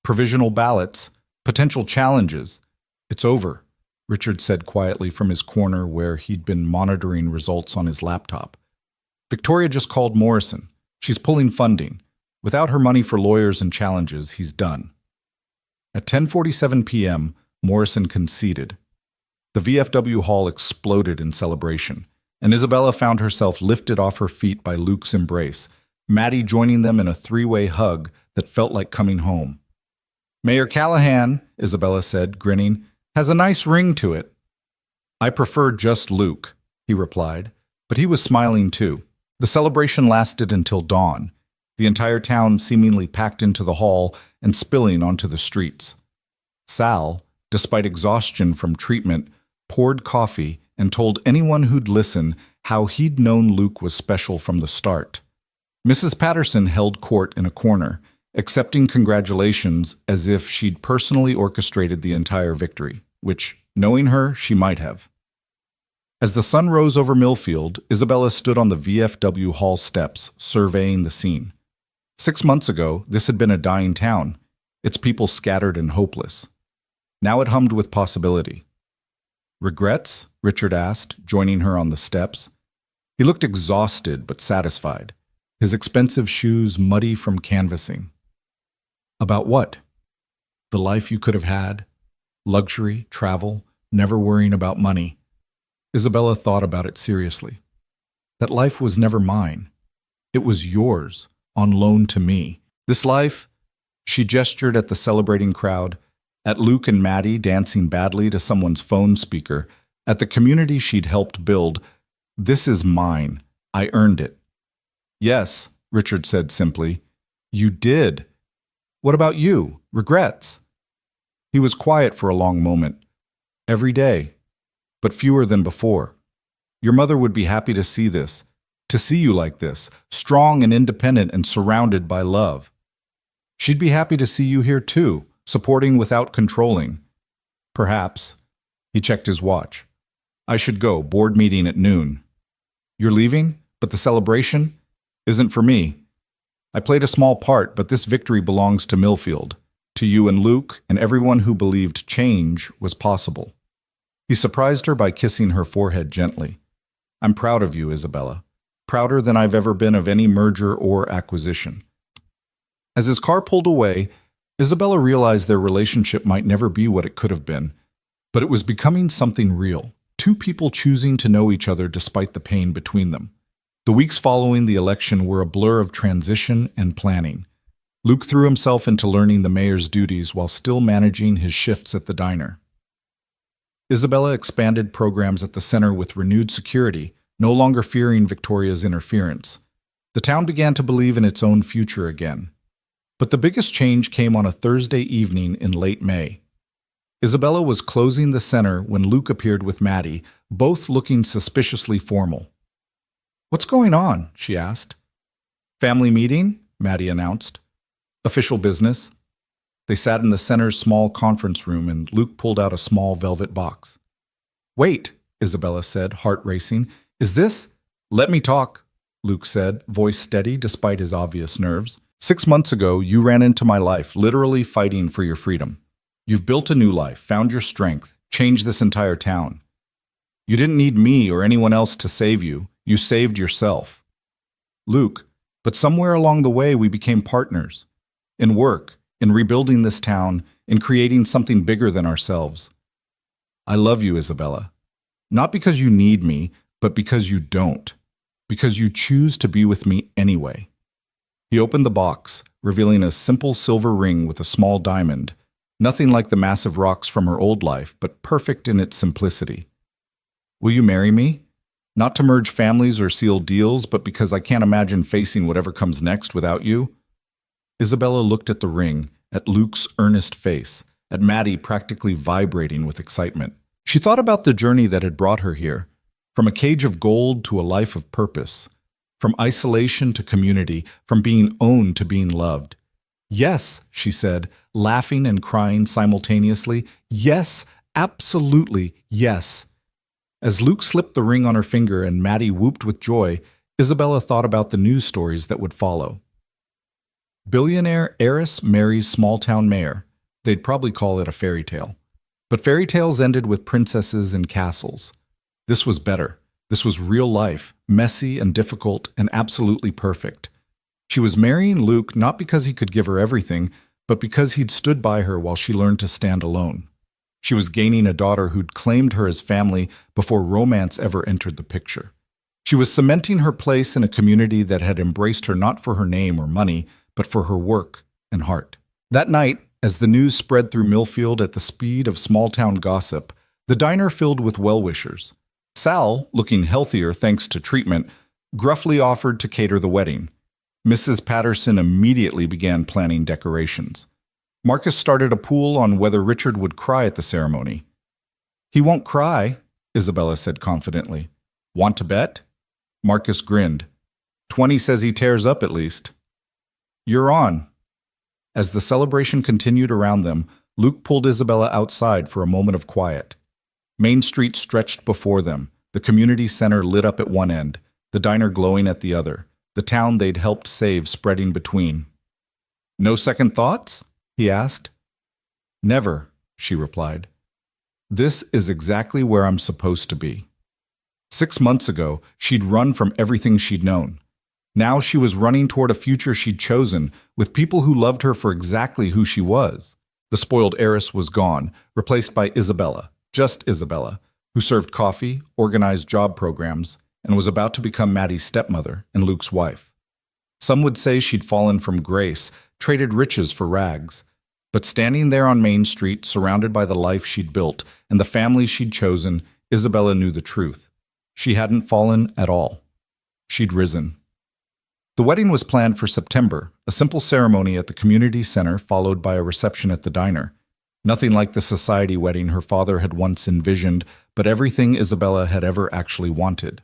"Provisional ballots, potential challenges. It's over," Richard said quietly from his corner where he'd been monitoring results on his laptop. "Victoria just called Morrison. She's pulling funding. Without her money for lawyers and challenges, he's done." At 10:47 p.m., Morrison conceded. The VFW hall exploded in celebration, and Isabella found herself lifted off her feet by Luke's embrace, Maddie joining them in a three-way hug that felt like coming home. "Mayor Callahan," Isabella said, grinning, "has a nice ring to it." "I prefer just Luke," he replied, but he was smiling too. The celebration lasted until dawn, the entire town seemingly packed into the hall and spilling onto the streets. Sal, despite exhaustion from treatment, poured coffee and told anyone who'd listen how he'd known Luke was special from the start. Mrs. Patterson held court in a corner, accepting congratulations as if she'd personally orchestrated the entire victory, which, knowing her, she might have. As the sun rose over Millfield, Isabella stood on the VFW hall steps, surveying the scene. 6 months ago, this had been a dying town, its people scattered and hopeless. Now it hummed with possibility. "Regrets?" Richard asked, joining her on the steps. He looked exhausted but satisfied, his expensive shoes muddy from canvassing. "About what?" "The life you could have had. Luxury, travel, never worrying about money." Isabella thought about it seriously. "That life was never mine. It was yours, on loan to me. This life," she gestured at the celebrating crowd, at Luke and Maddie dancing badly to someone's phone speaker, at the community she'd helped build, "this is mine. I earned it." "Yes," Richard said simply. "You did. What about you? Regrets?" He was quiet for a long moment. "Every day, but fewer than before. Your mother would be happy to see this. to see you like this, strong and independent and surrounded by love. She'd be happy to see you here too, supporting without controlling. Perhaps. He checked his watch. I should go, board meeting at noon. You're leaving? But the celebration? Isn't for me. I played a small part, but this victory belongs to Millfield, to you and Luke, and everyone who believed change was possible. He surprised her by kissing her forehead gently. I'm proud of you, Isabella. Prouder than I've ever been of any merger or acquisition. As his car pulled away, Isabella realized their relationship might never be what it could have been, but it was becoming something real, two people choosing to know each other despite the pain between them. The weeks following the election were a blur of transition and planning. Luke threw himself into learning the mayor's duties while still managing his shifts at the diner. Isabella expanded programs at the center with renewed security, no longer fearing Victoria's interference. The town began to believe in its own future again. But the biggest change came on a Thursday evening in late May. Isabella was closing the center when Luke appeared with Maddie, both looking suspiciously formal. What's going on? She asked. Family meeting, Maddie announced. Official business. They sat in the center's small conference room and Luke pulled out a small velvet box. Wait, Isabella said, heart racing. Is this? Let me talk, Luke said, voice steady despite his obvious nerves. 6 months ago, you ran into my life, literally fighting for your freedom. You've built a new life, found your strength, changed this entire town. You didn't need me or anyone else to save you. You saved yourself. Luke, but somewhere along the way we became partners. In work, in rebuilding this town, in creating something bigger than ourselves. I love you, Isabella. Not because you need me, but because you don't. Because you choose to be with me anyway. He opened the box, revealing a simple silver ring with a small diamond, nothing like the massive rocks from her old life, but perfect in its simplicity. Will you marry me? Not to merge families or seal deals, but because I can't imagine facing whatever comes next without you. Isabella looked at the ring, at Luke's earnest face, at Maddie practically vibrating with excitement. She thought about the journey that had brought her here, from a cage of gold to a life of purpose, from isolation to community, from being owned to being loved. Yes, she said, laughing and crying simultaneously. Yes, absolutely yes. As Luke slipped the ring on her finger and Maddie whooped with joy, Isabella thought about the news stories that would follow. Billionaire Heiress marries small-town mayor. They'd probably call it a fairy tale. But fairy tales ended with princesses and castles. This was better. This was real life, messy and difficult and absolutely perfect. She was marrying Luke not because he could give her everything, but because he'd stood by her while she learned to stand alone. She was gaining a daughter who'd claimed her as family before romance ever entered the picture. She was cementing her place in a community that had embraced her not for her name or money, but for her work and heart. That night, as the news spread through Millfield at the speed of small-town gossip, the diner filled with well-wishers. Sal, looking healthier thanks to treatment, gruffly offered to cater the wedding. Mrs. Patterson immediately began planning decorations. Marcus started a pool on whether Richard would cry at the ceremony. He won't cry, Isabella said confidently. Want to bet? Marcus grinned. 20 says he tears up at least. You're on. As the celebration continued around them, Luke pulled Isabella outside for a moment of quiet. Main Street stretched before them, the community center lit up at one end, the diner glowing at the other, the town they'd helped save spreading between. No second thoughts? He asked. Never, she replied. This is exactly where I'm supposed to be. 6 months ago, she'd run from everything she'd known. Now she was running toward a future she'd chosen, with people who loved her for exactly who she was. The spoiled heiress was gone, replaced by Isabella, just Isabella, who served coffee, organized job programs, and was about to become Maddie's stepmother and Luke's wife. Some would say she'd fallen from grace, traded riches for rags. But standing there on Main Street, surrounded by the life she'd built and the family she'd chosen, Isabella knew the truth. She hadn't fallen at all. She'd risen. The wedding was planned for September, a simple ceremony at the community center followed by a reception at the diner. Nothing like the society wedding her father had once envisioned, but everything Isabella had ever actually wanted.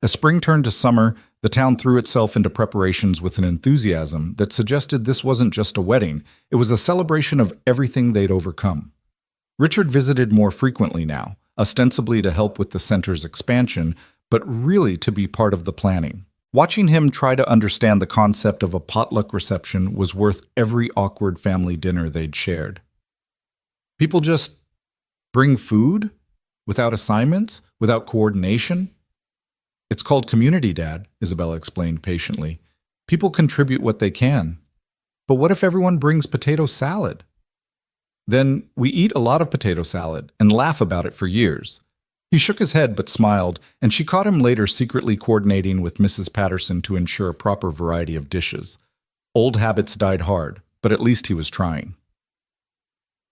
As spring turned to summer, the town threw itself into preparations with an enthusiasm that suggested this wasn't just a wedding, it was a celebration of everything they'd overcome. Richard visited more frequently now, ostensibly to help with the center's expansion, but really to be part of the planning. Watching him try to understand the concept of a potluck reception was worth every awkward family dinner they'd shared. People just bring food? Without assignments? Without coordination? It's called community, Dad, Isabella explained patiently. People contribute what they can. But what if everyone brings potato salad? Then we eat a lot of potato salad and laugh about it for years. He shook his head but smiled, and she caught him later secretly coordinating with Mrs. Patterson to ensure a proper variety of dishes. Old habits died hard, but at least he was trying.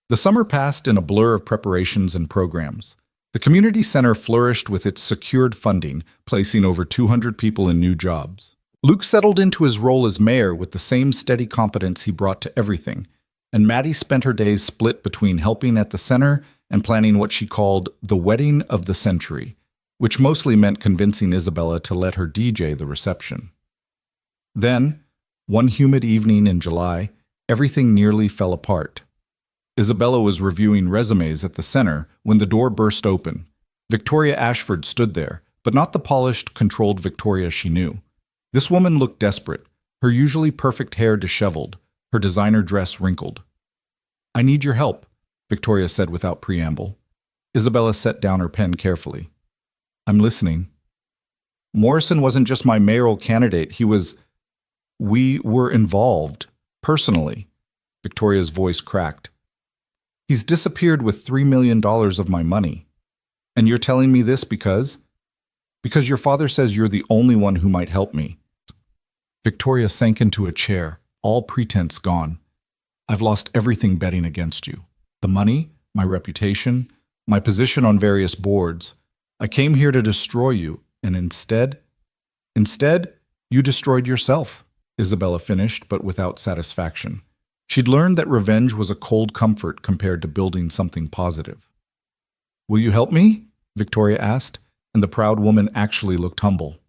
The summer passed in a blur of preparations and programs. The community center flourished with its secured funding, placing over 200 people in new jobs. Luke settled into his role as mayor with the same steady competence he brought to everything, and Maddie spent her days split between helping at the center and planning what she called the wedding of the century, which mostly meant convincing Isabella to let her DJ the reception. Then, one humid evening in July, everything nearly fell apart. Isabella was reviewing resumes at the center when the door burst open. Victoria Ashford stood there, but not the polished, controlled Victoria she knew. This woman looked desperate, her usually perfect hair disheveled, her designer dress wrinkled. "I need your help," Victoria said without preamble. Isabella set down her pen carefully. "I'm listening." "Morrison wasn't just my mayoral candidate, we were involved, personally." Victoria's voice cracked. "He's disappeared with $3 million of my money. And you're telling me this because? Because your father says you're the only one who might help me." Victoria sank into a chair, all pretense gone. "I've lost everything betting against you. The money, my reputation, my position on various boards. I came here to destroy you, and instead, you destroyed yourself," Isabella finished, but without satisfaction. She'd learned that revenge was a cold comfort compared to building something positive. "Will you help me?" Victoria asked, and the proud woman actually looked humble.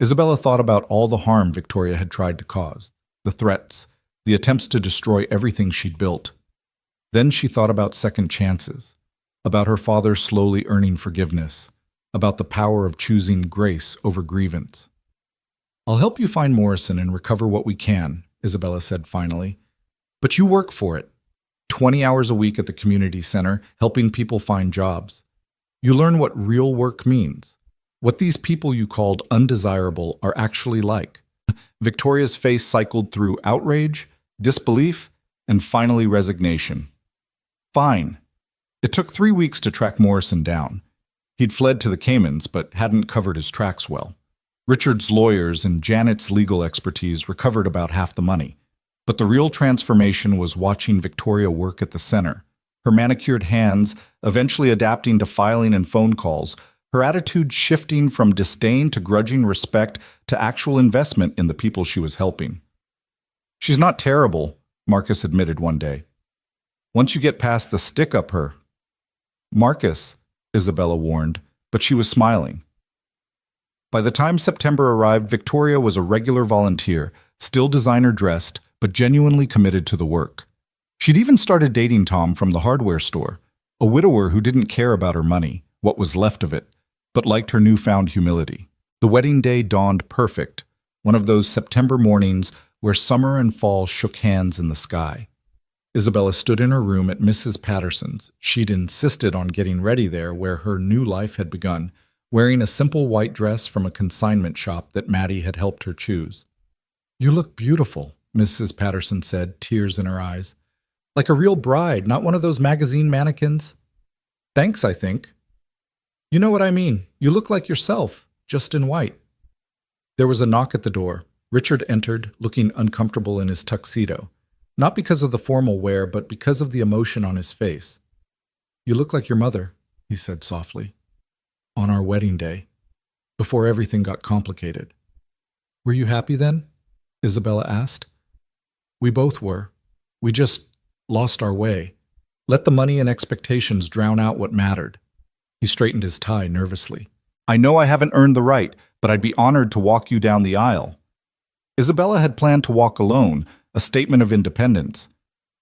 Isabella thought about all the harm Victoria had tried to cause, the threats, the attempts to destroy everything she'd built. Then she thought about second chances, about her father slowly earning forgiveness, about the power of choosing grace over grievance. "I'll help you find Morrison and recover what we can," Isabella said finally. "But you work for it. 20 hours a week at the community center, helping people find jobs. You learn what real work means, what these people you called undesirable are actually like." Victoria's face cycled through outrage, disbelief, and finally resignation. "Fine." It took 3 weeks to track Morrison down. He'd fled to the Caymans, but hadn't covered his tracks well. Richard's lawyers and Janet's legal expertise recovered about half the money. But the real transformation was watching Victoria work at the center, her manicured hands eventually adapting to filing and phone calls, her attitude shifting from disdain to grudging respect to actual investment in the people she was helping. "She's not terrible," Marcus admitted one day. "Once you get past the stick up her." "Marcus," Isabella warned, but she was smiling. By the time September arrived, Victoria was a regular volunteer, still designer-dressed, but genuinely committed to the work. She'd even started dating Tom from the hardware store, a widower who didn't care about her money, what was left of it, but liked her newfound humility. The wedding day dawned perfect, one of those September mornings where summer and fall shook hands in the sky. Isabella stood in her room at Mrs. Patterson's. She'd insisted on getting ready there where her new life had begun, wearing a simple white dress from a consignment shop that Maddie had helped her choose. "You look beautiful," Mrs. Patterson said, tears in her eyes. "Like a real bride, not one of those magazine mannequins." "Thanks, I think." "You know what I mean. You look like yourself, just in white." There was a knock at the door. Richard entered, looking uncomfortable in his tuxedo, not because of the formal wear, but because of the emotion on his face. "You look like your mother," he said softly. "On our wedding day, before everything got complicated." "Were you happy then?" Isabella asked. "We both were. We just lost our way. Let the money and expectations drown out what mattered." He straightened his tie nervously. "I know I haven't earned the right, but I'd be honored to walk you down the aisle. Isabella had planned to walk alone, a statement of independence.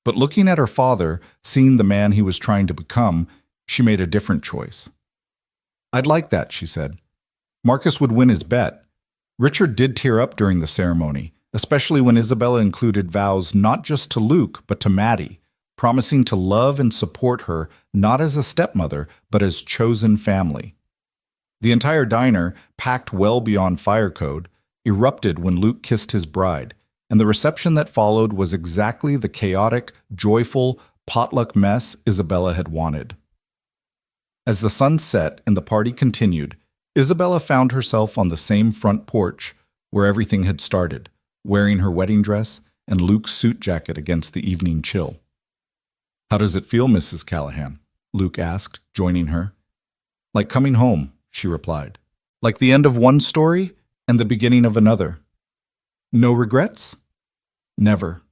But looking at her father, seeing the man he was trying to become, she made a different choice. I'd like that, she said. Marcus would win his bet. Richard did tear up during the ceremony, especially when Isabella included vows not just to Luke, but to Maddie, promising to love and support her not as a stepmother, but as chosen family. The entire diner, packed well beyond fire code, erupted when Luke kissed his bride, and the reception that followed was exactly the chaotic, joyful, potluck mess Isabella had wanted. As the sun set and the party continued, Isabella found herself on the same front porch where everything had started, wearing her wedding dress and Luke's suit jacket against the evening chill. "How does it feel, Mrs. Callahan?" Luke asked, joining her. "Like coming home," she replied. "Like the end of one story and the beginning of another." "No regrets?" "Never."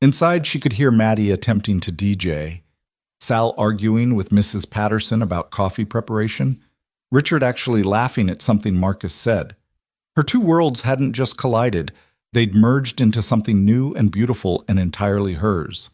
Inside, she could hear Maddie attempting to DJ, Sal arguing with Mrs. Patterson about coffee preparation, Richard actually laughing at something Marcus said. Her two worlds hadn't just collided, they'd merged into something new and beautiful and entirely hers.